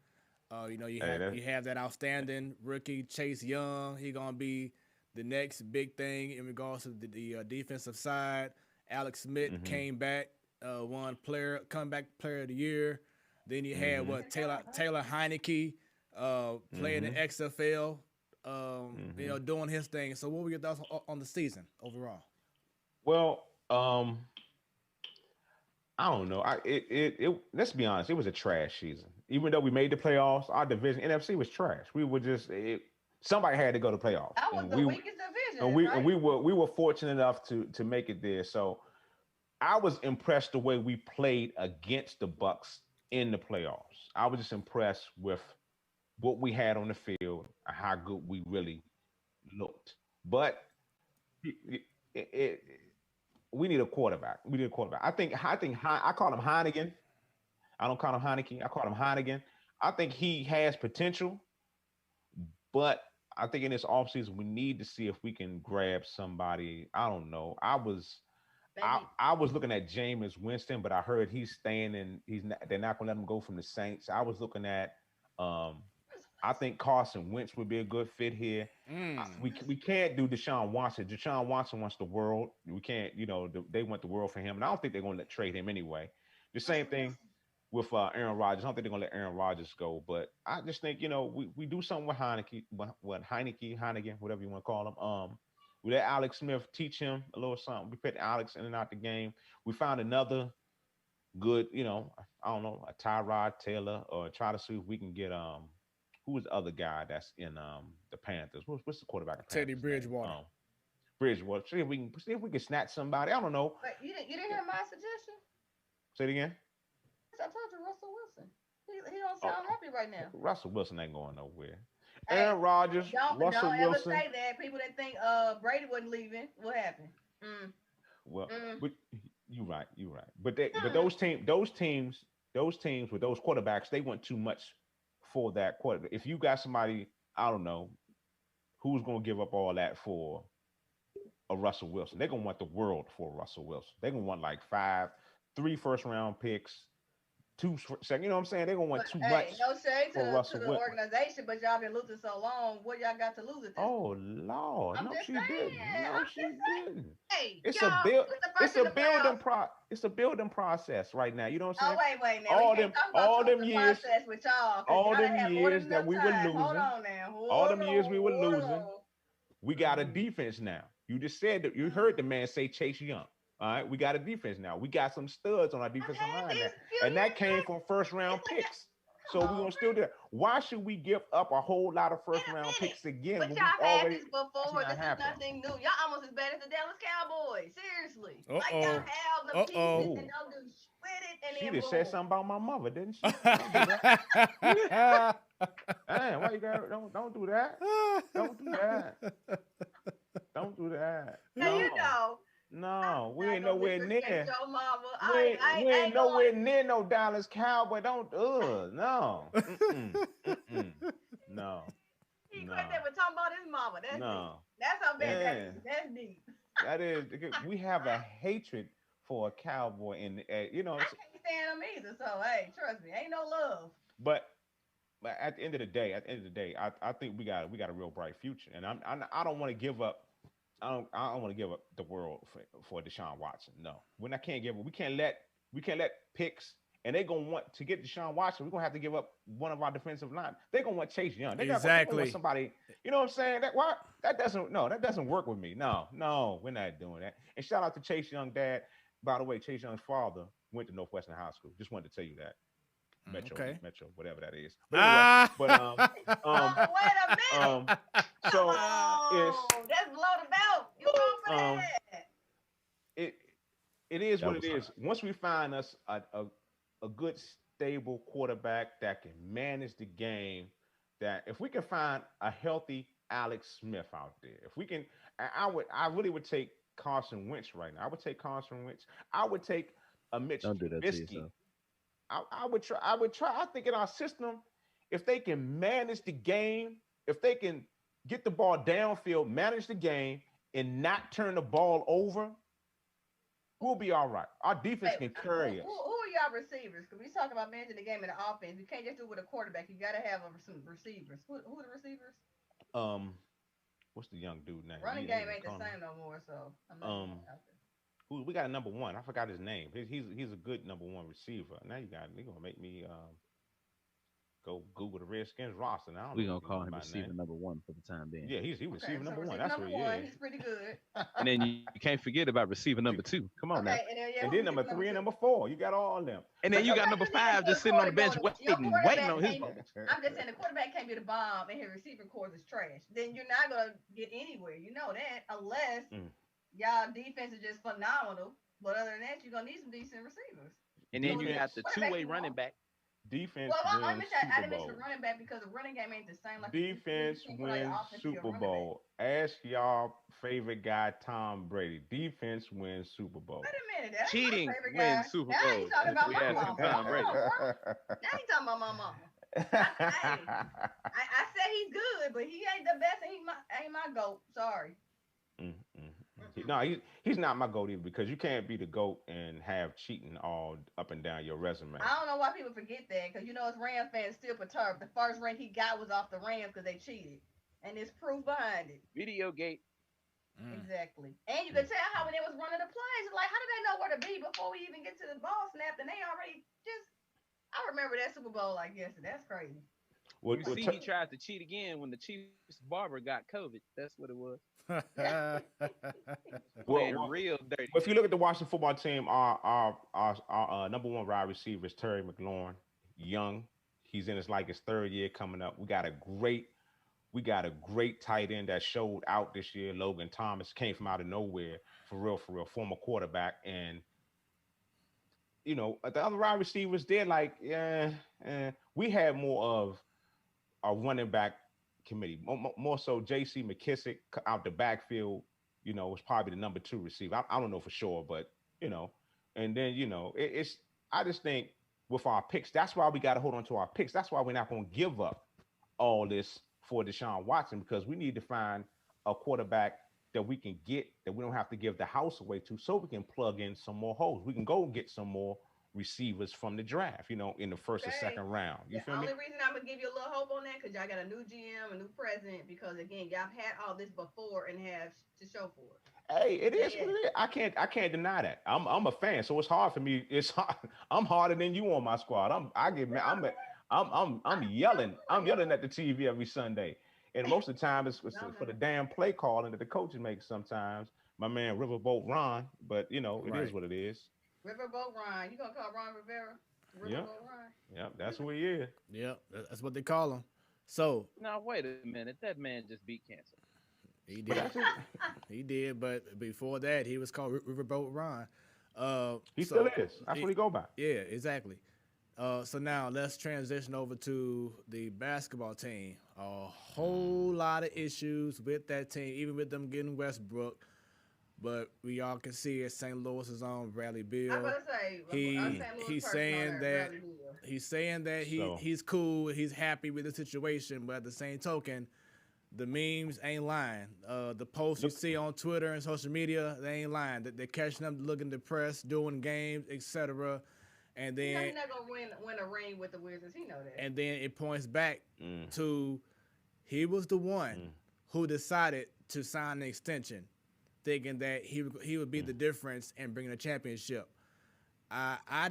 You Hey, have you have that outstanding rookie Chase Young. He gonna be the next big thing in regards to the defensive side. Alex Smith mm-hmm, came back, won comeback player of the year. Then you had mm-hmm, what Taylor Heineke playing mm-hmm, the XFL, mm-hmm. doing his thing. So what were your thoughts on the season overall? Well, I don't know. Let's be honest, it was a trash season. Even though we made the playoffs, our division NFC was trash. We were just somebody had to go to playoffs, That was and the we weakest and division, we and right? we were fortunate enough to make it there. So I was impressed the way we played against the Bucks in the playoffs. I was just impressed with what we had on the field and how good we really looked. But it, it, we need a quarterback. We need a quarterback. I call him Heineken. I don't call him Heineke. I call him Heineken. I think he has potential, but I think in this offseason we need to see if we can grab somebody. I don't know. I was looking at Jameis Winston, but I heard he's staying and they're not gonna let him go from the Saints. I was looking at I think Carson Wentz would be a good fit here. We can't do Deshaun Watson. Deshaun Watson wants the world. We can't, they want the world for him, and I don't think they're gonna trade him anyway. The same thing with Aaron Rodgers. I don't think they're gonna let Aaron Rodgers go, but I just think we do something with Heineken, whatever you want to call him. We let Alex Smith teach him a little something. We put Alex in and out the game. We found another good, I don't know, a Tyrod Taylor, or try to see if we can get who is the other guy that's in the Panthers? What's the quarterback? Teddy Bridgewater. Bridgewater. See if we can snatch somebody. I don't know. But you didn't hear my suggestion? Say it again. I told you Russell Wilson. He don't sound happy right now. Russell Wilson ain't going nowhere. Aaron Rodgers, Russell don't Wilson. Ever say that. People that think Brady wasn't leaving. What happened? Well, but you're right. But those teams with those quarterbacks, they want too much for that quarterback. If you got somebody, I don't know, who's going to give up all that for a Russell Wilson? They're going to want the world for Russell Wilson. They're going to want like 3 first-round picks, 2 second. You know what I'm saying? They're going to want too much. No shade to the organization, but y'all been losing so long. What y'all got to lose it? Oh Lord, no, she didn't. No, she didn't. Hey, it's a building process right now. You know what I'm saying? Oh wait. Now, all them years with y'all. All them years that we were losing. Hold on now. All them years we were losing. We got a defense now. You just said that. You heard the man say Chase Young. All right, we got a defense now. We got some studs on our defensive line now, and that came from first-round picks. So we're gonna still do that. Why should we give up a whole lot of first-round picks again? But y'all had this before. This is nothing new. Y'all almost as bad as the Dallas Cowboys. Seriously. Like y'all have them pieces and don't do with it. And she just said something about my mother, didn't she? Damn, why you got? Don't do that. Don't do that. Don't do that. Now you know. No, we ain't nowhere near. Your mama. We ain't nowhere near no Dallas Cowboy. Don't. No. No. He quit there with talking about his mama. That's deep. That's how bad that is. That's deep. That is. We have a hatred for a cowboy, and I can't stand him either. So hey, trust me, ain't no love. But at the end of the day, I think we got a real bright future, and I don't want to give up. I don't want to give up the world for Deshaun Watson. No, we can't let picks, and they're gonna want to get Deshaun Watson. We're gonna have to give up one of our defensive line. They're gonna want Chase Young. They're gonna want somebody. You know what I'm saying? That doesn't work with me. No, we're not doing that. And shout out to Chase Young dad. By the way, Chase Young's father went to Northwestern High School. Just wanted to tell you that. Metro, whatever that is. But anyway, wait a minute. So that's below the belt. You know that. It is what it is. Once we find us a good stable quarterback that can manage the game, that if we can find a healthy Alex Smith out there, if we can, I really would take Carson Wentz right now. I would take Carson Wentz. I would take a Mitch Trubisky. I would try. I think in our system, if they can manage the game, if they can get the ball downfield, manage the game, and not turn the ball over, we'll be all right. Our defense can carry us. Who are y'all receivers? Because we talk about managing the game in the offense. You can't just do it with a quarterback. You got to have some receivers. Who are the receivers? What's the young dude name? Running game ain't the same no more. So I'm not we got a number 1. I forgot his name. He's a good number 1 receiver. Now you're gonna make me go Google the Redskins roster. Now we're gonna call him receiver number 1 for the time being. Yeah, he's receiver number 1. That's what he is. He's pretty good. And then you can't forget about receiver number 2. Come on now. And then number 3 and number 4. You got all of them. And then you got number 5 just sitting on the bench waiting on his ball. I'm just saying the quarterback can't be the bomb and his receiving corps is trash. Then you're not gonna get anywhere. You know that unless y'all defense is just phenomenal. But other than that, you're gonna need some decent receivers. And then you have the 2-way running back. Defense Well, wins I Super didn't mention the Bowl. running back because the running game ain't the same. Like you Defense can't put like wins offense to your Super running back. Bowl. Ask y'all favorite guy, Tom Brady. Defense wins Super Bowl. Wait a minute, that ain't my Cheating favorite guy. wins Super Now you Bowls. talking If about we my asking mama. Tom Brady. Hold on, bro. Now you talking about my mama. I said he's good, but he ain't the best. And he ain't my goat. Sorry. No, he's not my goat either because you can't be the goat and have cheating all up and down your resume. I don't know why people forget that because as Rams fans still perturbed. The first ring he got was off the Rams because they cheated, and there's proof behind it. Video gate. Exactly, and you can tell how when they was running the plays, it's like how did they know where to be before we even get to the ball snap, and they already just. I remember that Super Bowl like yesterday. That's crazy. You see, he tried to cheat again when the Chiefs barber got COVID. That's what it was. Real dirty. If you look at the Washington football team, our number one wide receiver is Terry McLaurin, young. He's in his third year coming up. We got a great tight end that showed out this year. Logan Thomas came from out of nowhere, for real, former quarterback. And the other wide receivers, they're we had more of a running back committee, more so J.C. McKissick out the backfield, was probably the number 2 receiver. I don't know for sure, but, and then, I just think with our picks, that's why we got to hold on to our picks. That's why we're not going to give up all this for Deshaun Watson, because we need to find a quarterback that we can get, that we don't have to give the house away to, so we can plug in some more holes. We can go get some more receivers from the draft, in the first or second round. You feel me? The only reason I'm gonna give you a little hope on that because y'all got a new GM, a new president. Because again, y'all had all this before and have to show for it. Hey, it is what it is. I can't deny that. I'm a fan, so it's hard for me. It's hard. I'm harder than you on my squad. I'm yelling. I'm yelling at the TV every Sunday, and most of the time it's for the damn play calling that the coaches make. Sometimes my man Riverboat Ron, but it is what it is. Riverboat Ron. You gonna call Ron Rivera? Riverboat Ron? Yep, that's who he is. Yep, that's what they call him. So now wait a minute. That man just beat cancer. He did. He did, but before that, he was called Riverboat Ron. He still is. That's what he go by. Yeah, exactly. So now let's transition over to the basketball team. A whole lot of issues with that team, even with them getting Westbrook. But we all can see it. St. Louis's own Bradley Beal. I'm about to say he's saying that he's cool, he's happy with the situation, but at the same token, the memes ain't lying. The posts you see on Twitter and social media, they ain't lying. They're catching them looking depressed, doing games, etc. And then he's not gonna win a ring with the Wizards. He know that. And then it points back to he was the one who decided to sign the extension, thinking that he would be the difference in bringing a championship. I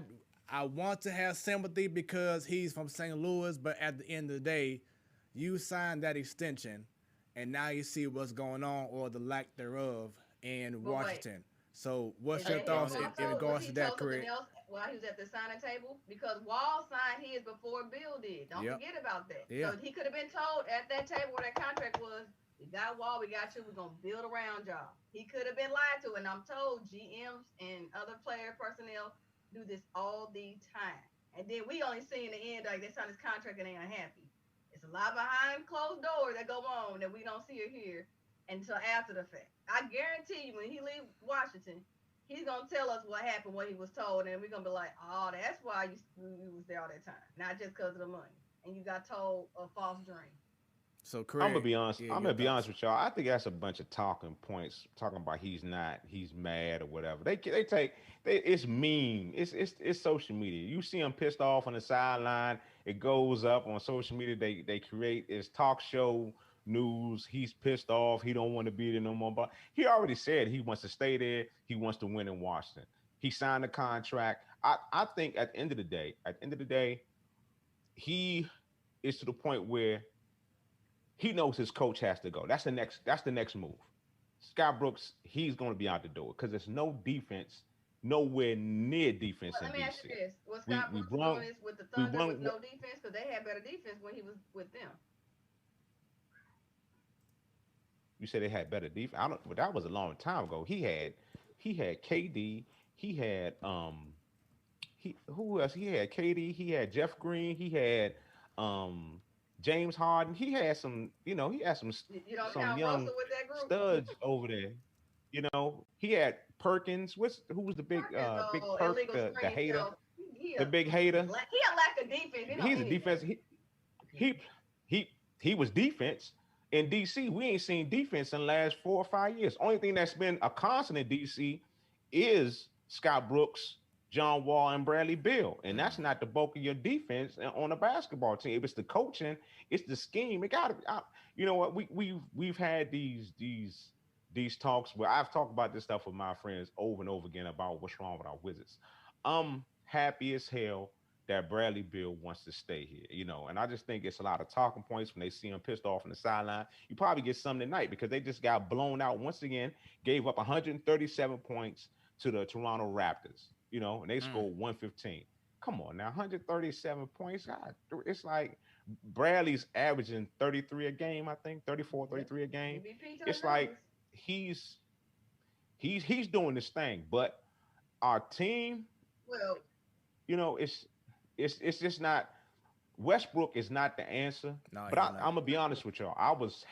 want to have sympathy because he's from St. Louis, but at the end of the day, you signed that extension, and now you see what's going on or the lack thereof in Washington. So what's your thoughts in regards to that career? While he was at the signing table, because Wall signed his before Bill did. Don't forget about that. Yeah. So he could have been told at that table where that contract was, we got Wall, we got you, we're going to build around y'all. He could have been lied to, and I'm told GMs and other player personnel do this all the time. And then we only see in the end, like they signed his contract and they unhappy. It's a lot behind closed doors that go on that we don't see or hear until after the fact. I guarantee you when he leaves Washington, he's going to tell us what happened, what he was told, and we're going to be like, oh, that's why you was there all that time. Not just because of the money. And you got told a false dream. So Craig, I'm gonna be honest. I'm gonna be honest with y'all. I think that's a bunch of talking points, talking about he's mad or whatever. It's mean. It's social media. You see him pissed off on the sideline. It goes up on social media. They create it's talk show news. He's pissed off. He don't want to be there no more. But he already said he wants to stay there. He wants to win in Washington. He signed a contract. I think at the end of the day, he is to the point where he knows his coach has to go. That's the next move. Scott Brooks, he's going to be out the door because there's no defense, nowhere near defense in DC. Let me ask you this. Was Scott Brooks doing this with the Thunder with no defense? Because they had better defense when he was with them. You said they had better defense? But that was a long time ago. He had KD. He who else? He had Katie. He had Jeff Green. He had James Harden. He had some, he had You don't some count young Russell with that group. studs over there. He had Perkins. Who was the big Perk, illegal the screen hater, show. the big hater? He a lack of defense. He's a defense. He was defense in DC. We ain't seen defense in the last 4 or 5 years. Only thing that's been a constant in DC is Scott Brooks, John Wall, and Bradley Beal, and that's not the bulk of your defense on a basketball team. If it's the coaching, it's the scheme. It got to. You know what? We've had these talks where I've talked about this stuff with my friends over and over again about what's wrong with our Wizards. I'm happy as hell that Bradley Beal wants to stay here, and I just think it's a lot of talking points when they see him pissed off on the sideline. You probably get some tonight because they just got blown out once again, gave up 137 points to the Toronto Raptors, and they scored 115. Come on now, 137 points. God, it's like Bradley's averaging 33 a game, I think, 34, 33 a game. It's like he's doing this thing, but our team, well, it's just not. Westbrook is not the answer. No, but I'm gonna be honest with y'all. I was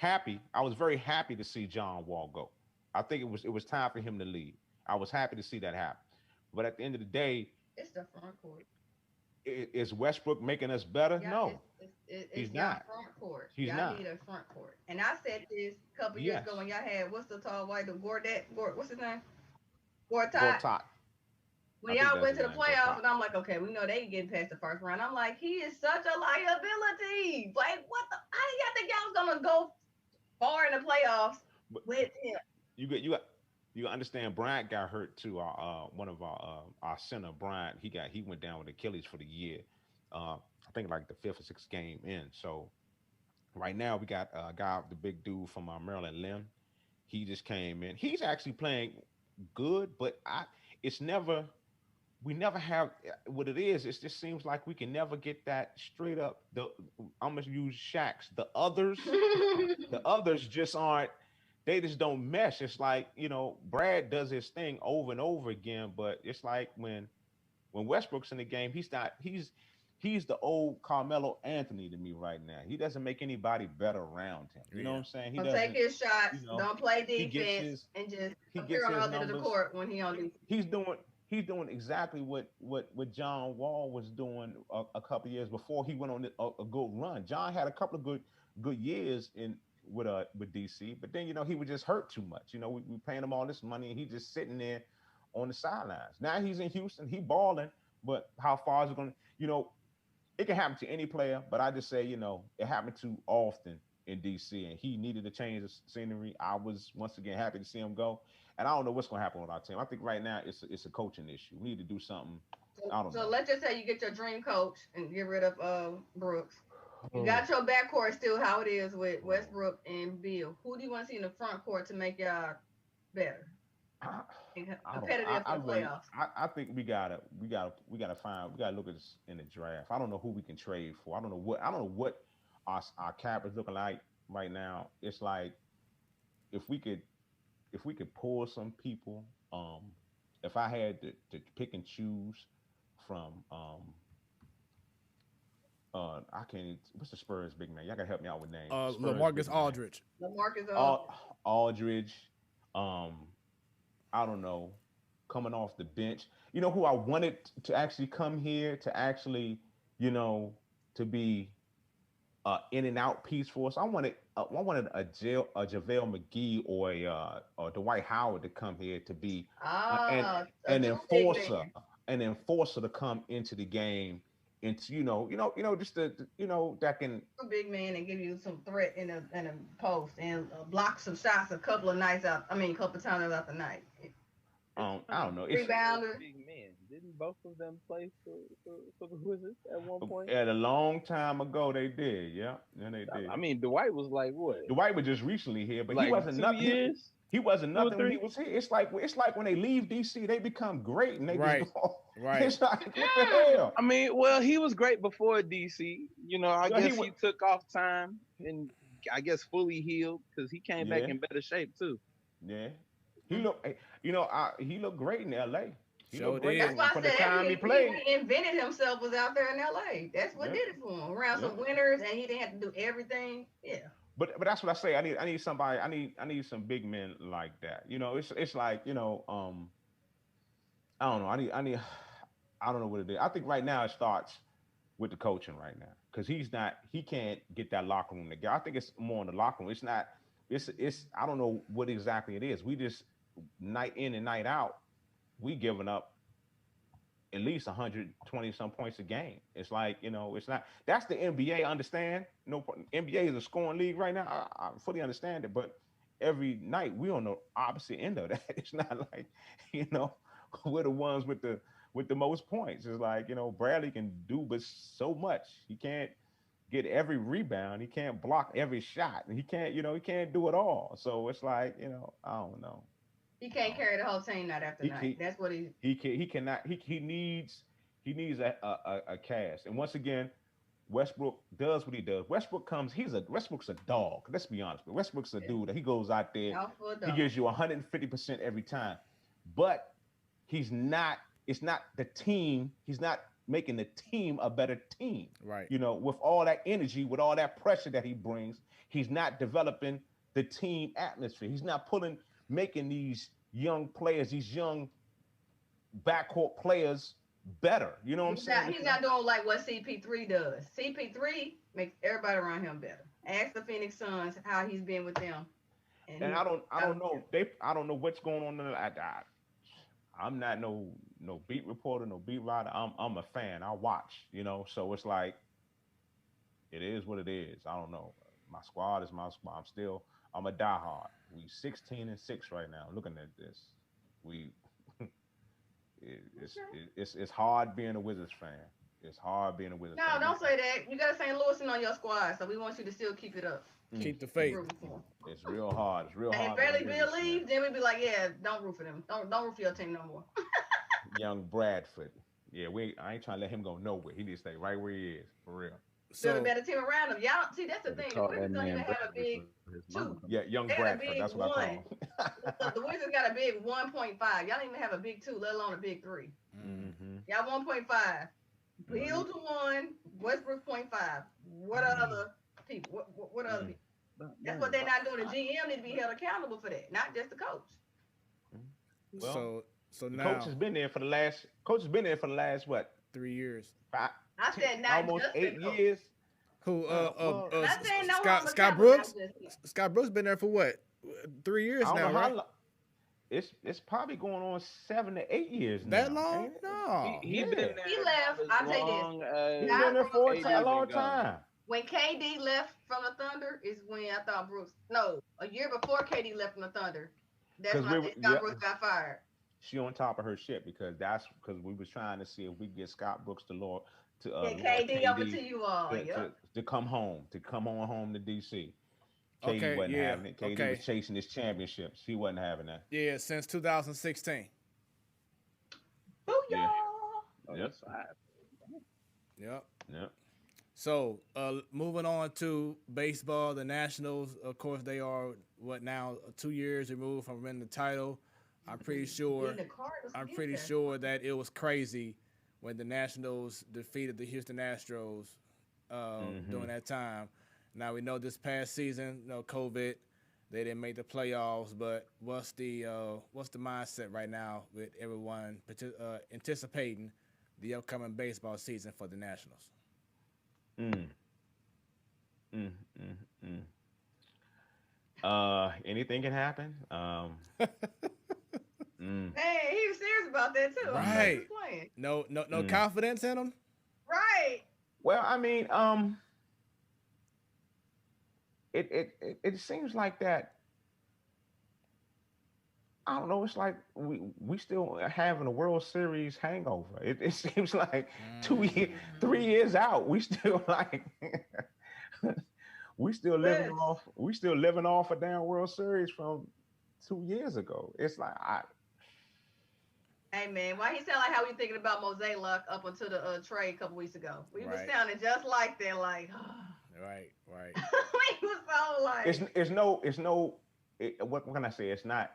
very happy to see John Wall go. I think it was time for him to leave. I was happy to see that happen. But at the end of the day, it's the front court. Is Westbrook making us better? No, he's not. Front court. Y'all need a front court. And I said this a couple years ago when y'all had what's the tall white, what's his name? Gortat. When y'all went to the playoffs, and I'm like, okay, we know they getting past the first round. I'm like, he is such a liability. Like, what the? How do y'all think y'all was gonna go far in the playoffs with him? You understand? Bryant got hurt too. One of our center, Bryant, he went down with Achilles for the year. I think like the 5th or 6th game in. So right now we got a guy, the big dude from Maryland, Lim. He just came in. He's actually playing good, but we never have what it is. It just seems like we can never get that straight up. I'm gonna use Shaq's. The others just aren't. They just don't mesh. It's like Brad does his thing over and over again, but it's like when Westbrook's in the game, he's not. He's the old Carmelo Anthony to me right now. He doesn't make anybody better around him. You know what I'm saying? He doesn't take his shots. Don't play defense and just appear on the other end of the court when he on defense. He's doing exactly what John Wall was doing a couple of years before he went on a good run. John had a couple of good years with DC, but then he was just hurt too much. We paying him all this money and he's just sitting there on the sidelines. Now he's in Houston, he balling, but how far is it going to? It can happen to any player, but I just say it happened too often in DC, and he needed to change the scenery. I was once again happy to see him go. And I don't know what's going to happen with our team. I think right now it's a coaching issue. We need to do something. I don't know. So let's just say you get your dream coach and get rid of Brooks. You got your backcourt still how it is with Westbrook and Beal. Who do you want to see in the front court to make y'all better? Competitive for the playoffs. I think we gotta look at this in the draft. I don't know who we can trade for. I don't know what our cap is looking like right now. It's like if we could pull some people, if I had to pick and choose from, I can't. What's the Spurs big man? Y'all gotta help me out with names. LaMarcus Aldridge. Aldridge. I don't know. Coming off the bench. You know who I wanted to actually come here to actually, to be in and out piece for us. I wanted a JaVale McGee or a Dwight Howard to come here to be an enforcer to come into the game, into just that can big man and give you some threat in a post and block some shots a couple of times out the night. I don't know. Rebounder. Big man. Didn't both of them play for the Wizards at one point? At a long time ago, they did. Yeah, they did. I mean, Dwight was like what? Dwight was just recently here, but like he wasn't 2 nothing. Years? He wasn't nothing when he was here. It's like when they leave DC, they become great and they right. It's like what the hell? I mean, well, he was great before DC. I guess he took off time and I guess fully healed because he came back in better shape too. Yeah, he looked. He looked great in LA. That's why I said he invented himself was out there in LA. That's what did it for him. Around some winners, and he didn't have to do everything. Yeah. But that's what I say. I need somebody. I need some big men like that. You know, it's like, you know, I don't know. I don't know what it is. I think right now it starts with the coaching right now, because he can't get that locker room together. I think it's more in the locker room. It's not. It's I don't know what exactly it is. We just night in and night out, we giving up at least 120 some points a game. It's like, you know, it's not. That's the NBA. Understand? No, NBA is a scoring league right now. I fully understand it, but every night we on the opposite end of that. It's not like, you know, we're the ones with the most points. It's like, you know, Bradley can do but so much. He can't get every rebound. He can't block every shot. He can't, you know, he can't do it all. So it's like, you know, I don't know. He can't carry the whole team night after night. That's what he cannot. He needs a cast. And once again, Westbrook does what he does. Westbrook's a dog. Let's be honest. Westbrook's a dude that he goes out there. He gives you 150% every time. But it's not the team. He's not making the team a better team. Right. You know, with all that energy, with all that pressure that he brings, he's not developing the team atmosphere. He's not making these young players, these young backcourt players better. You know what I'm saying? He's not doing like what CP3 does. CP3 makes everybody around him better. Ask the Phoenix Suns how he's been with them. And I don't know. I don't know what's going on there. I'm not no beat reporter, no beat writer. I'm a fan. I watch, you know. So it's like, it is what it is. I don't know. My squad is my squad. I'm a diehard. We 16-6 right now. Looking at this, it's hard being a Wizards fan. It's hard being a Wizards fan. No, don't say that. You got St. Louis on your squad, so we want you to still keep it up. Keep the faith. It's real hard. It's real hard. If Bradley Beal leaves, then we'd be like, yeah, don't root for them. Don't root for your team no more. Young Bradford. Yeah, I ain't trying to let him go nowhere. He needs to stay right where he is, for real. Build a better team around him. Y'all see, that's the thing. The Wizards don't even have a big two. Yeah, young Bradford. That's what I call him. The Wizards got a big 1.5. Y'all don't even have a big 2, let alone a big 3. Mm-hmm. Y'all 1.5. Beal to 1, Westbrook 0.5. What other people? What other people? That's what they're not doing. The GM need to be held accountable for that, not just the coach. Well, so now coach has been there for the last what? 3 years. I said not almost just 8 years. Who? Scott Brooks. Scott Brooks been there for what? 3 years now, right? It's probably going on 7 to 8 years now. That long? No. He been there. He left. I'll tell you this. He's been there for a long time. When KD left from the Thunder is when I thought Brooks. No, a year before KD left from the Thunder. That's when I think Scott Brooks got fired. She on top of her shit because we was trying to see if we get Scott Brooks to KD over to you all. To come home to DC. KD wasn't having it. KD was chasing his championships. He wasn't having that. Yeah, since 2016. Booyah! Yeah. Yep. Yep. So, moving on to baseball, the Nationals, of course, they are, 2 years removed from winning the title. I'm pretty sure that it was crazy when the Nationals defeated the Houston Astros during that time. Now, we know this past season, COVID, they didn't make the playoffs, but what's the mindset right now with everyone anticipating the upcoming baseball season for the Nationals? Anything can happen. Hey, he was serious about that too. Right. No confidence in him. Right. Well, I mean, it seems like that. I don't know. It's like we still having a World Series hangover. It seems like 3 years out, we still like we still living off a damn World Series from 2 years ago. It's like Hey man, why he sound like how we thinking about Mosaic Luck up until the trade a couple weeks ago? We was sounding just like that, like right. We was so like what can I say? It's not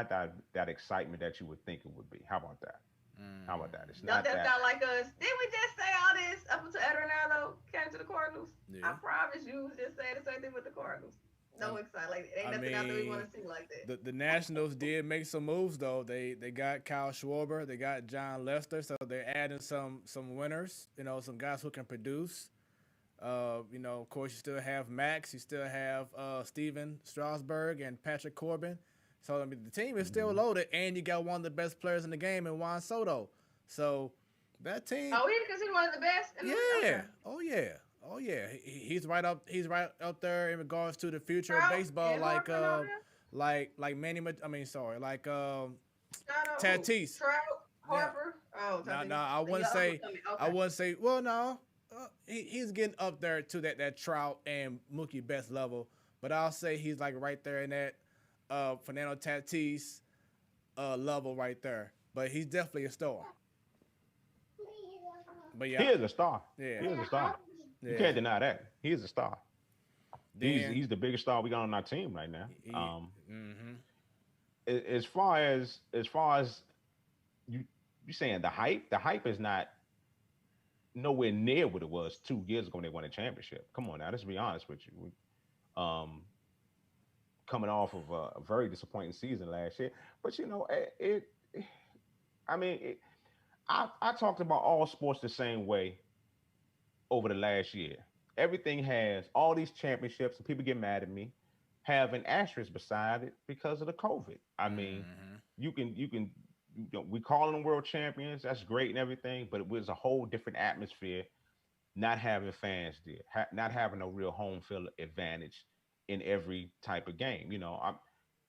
that excitement that you would think it would be. How about that? How about that? It's Don't not that sound like us? Didn't we just say all this up until Adriano came to the Cardinals? Yeah. I promise you, was just saying the same thing with the Cardinals. No excited. Like, ain't nothing out there we want to see like that. The Nationals did make some moves though. They got Kyle Schwarber, they got John Lester, so they're adding some winners. You know, some guys who can produce. You know, of course, you still have Max, you still have Steven Strasburg and Patrick Corbin. So I mean, the team is still loaded, and you got one of the best players in the game in Juan Soto. So that team. Oh, even because he's one of the best. Yeah. Oh yeah. He's right up there in regards to the future of baseball, like Manny. Like Tatis. Trout, Harper. Oh, no. I wouldn't say. Well, no. He's getting up there to that Trout and Mookie Betts level, but I'll say he's like right there in that Fernando Tatis level right there. But he's definitely a star. But yeah, he is a star. Yeah, he is a star. Yeah. You can't deny that. He is a star. He's the biggest star we got on our team right now. As far as you saying the hype is not nowhere near what it was 2 years ago when they won a championship. Come on now, let's be honest with you. Coming off of a very disappointing season last year, but you know, I talked about all sports the same way over the last year. Everything has all these championships, and people get mad at me, have an asterisk beside it because of the COVID. I mean, you can we call them world champions. That's great and everything, but it was a whole different atmosphere. Not having fans there, not having a real home field advantage in every type of game. You know,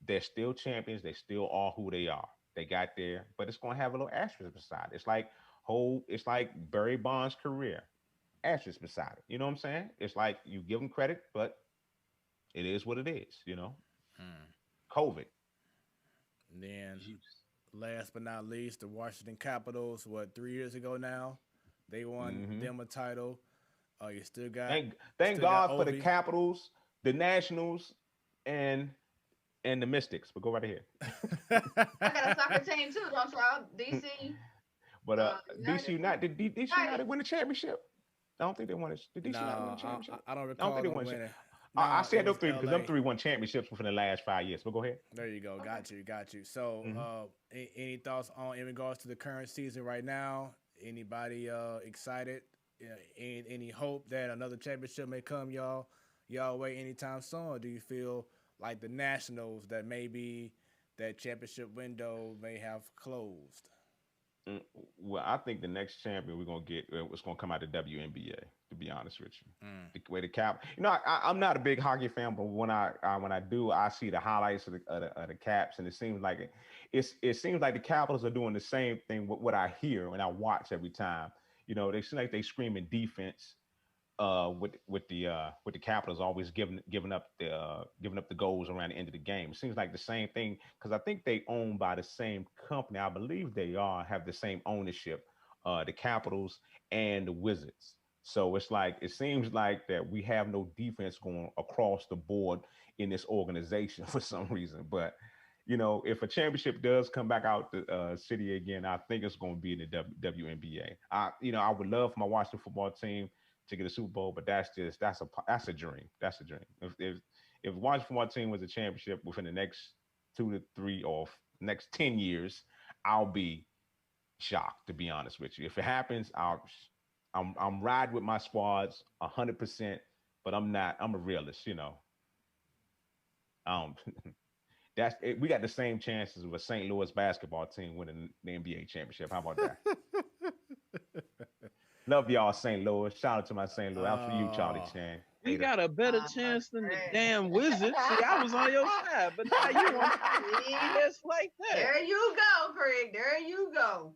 they're still champions. They still are who they are. They got there, but it's going to have a little asterisk beside it. It's like Barry Bonds' career, asterisk beside it. You know what I'm saying? It's like you give them credit, but it is what it is. You know, COVID. Then, last but not least, the Washington Capitals. 3 years ago now, they won them a title. You still got. Thank God for the Capitals, the Nationals, and the Mystics. But go right ahead. I got a soccer team too, don't y'all? DC. But DC United, did DC United win the championship? I don't think they won it. Did DC United win the championship? I don't recall. I don't think they won it. I said those three because them three won championships within the last 5 years. But go ahead. There you go. Got you. So, any thoughts in regards to the current season right now? Anybody excited? Any hope that another championship may come y'all way anytime soon? Or do you feel like the Nationals that maybe that championship window may have closed? Well, I think the next champion we're gonna get was gonna come out of WNBA. To be honest with you, the way the Cap. You know, I'm not a big hockey fan, but when I do, I see the highlights of the Caps, and it seems like the Capitals are doing the same thing with what I hear when I watch every time. You know, they seem like they screaming defense. With the Capitals always giving up the goals around the end of the game. It seems like the same thing because I think they owned by the same company. I believe they have the same ownership, the Capitals and the Wizards. So it seems like that we have no defense going across the board in this organization for some reason. But you know, if a championship does come back out the city again, I think it's going to be in the WNBA. I would love for my Washington football team to get a Super Bowl, but that's a dream. That's a dream. If Washington football team was a championship within the next 2 to 3 or next 10 years, I'll be shocked, to be honest with you. If it happens, I'm riding with my squads 100%, but I'm a realist, you know. That's it. We got the same chances with a St. Louis basketball team winning the NBA championship. How about that? Love y'all, St. Louis. Shout out to my St. Louis. Out for you, Charlie Chan. We got a better chance than the damn Wizards. See, I was on your side, but now you want to just like that. There you go, Craig. There you go.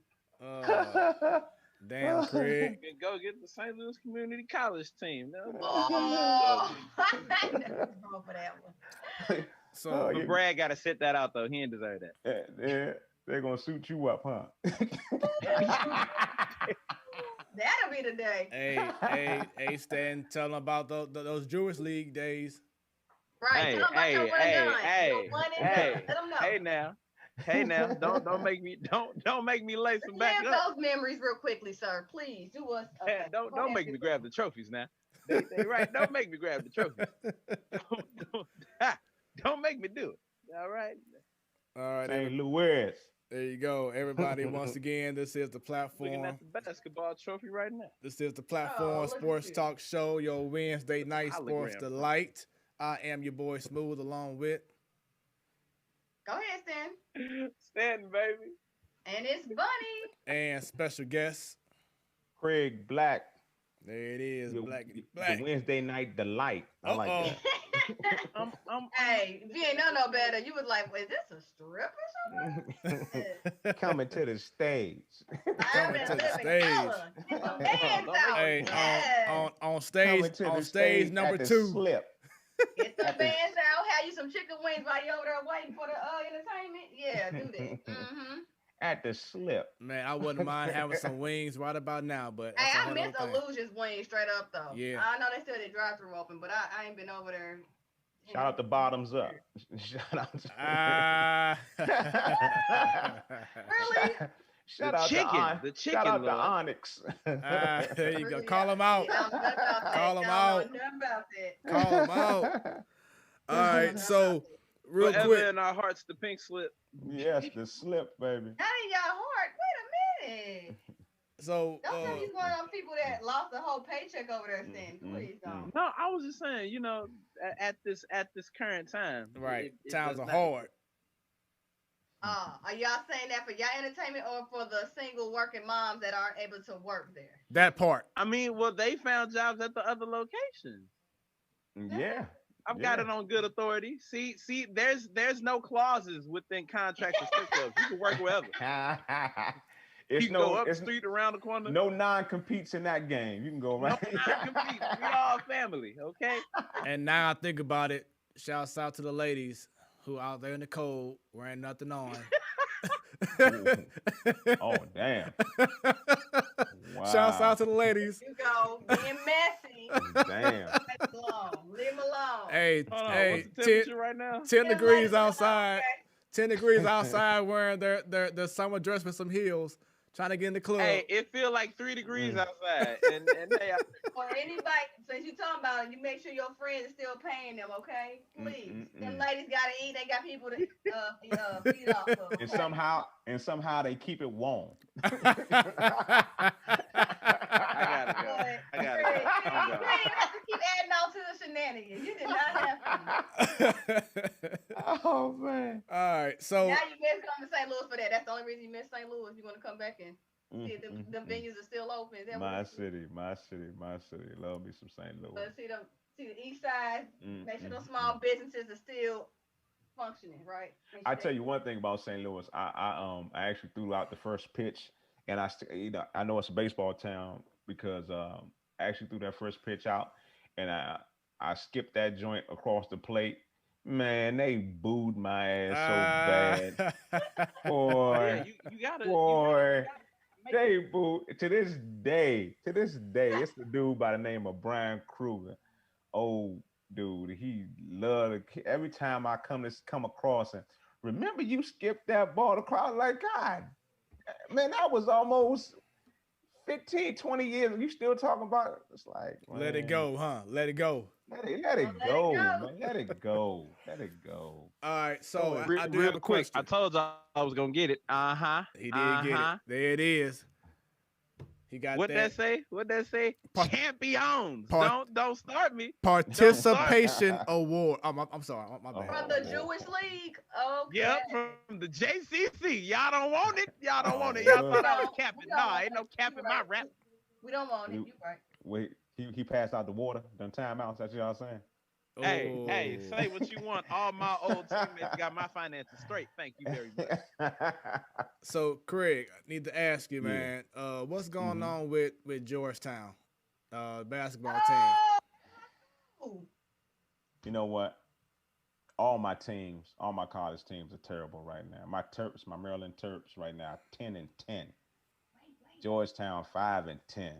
Damn, Craig. You can go get the St. Louis Community College team. Oh. For that one. So Brad got to sit that out, though. He didn't deserve that. Yeah, they're going to suit you up, huh? That'll be the day. Hey, Stan, tell them about those Jewish League days. Right. Hey, now. Hey now, don't make me lay some back Live up. those memories real quickly, sir. Please do us. Okay. Man, don't make me grab the trophies now. They right. Don't make me grab the trophies. Don't, don't make me do it. All right. All right, St. Louis. there you go, everybody. Once again, this is the platform. Looking at the basketball trophy right now. This is the platform Sports Talk Show, your Wednesday night sports delight. I am your boy Smooth, along with. Go ahead, Stan. Stanton, baby. And it's Bunny. And special guest Craig Blac. There it is, The Black. Wednesday night delight. I like that. Hey, if you ain't know no better, you was like, "Is this a strip or something?" Coming to the stage. Coming to the stage. Hey, on stage number 2. Slip. Get some bands out, have you some chicken wings while you over there waiting for the entertainment. Yeah, do that. Mm-hmm. At the slip. Man, I wouldn't mind having some wings right about now, but hey, I miss Illusion's wings straight up though. Yeah. I know they still the drive-thru open, but I ain't been over there. Shout out to Bottoms Up. Shout out to Really? Shout out the chicken. Shout out to Onyx. There you go. Call them out. Call them out. Call them out. All right, so real quick. In our hearts, the pink slip. Yes, the slip, baby. Not in y'all heart. Wait a minute. So don't tell me one of those people that lost a whole paycheck over there, Stan. Please don't. No, I was just saying, at this current time, right? Times are hard. Are y'all saying that for y'all entertainment or for the single working moms that aren't able to work there? That part. I mean, well, they found jobs at the other locations. Yeah. I've got it on good authority. See, there's no clauses within contracts or strip clubs. You can work wherever. You can go up the street, around the corner. No non-competes in that game. You can go around. No non-competes. We all family, okay? And now I think about it, shouts out to the ladies who out there in the cold wearing nothing on. Oh, damn. Wow. Shouts out to the ladies. You go being messy. Damn. Leave them alone. Hey, what's the temperature right now? 10 degrees outside. 10 degrees outside wearing their summer dress with some heels. Trying to get in the club. Hey, it feel like 3 degrees outside. And they are... For anybody, since you talking about it, you make sure your friends are still paying them, okay? Please. Them ladies gotta eat. They got people to feed off of. Okay? And somehow they keep it warm. I got it. You didn't have to keep adding on to the shenanigans. You did not have to. Oh man. All right, so now you miss coming to St. Louis for that. That's the only reason you miss St. Louis. You want to come back and see if the venues are still open. My city. Love me some St. Louis. But see the east side. Make sure those small businesses are still functioning, right? I tell you one thing about St. Louis. I actually threw out the first pitch, and I know it's a baseball town because I actually threw that first pitch out, and I skipped that joint across the plate. Man, they booed my ass so bad. Boy, yeah, you gotta, they booed to this day. It's the dude by the name of Brian Kruger. Old dude, he loved it. Every time I come across him, remember you skipped that ball across? Like, God, man, that was almost 15, 20 years. You still talking about it? It's like, man, let it go, huh? Let it go. Let it go, man. Let it go. All right, so I do real have a quick. question. I told you I was gonna get it. He did get it. There it is. He got what that say? What that say? Champions. Don't start me. Participation award. I'm sorry. My bad. From the Jewish League. Okay. Yep, from the JCC. Y'all don't want it. Y'all thought I was capping. No, ain't no capping my rap. We don't want it. You right. Wait, he passed out the water. Done timeouts. That's what y'all saying. Hey, say what you want. All my old teammates got my finances straight. Thank you very much. So, Craig, I need to ask you, man, what's going on with Georgetown basketball team? You know what? All my college teams are terrible right now. My Maryland Terps right now, 10-10. Georgetown 5-10.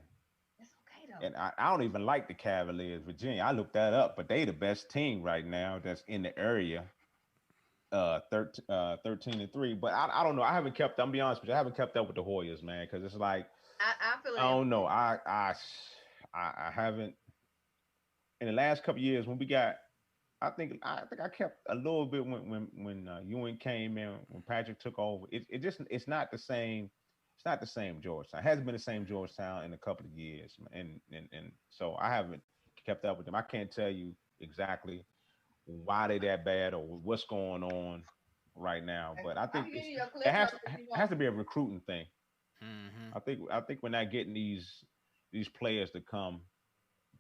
And I don't even like the Cavaliers, Virginia. I looked that up, but they the best team right now that's in the area. 13-3. But I don't know. I haven't kept. I'm be honest with you. I haven't kept up with the Warriors, man, because it's like I feel it. I don't know. I haven't in the last couple of years when we got. I kept a little bit when Ewing came in, when Patrick took over. It's not the same. It's not the same Georgetown. It hasn't been the same Georgetown in a couple of years, and so I haven't kept up with them. I can't tell you exactly why they that bad or what's going on right now, but I think it has to be a recruiting thing. Mm-hmm. I think we're not getting these players to come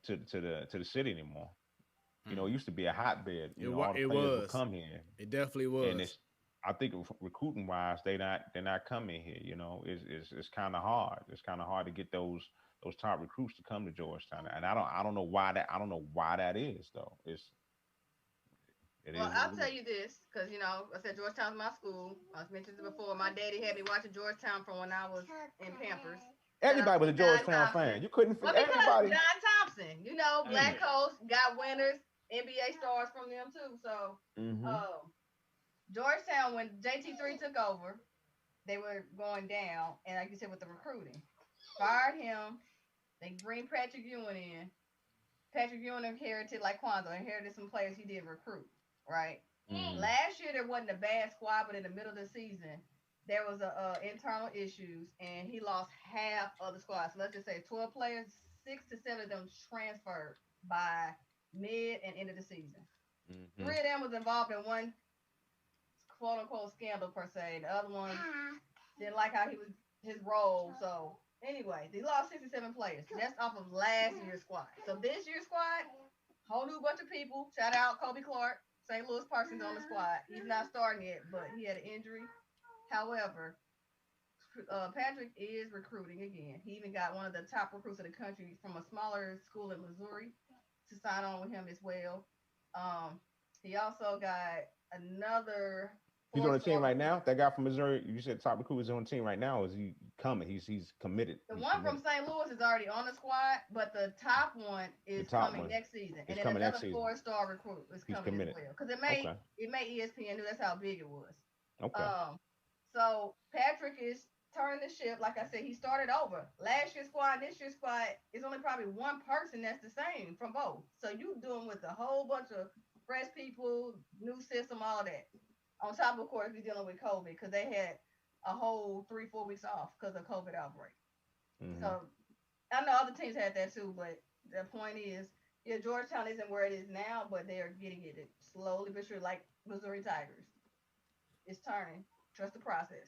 to the city anymore. You know, it used to be a hotbed. You know, all the players would come here. It definitely was. And I think recruiting wise, they're not coming here. You know, it's kind of hard. It's kind of hard to get those top recruits to come to Georgetown. And I don't know why that. I don't know why that is though. Well, I'll tell you this, because I said Georgetown's my school. I was mentioned it before. My daddy had me watching Georgetown from when I was in Pampers. Everybody was a Georgetown fan. You couldn't forget everybody. John Thompson, Black Coast got winners. NBA stars from them too. So Georgetown, when JT3 took over, they were going down, and like you said with the recruiting, fired him. They bring Patrick Ewing in. Patrick Ewing inherited, like Kwanzaa, inherited some players he didn't recruit, right? Last year there wasn't a bad squad, but in the middle of the season there was internal issues, and he lost half of the squad. So let's just say 12 players, 6 to 7 of them transferred by mid and end of the season. 3 of them was involved in one quote unquote scandal per se. The other one didn't like how he was his role. So anyway, they lost 67 players. That's off of last year's squad. So this year's squad, whole new bunch of people. Shout out Kobe Clark, St. Louis Parsons on the squad. He's not starting yet, but he had an injury. However, Patrick is recruiting again. He even got one of the top recruits of the country from a smaller school in Missouri to sign on with him as well. He also got another. He's on the team right now. That guy from Missouri, you said top recruit is on the team right now. Is he coming? He's committed. The one from St. Louis is already on the squad, but the top one is coming next season. And then another 4-star recruit is coming as well. Because it made ESPN knew that's how big it was. Okay. So Patrick is turning the ship. Like I said, he started over. Last year's squad, this year's squad is only probably one person that's the same from both. So you doing with a whole bunch of fresh people, new system, all of that. On top of course, we're dealing with COVID because they had a whole 3-4 weeks off because of COVID outbreak. So I know other teams had that too, but the point is, Georgetown isn't where it is now, but they are getting it slowly but sure, like Missouri Tigers. It's turning. Trust the process.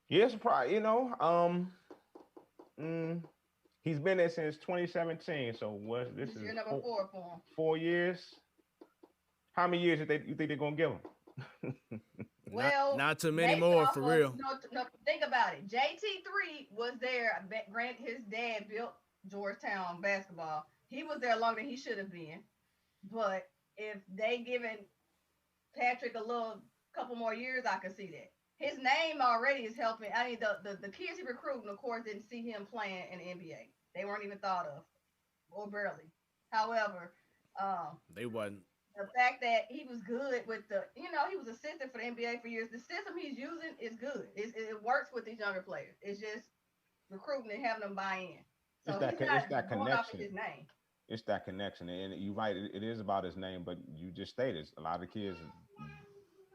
Yeah, surprise. He's been there since 2017. So this is year number 4 for him. 4 years. How many years you think they're gonna give him? Well, not too many more for real. No, think about it. JT3 was there. Grant, his dad built Georgetown basketball. He was there longer than he should have been. But if they given Patrick a couple more years, I could see that. His name already is helping. I mean, the kids he recruiting, of course, didn't see him playing in the NBA. They weren't even thought of, or barely. However, they wasn't. The fact that he was good with he was assistant for the NBA for years. The system he's using is good. It works with these younger players. It's just recruiting and having them buy in. So it's that going off of his name. It's that connection, and you're right. It is about his name, but you just stated a lot of kids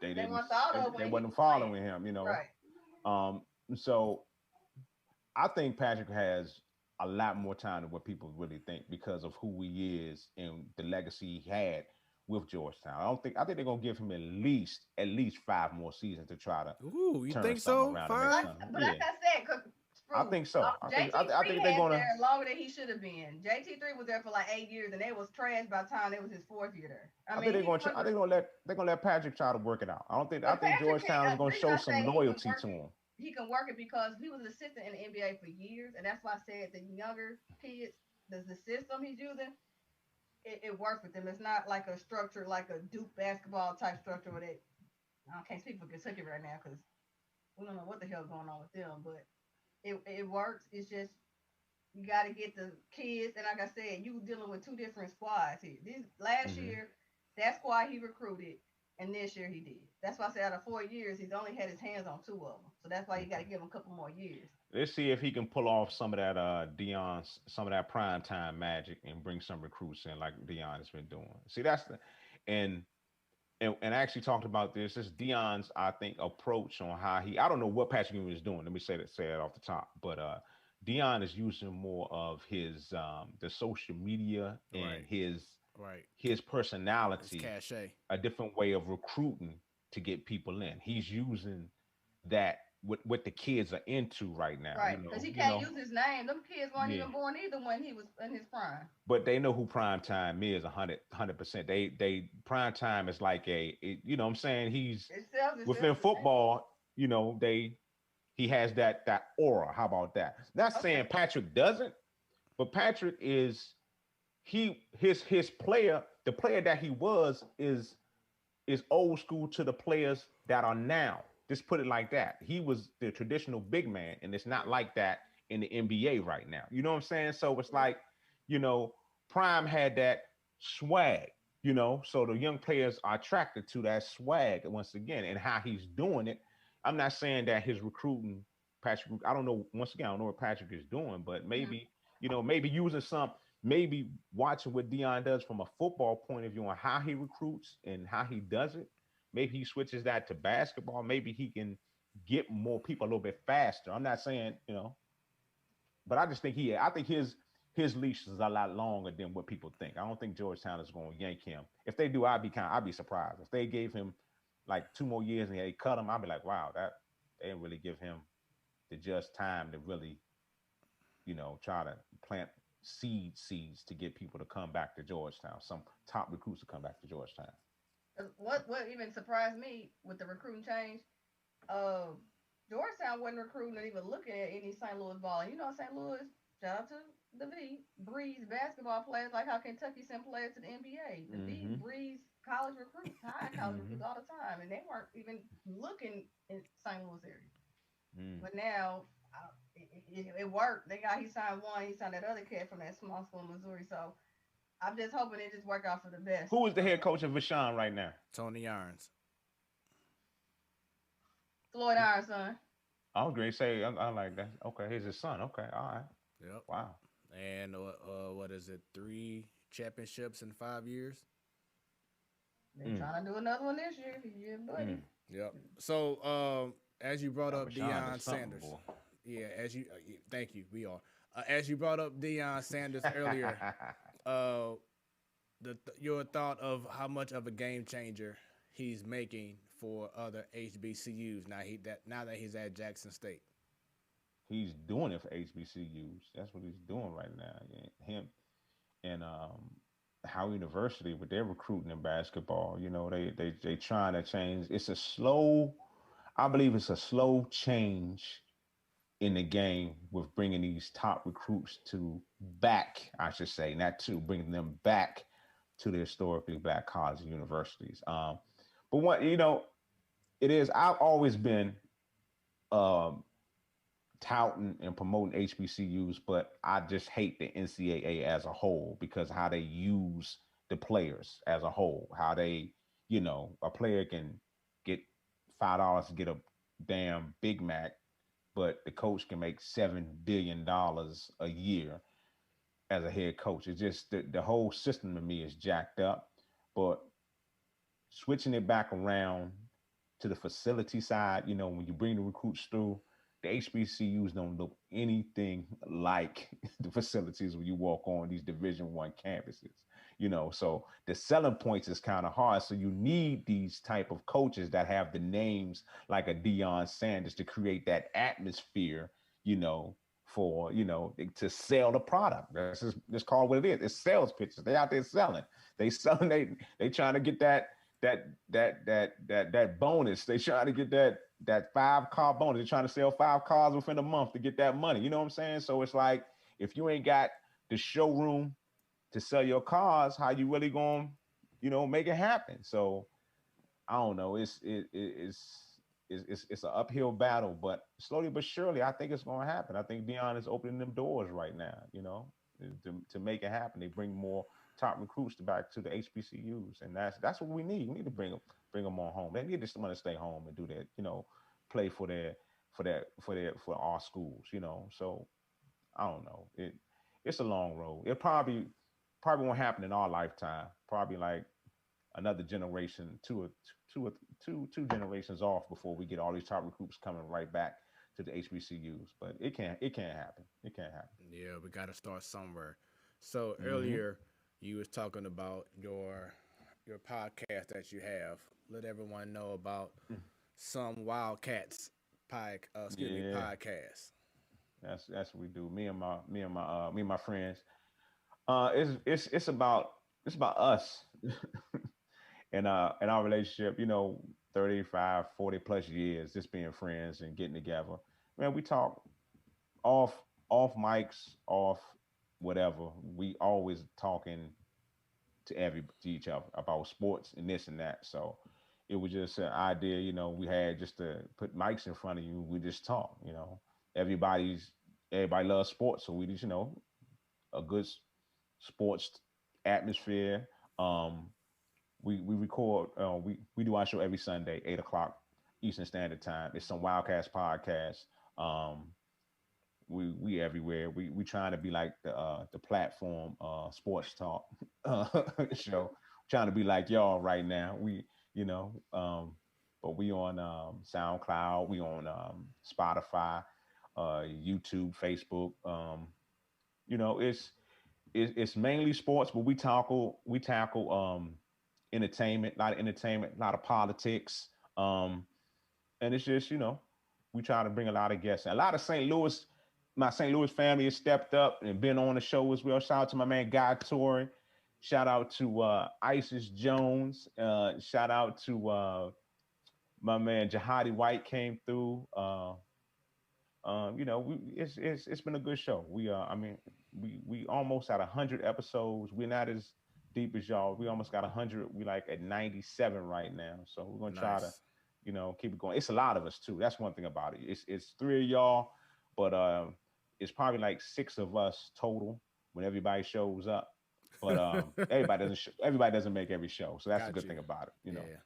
they wasn't following him. Right. So I think Patrick has a lot more time than what people really think because of who he is and the legacy he had with Georgetown. I think they're gonna give him at least 5 more seasons to try to. Ooh, you think so? 5? But like I said, I think so. I think they're gonna there longer than he should have been. JT3 was there for like 8 years, and they was trash by the time it was his 4th year there. I think they're gonna let Patrick try to work it out. I think Georgetown is gonna show some loyalty to him. He can work it because he was an assistant in the NBA for years, and that's why I said the younger kids, the system he's using, it works with them. It's not like a structure, like a Duke basketball type structure where I can't speak for Kentucky right now because we don't know what the hell's going on with them, but it works. It's just you got to get the kids, and like I said, you dealing with 2 different squads here. Last year, that squad he recruited And this year he did. That's why I said out of 4 years, he's only had his hands on two of them. So that's why you got to give him a couple more years. Let's see if he can pull off some of that Dion's some of that prime time magic and bring some recruits in like Dion has been doing. See, that's the and and I actually talked about this. This Dion's, I think, approach on how I don't know what Patrick Ewing is doing. Let me say that off the top. But Dion is using more of his the social media and his personality, his cachet, a different way of recruiting to get people in. He's using that what the kids are into right now. Right, because he can't use his name. Them kids weren't even born either when he was in his prime. But they know who prime time is 100%. They prime time is like you know what I'm saying? He's within football, you know, he has that aura. How about that? Not saying Patrick doesn't, but Patrick is his player, the player that he was is old school to the players that are now. Just put it like that. He was the traditional big man, and it's not like that in the NBA right now. You know what I'm saying? So it's like, you know, Prime had that swag, you know, so the young players are attracted to that swag once again and how he's doing it. I'm not saying that his recruiting, Patrick, I don't know, once again, I don't know what Patrick is doing, but maybe, you know, maybe using maybe watching what Dion does from a football point of view on how he recruits and how he does it. Maybe he switches that to basketball. Maybe he can get more people a little bit faster. I'm not saying, you know, but I just think I think his leash is a lot longer than what people think. I don't think Georgetown is going to yank him. If they do, I'd be surprised. If they gave him like 2 more years and they cut him, I'd be like, wow, that they didn't really give him the just time to really, you know, try to plant seeds to get people to come back to Georgetown. Some top recruits to come back to Georgetown. What even surprised me with the recruiting change, Georgetown wasn't recruiting or even looking at any St. Louis ball. You know, St. Louis, shout out to the V, breeds basketball players like how Kentucky sent players to the NBA. The V breeds college recruits, high college recruits all the time, and they weren't even looking in St. Louis area. But now it worked. He signed one. He signed that other kid from that small school in Missouri. So I'm just hoping it just work out for the best. Who is the head coach of Vashon right now? Tony Irons. Floyd Irons' son. I was going to say, I like that. Okay, he's his son. Okay, all right. Yep. Wow. And what is it? 3 championships in 5 years? They're trying to do another one this year. Yeah, buddy. Yep. So, as you brought up Deion Sanders. Yeah, thank you. We are. As you brought up Deion Sanders earlier, your thought of how much of a game changer he's making for other HBCUs now that he's at Jackson State. He's doing it for HBCUs. That's what he's doing right now. Him and Howard University with their recruiting in basketball. You know, they trying to change. I believe it's a slow change in the game with bringing these top recruits bringing them back to the historically black colleges and universities. But what, you know, I've always been touting and promoting HBCUs, but I just hate the NCAA as a whole because how they use the players as a whole, how they, you know, a player can get $5 to get a damn Big Mac, but the coach can make $7 billion a year as a head coach. It's just the whole system to me is jacked up. But switching it back around to the facility side, you know, when you bring the recruits through, the HBCUs don't look anything like the facilities when you walk on these Division I campuses, you know. So the selling points is kind of hard. So you need these type of coaches that have the names like a Deion Sanders to create that atmosphere, you know, for, you know, to sell the product. That's just called what it is. It's sales pitches. They out there selling. They trying to get that bonus. They trying to get that 5-car bonus. They're trying to sell 5 cars within a month to get that money. You know what I'm saying? So it's like, if you ain't got the showroom to sell your cars, how you really going to, you know, make it happen? So I don't know. It's an uphill battle, but slowly but surely, I think it's going to happen. I think Deion is opening them doors right now, you know, to make it happen. They bring more top recruits back to the HBCUs, and that's what we need. We need to bring bring them on home. They need to want to stay home and do that, play for our schools, So I don't know. It's a long road. It probably won't happen in our lifetime. Probably like another generation, two generations off before we get all these top recruits coming right back to the HBCUs. But it can't happen. It can't happen. Yeah, we got to start somewhere. So earlier you was talking about your podcast that you have. Let everyone know about some Wildcats podcast. That's what we do. Me and my friends. It's about us and our relationship. 35, 40 plus years, just being friends and getting together. Man, we talk off mics, off whatever. We always talking to each other about sports and this and that. So it was just an idea, we had just to put mics in front of you. We just talk, everybody loves sports. So we just, a good sports atmosphere. We record, we do our show every Sunday, 8:00 Eastern Standard Time. It's some Wildcats podcast. We everywhere. We trying to be like the platform Sportstalk show. Trying to be like y'all right now. But we on SoundCloud, we on Spotify, YouTube, Facebook. It's mainly sports, but we tackle entertainment, a lot of politics. And it's just, we try to bring a lot of guests. A lot of my St. Louis family has stepped up and been on the show as well. Shout out to my man Guy Torrey. Shout out to Isis Jones. Shout out to my man Jihadi White came through. It's been a good show. We almost at 100 episodes. We're not as deep as y'all. We almost got 100. We like at 97 right now. So we're gonna try to, keep it going. It's a lot of us too. That's one thing about it. It's 3 of y'all, but it's probably like 6 of us total when everybody shows up. But everybody doesn't make every show. So that's a good thing about it, Yeah.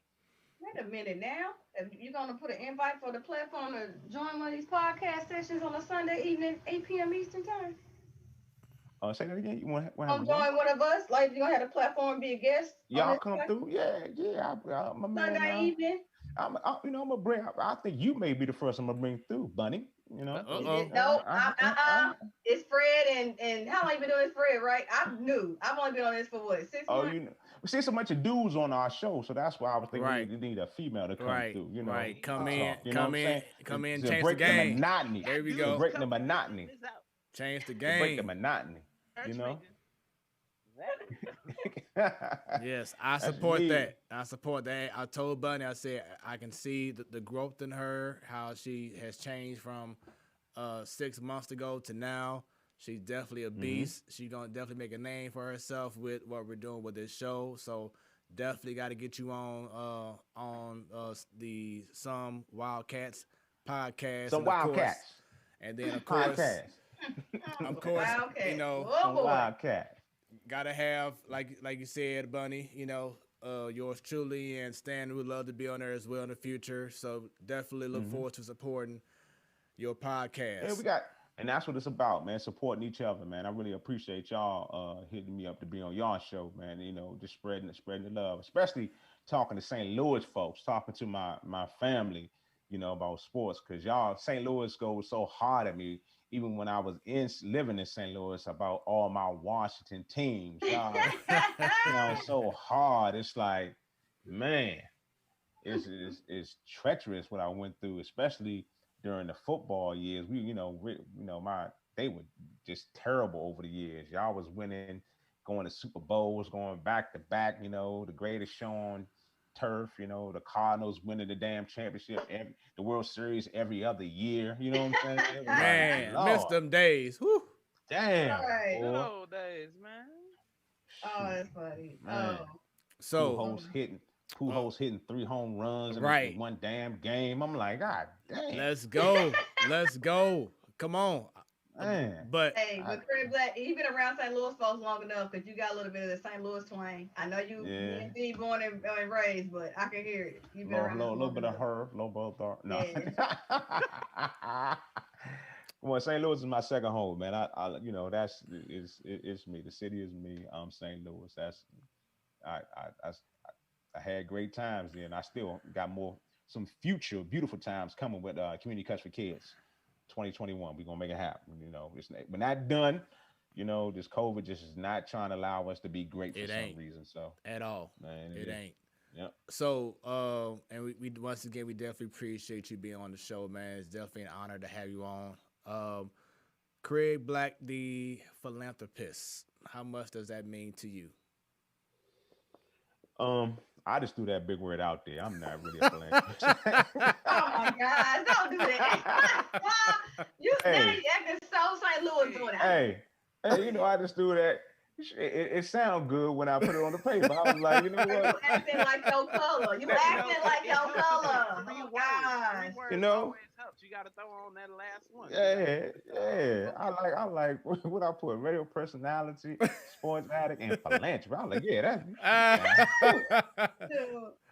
Wait a minute now. If you're gonna put an invite for the platform to join one of these podcast sessions on a Sunday evening, 8 p.m. Eastern time. Say that again. You want join one of us? Like you're gonna have a platform, be a guest. Y'all come through. Yeah. My man. Sunday evening. I'm gonna bring. I think you may be the first I'm gonna bring through, Bunny. No, it's Fred and how long you been doing this, Fred? Right? I've only been on this for what, 6 months. We see so much of dudes on our show, so that's why I was thinking we need a female to come through. Right. Come in, change break the game. The monotony. There we go. Break the monotony. Change the game. Break the monotony. Yes, I support that. I told Bunny, I said I can see the growth in her, how she has changed from 6 months ago to now. She's definitely a beast. She's gonna definitely make a name for herself with what we're doing with this show. So definitely got to get you on the Some Wildcats podcast. Some Wildcats. And then of course, Wildcat. Gotta have like you said, Bunny. Yours truly and Stan would love to be on there as well in the future. So definitely look forward to supporting your podcast. Yeah, and that's what it's about, man. Supporting each other, man. I really appreciate y'all hitting me up to be on y'all show, man. Just spreading the love, especially talking to St. Louis folks, talking to my family, about sports, because y'all St. Louis goes so hard at me. Even when I was living in St. Louis, about all my Washington teams, y'all, so hard. It's like, man, it's treacherous what I went through, especially during the football years. They were just terrible over the years. Y'all was winning, going to Super Bowls, going back to back. The greatest show on turf. The Cardinals winning the damn championship, the World Series every other year. You know what I'm saying? Man, missed them days. Whew. Damn. Right. Good old days, man. Oh, that's funny. Man. Oh. So Pujols hitting 3 home runs in one damn game. I'm like, God damn. Let's go. Come on. Man, But but Craig Blac, he been around St. Louis folks long enough because you got a little bit of the St. Louis twang. I know you yeah, indeed born and raised, but I can hear it. You've been around little long bit of enough. her, little bit of no. Yeah. Well, St. Louis is my second home, man. That's it's me. The city is me. I'm St. Louis. That's I I, I I had great times there, and I still got some future beautiful times coming with Community Cuts for Kids, 2021. We're gonna make it happen. We're not done. This COVID just is not trying to allow us to be great for some reason. So at all, man, it ain't. Yep. So, and we once again we definitely appreciate you being on the show, man. It's definitely an honor to have you on. Craig Blac, the philanthropist. How much does that mean to you? I just threw that big word out there. I'm not really a philanthropist. Oh my God, don't do that. You stay acting so St. Louis doing that. Hey, I just threw that. It sounds good when I put it on the paper. I was like, you know what? You acting like your color. You acting like your color. Oh gosh. You know, you got to throw on that last one. Yeah. I like what I put: radio personality, sports addict, and philanthropist. I was like, yeah, that's.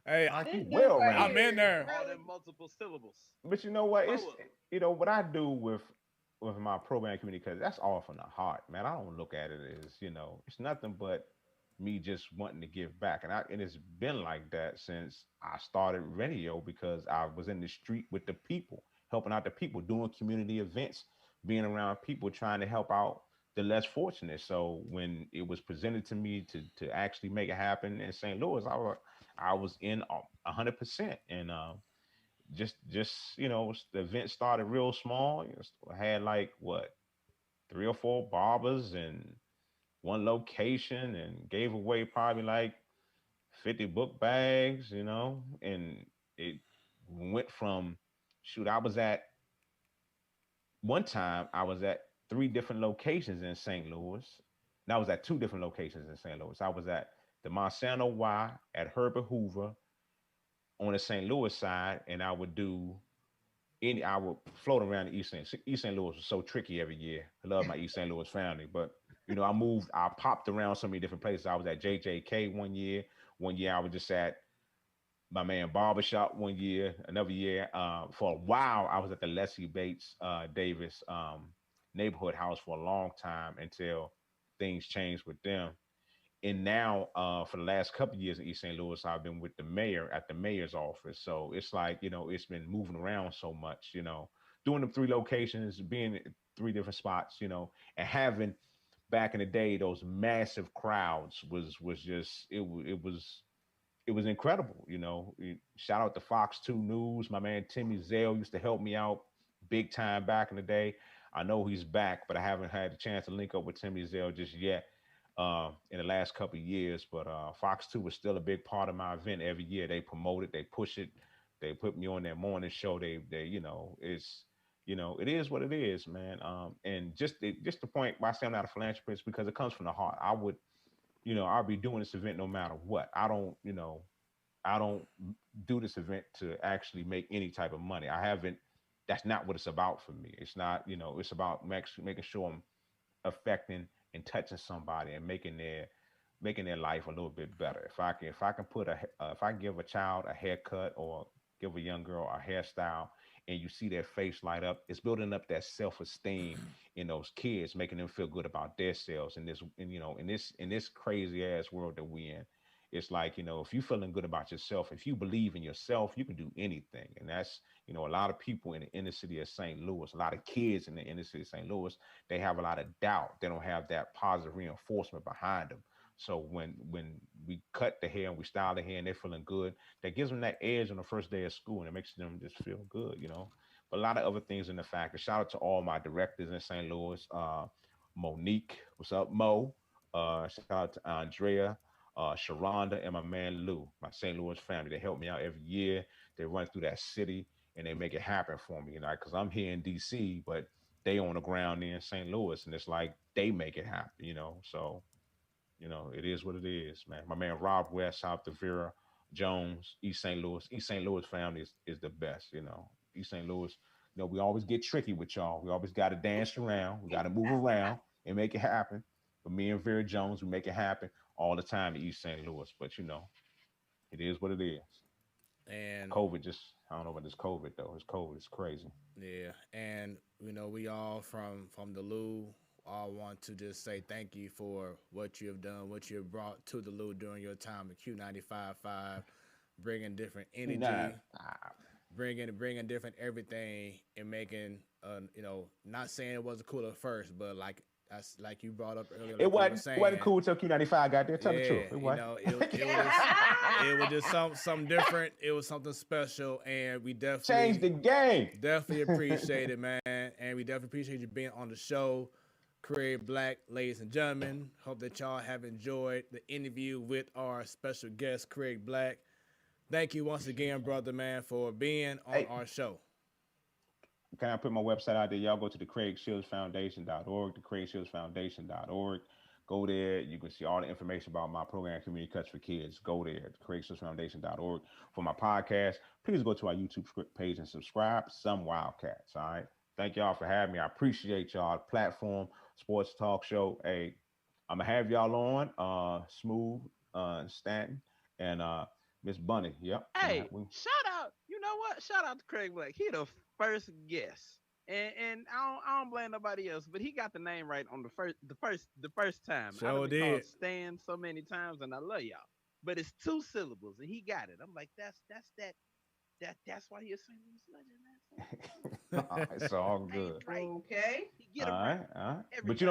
Hey, I'm in there. All them multiple syllables. But you know what? It's what I do with my program community, because that's all from the heart, man. I don't look at it as it's nothing but me just wanting to give back, and it's been like that since I started radio, because I was in the street with the people, helping out the people, doing community events, being around people, trying to help out the less fortunate. So when it was presented to me to actually make it happen in St. Louis, I was in 100%, and just the event started real small. I had like 3 or 4 barbers and one location, and gave away probably like 50 book bags, and it went from I was at one time, I was at 3 different locations in St. Louis. And I was at 2 different locations in St. Louis. I was at the Monsanto Y at Herbert Hoover on the St. Louis side, and I would float around the East St. Louis was so tricky every year. I love my East St. Louis family, but I popped around so many different places. I was at JJK one year. One year I was just at my man barbershop one year. Another year, for a while, I was at the Leslie Bates Davis neighborhood house for a long time until things changed with them. And now, for the last couple of years in East St. Louis, I've been with the mayor at the mayor's office. So it's like, it's been moving around so much, doing them 3 locations, being at 3 different spots, and having back in the day, those massive crowds was just, it was incredible. Shout out to Fox 2 News. My man, Timmy Zell used to help me out big time back in the day. I know he's back, but I haven't had a chance to link up with Timmy Zell just yet. In the last couple of years, but Fox 2 was still a big part of my event. Every year they promote it, they push it, they put me on their morning show. They it's it is what it is, man. And just the point why I say I'm not a philanthropist, because it comes from the heart. I would, I'll be doing this event no matter what. I don't do this event to actually make any type of money. That's not what it's about for me. It's not, it's about making sure I'm affecting and touching somebody and making their life a little bit better. If I can give a child a haircut or give a young girl a hairstyle, and you see their face light up, it's building up that self-esteem in those kids, making them feel good about themselves in this crazy ass world that we in. It's like, if you're feeling good about yourself, if you believe in yourself, you can do anything. And that's, a lot of people in the inner city of St. Louis, a lot of kids in the inner city of St. Louis, they have a lot of doubt. They don't have that positive reinforcement behind them. So when we cut the hair and we style the hair and they're feeling good, that gives them that edge on the first day of school, and it makes them just feel good, But a lot of other things in the factor. Shout out to all my directors in St. Louis. Monique, what's up, Mo? Shout out to Andrea, Sharonda, and my man Lou, my St. Louis family. They help me out every year. They run through that city and they make it happen for me, because I'm here in DC, but they on the ground there in St. Louis, and it's like they make it happen, So, it is what it is, man. My man Rob West, South to Vera Jones, East St. Louis. East St. Louis family is the best, East St. Louis, we always get tricky with y'all. We always got to dance around. We got to move around and make it happen. But me and Vera Jones, we make it happen all the time in East St. Louis. But it is what it is. And COVID I don't know about this COVID though. It's COVID. It's crazy. Yeah, and we all from the Lou all want to just say thank you for what you have done, what you have brought to the Lou during your time at Q95.5, bringing different energy, bringing different everything, and making not saying it wasn't cool at first, but like you brought up earlier. It wasn't cool till Q95 got there. Tell the truth. It was just something different. It was something special, and we definitely changed the game. Definitely appreciate it, man, and we definitely appreciate you being on the show, Craig Blac, ladies and gentlemen. Hope that y'all have enjoyed the interview with our special guest, Craig Blac. Thank you once again, brother, man, for being on our show. Can I put my website out there? Y'all go to the CraigShieldsFoundation.org, the CraigShieldsFoundation.org. Go there. You can see all the information about my program, Community Cuts for Kids. Go there, CraigShieldsFoundation.org. For my podcast, please go to our YouTube page and subscribe. Some Wildcats, all right? Thank y'all for having me. I appreciate y'all. Platform, Sports Talk Show. Hey, I'm going to have y'all on. Smooth, Stanton, and Miss Bunny. Yep. Hey, shout out. You know what? Shout out to Craig Blac. He the first guest, and I don't blame nobody else, but he got the name right on the first time. Sure I did. called Stan so many times, and I love y'all, but it's 2 syllables, and he got it. I'm like, that's why you're St. Louis legend, man. It's all good. Right. Okay. All right. But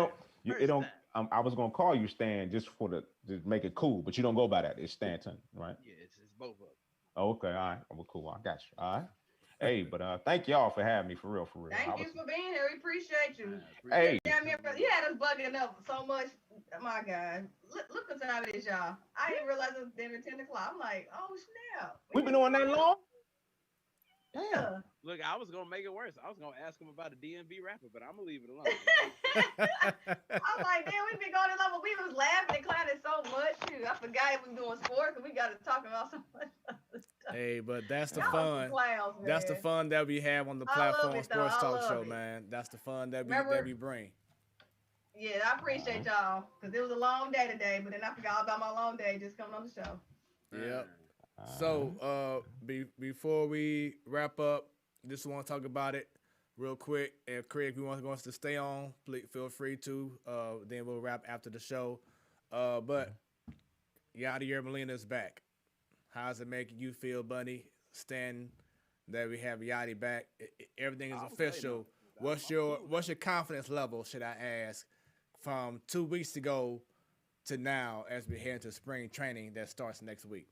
I was gonna call you Stan just to make it cool, but you don't go by that. It's Stanton, right? Yeah, it's both of them. Oh, okay, all right. Well, cool. I got you. All right. Hey, but thank y'all for having me, for real. Thank you for being here. We appreciate you. Hey. You had us bugging up so much. My God. Look what time it is, y'all. I didn't realize it was dinner 10 o'clock. I'm like, oh, snap. We've been on that long? Damn. Look, I was going to make it worse. I was going to ask him about a DMV rapper, but I'm going to leave it alone. I'm like, damn, we've been going along, but we was laughing and clowning so much. Shoot, I forgot we were doing sports, and we got to talk about so much other stuff. Hey, but that's the fun. Clowns, that's the fun that we have on the platform Sports Talk Show, man. That's the fun that we bring. Yeah, I appreciate y'all, because it was a long day today, but then I forgot all about my long day just coming on the show. Yep. So, before we wrap up, just want to talk about it real quick. If Craig, you want us to stay on, please feel free to. Then we'll wrap after the show. But Yadier Molina's back. How's it making you feel, Bunny? Stan, that we have Yachty back. Everything is official. What's your confidence level, should I ask, from 2 weeks ago to now as we head into spring training that starts next week?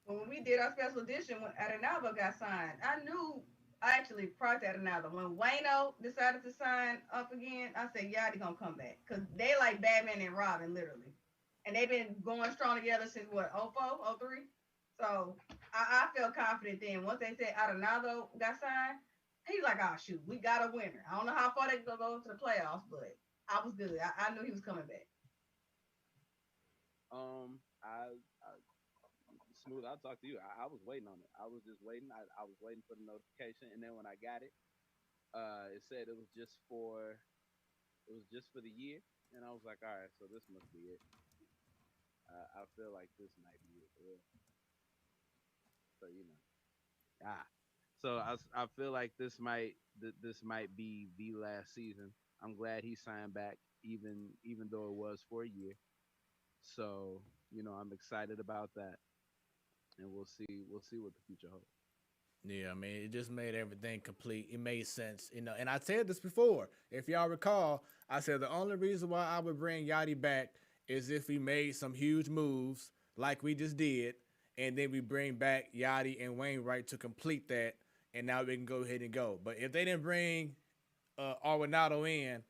When we did our special edition, when Adinaldo got signed, I knew, actually, prior to Adinaldo, when Wayno decided to sign up again, I said, Yachty gonna come back. Because they like Batman and Robin, literally. And they've been going strong together since, 04, 03? So, I felt confident then. Once they said Adinaldo got signed, he's like, oh, shoot, we got a winner. I don't know how far they can go to the playoffs, but I was good. I knew he was coming back. Smooth, I'll talk to you. I was waiting on it. I was just waiting. I was waiting for the notification, and then when I got it, it said it was just for the year, and I was like, all right, so this must be it. I feel like this might be it. So So I feel like this might be the last season. I'm glad he signed back, even though it was for a year. So I'm excited about that. And we'll see what the future holds. Yeah, I mean, it just made everything complete. It made sense, And I said this before. If y'all recall, I said the only reason why I would bring Yachty back is if we made some huge moves like we just did, and then we bring back Yachty and Wainwright to complete that, and now we can go ahead and go. But if they didn't bring Arenado in,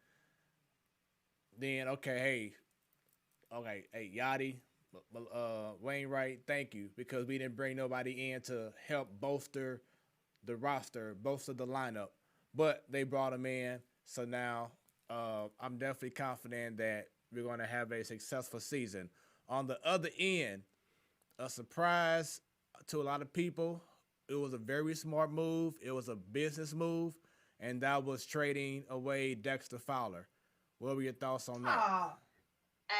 then hey, Yachty, Wainwright, thank you, because we didn't bring nobody in to help bolster the roster, bolster the lineup, but they brought him in. So now I'm definitely confident that we're going to have a successful season. On the other end, a surprise to a lot of people it was a very smart move. It was a business move, and that was trading away Dexter Fowler. What were your thoughts on that?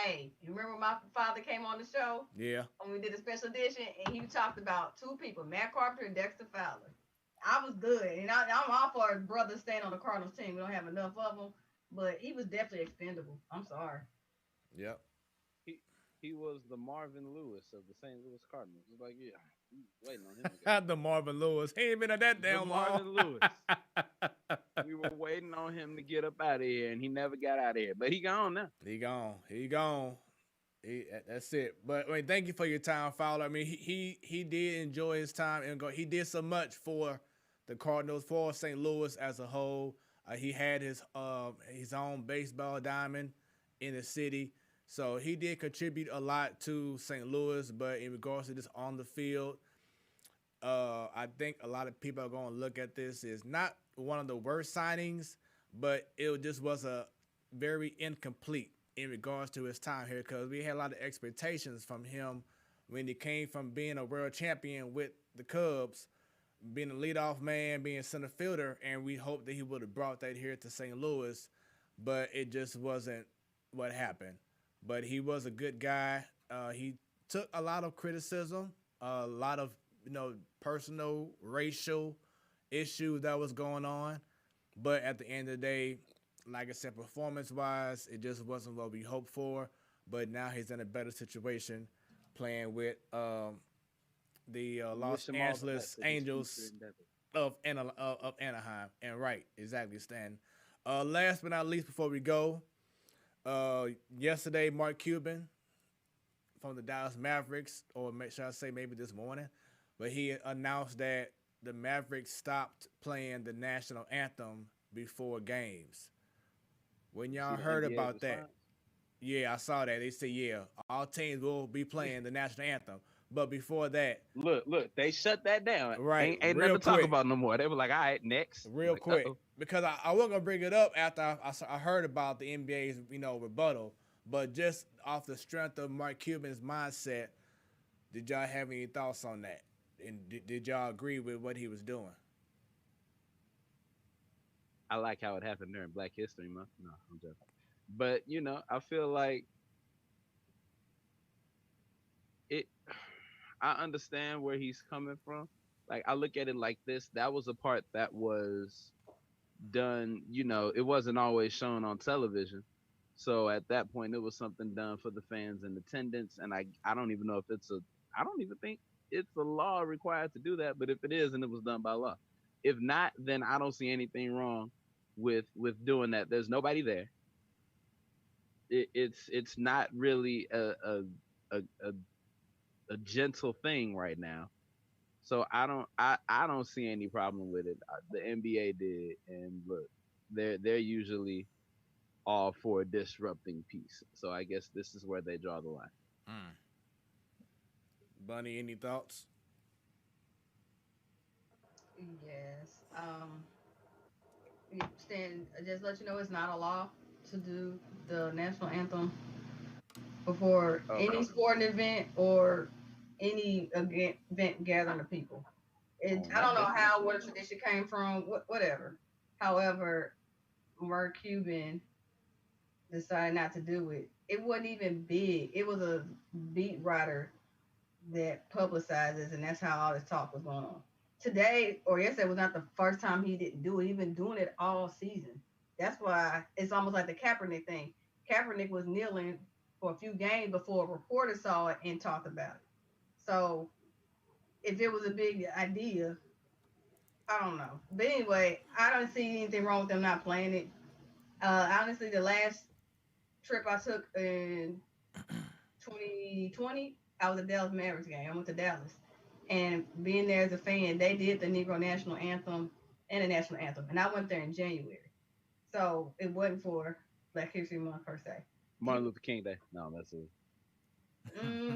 Hey, you remember when my father came on the show? Yeah. When we did a special edition, and he talked about two people, Matt Carpenter and Dexter Fowler. I was good, and I'm all for his brother staying on the Cardinals team. We don't have enough of them, but he was definitely expendable. I'm sorry. Yep. He was the Marvin Lewis of the St. Louis Cardinals. It's like, yeah, we waiting on him. The Marvin Lewis. He ain't been at that damn long. Marvin Lewis. We were waiting on him to get up out of here, and he never got out of here. But he gone now. He gone. That's it. But I mean, thank you for your time, Fowler. I mean, he did enjoy his time and he did so much for the Cardinals, for St. Louis as a whole. He had his own baseball diamond in the city. So he did contribute a lot to St. Louis, but in regards to this on the field, I think a lot of people are going to look at this as not one of the worst signings, but it just was a very incomplete in regards to his time here, because we had a lot of expectations from him when he came from being a world champion with the Cubs, being a leadoff man, being a center fielder, and we hoped that he would have brought that here to St. Louis, but it just wasn't what happened. But he was a good guy. He took a lot of criticism, a lot of personal, racial issues that was going on. But at the end of the day, like I said, performance-wise, it just wasn't what we hoped for. But now he's in a better situation playing with the Los Angeles Angels of Anaheim. And right, exactly, Stan. Last but not least, before we go, yesterday, Mark Cuban from the Dallas Mavericks, or should I say maybe this morning, but he announced that the Mavericks stopped playing the national anthem before games. When y'all heard about that? Yeah, I saw that. They said, yeah, all teams will be playing the national anthem. But before that, look, they shut that down. Right, ain't nothing to talk about no more. They were like, all right, next. Real quick, because I wasn't gonna bring it up after I heard about the NBA's rebuttal, but just off the strength of Mark Cuban's mindset, did y'all have any thoughts on that? And did y'all agree with what he was doing? I like how it happened during Black History Month. No, I'm joking. But I feel like I understand where he's coming from. Like, I look at it like this. That was a part that was done, it wasn't always shown on television. So at that point, it was something done for the fans in attendance. And I don't even know if I don't even think it's a law required to do that. But if it is, and it was done by law. If not, then I don't see anything wrong with doing that. There's nobody there. It's not really a gentle thing right now, so I don't see any problem with it. The NBA did, and look, they're usually all for disrupting peace. So I guess this is where they draw the line. Bunny, any thoughts? Yes. Stan, just let you know, it's not a law to do the national anthem before any sporting event or any event gathering of people. I don't know where the tradition came from, whatever. However, Mark Cuban decided not to do it. It wasn't even big. It was a beat writer that publicizes, and that's how all this talk was going on. Today or yesterday was not the first time he didn't do it. He's been doing it all season. That's why it's almost like the Kaepernick thing. Kaepernick was kneeling for a few games before a reporter saw it and talked about it. So if it was a big idea, I don't know. But anyway, I don't see anything wrong with them not playing it. Honestly, the last trip I took in 2020, I was at Dallas Mavericks game. I went to Dallas. And being there as a fan, they did the Negro National Anthem and the National Anthem. And I went there in January. So it wasn't for Black History Month per se. Martin Luther King Day. No, that's it.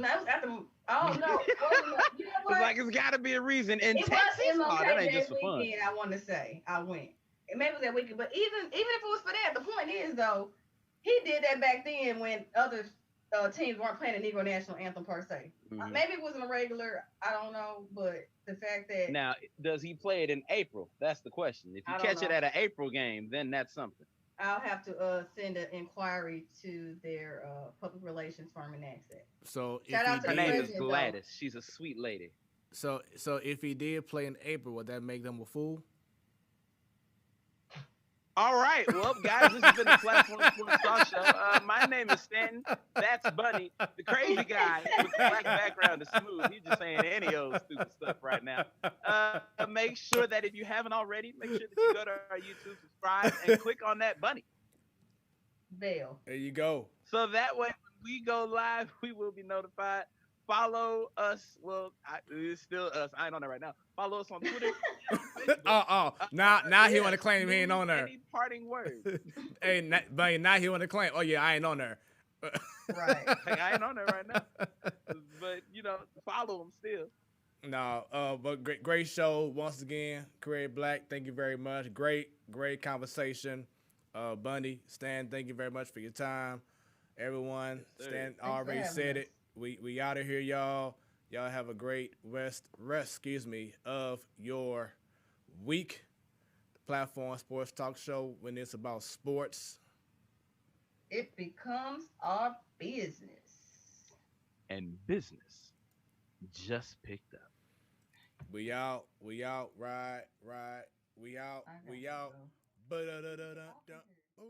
That was after. Oh no! You know what? It's like it's got to be a reason. And it Texas, was MLK that ain't Day just for fun. weekend. I want to say I went. It maybe was that weekend, but even if it was for that, the point is though, he did that back then when other teams weren't playing the Negro National Anthem per se. Mm-hmm. Maybe it wasn't a regular. I don't know, but the fact that now does he play it in April? That's the question. If you catch it at an April game, then that's something. I'll have to send an inquiry to their public relations firm and ask that. So shout out to her name is Gladys. Though. She's a sweet lady. So if he did play in April, would that make them a fool? All right, well, guys, this has been the Platform Sports Talk Show. My name is Stanton. That's Bunny, the crazy guy with the black background is smooth. He's just saying any old stupid stuff right now. Make sure that if you haven't already, make sure that you go to our YouTube, subscribe, and click on that bunny bell. There you go. So that way, when we go live, we will be notified. Follow us. Well, it's still us. I ain't on there right now. Follow us on Twitter. Now he want to claim he ain't on there. Any parting words? Hey, but now he want to claim. Oh yeah, I ain't on there. Right. Like, I ain't on there right now. But follow him still. No, but great show once again, Craig Blac. Thank you very much. Great conversation. Bundy, Stan, thank you very much for your time. Everyone, yes, Stan already said it. We out of here, y'all. Y'all have a great rest, of your week. The Platform Sports Talk Show, when it's about sports, it becomes our business. And business just picked up. We out, right. We out. Boom.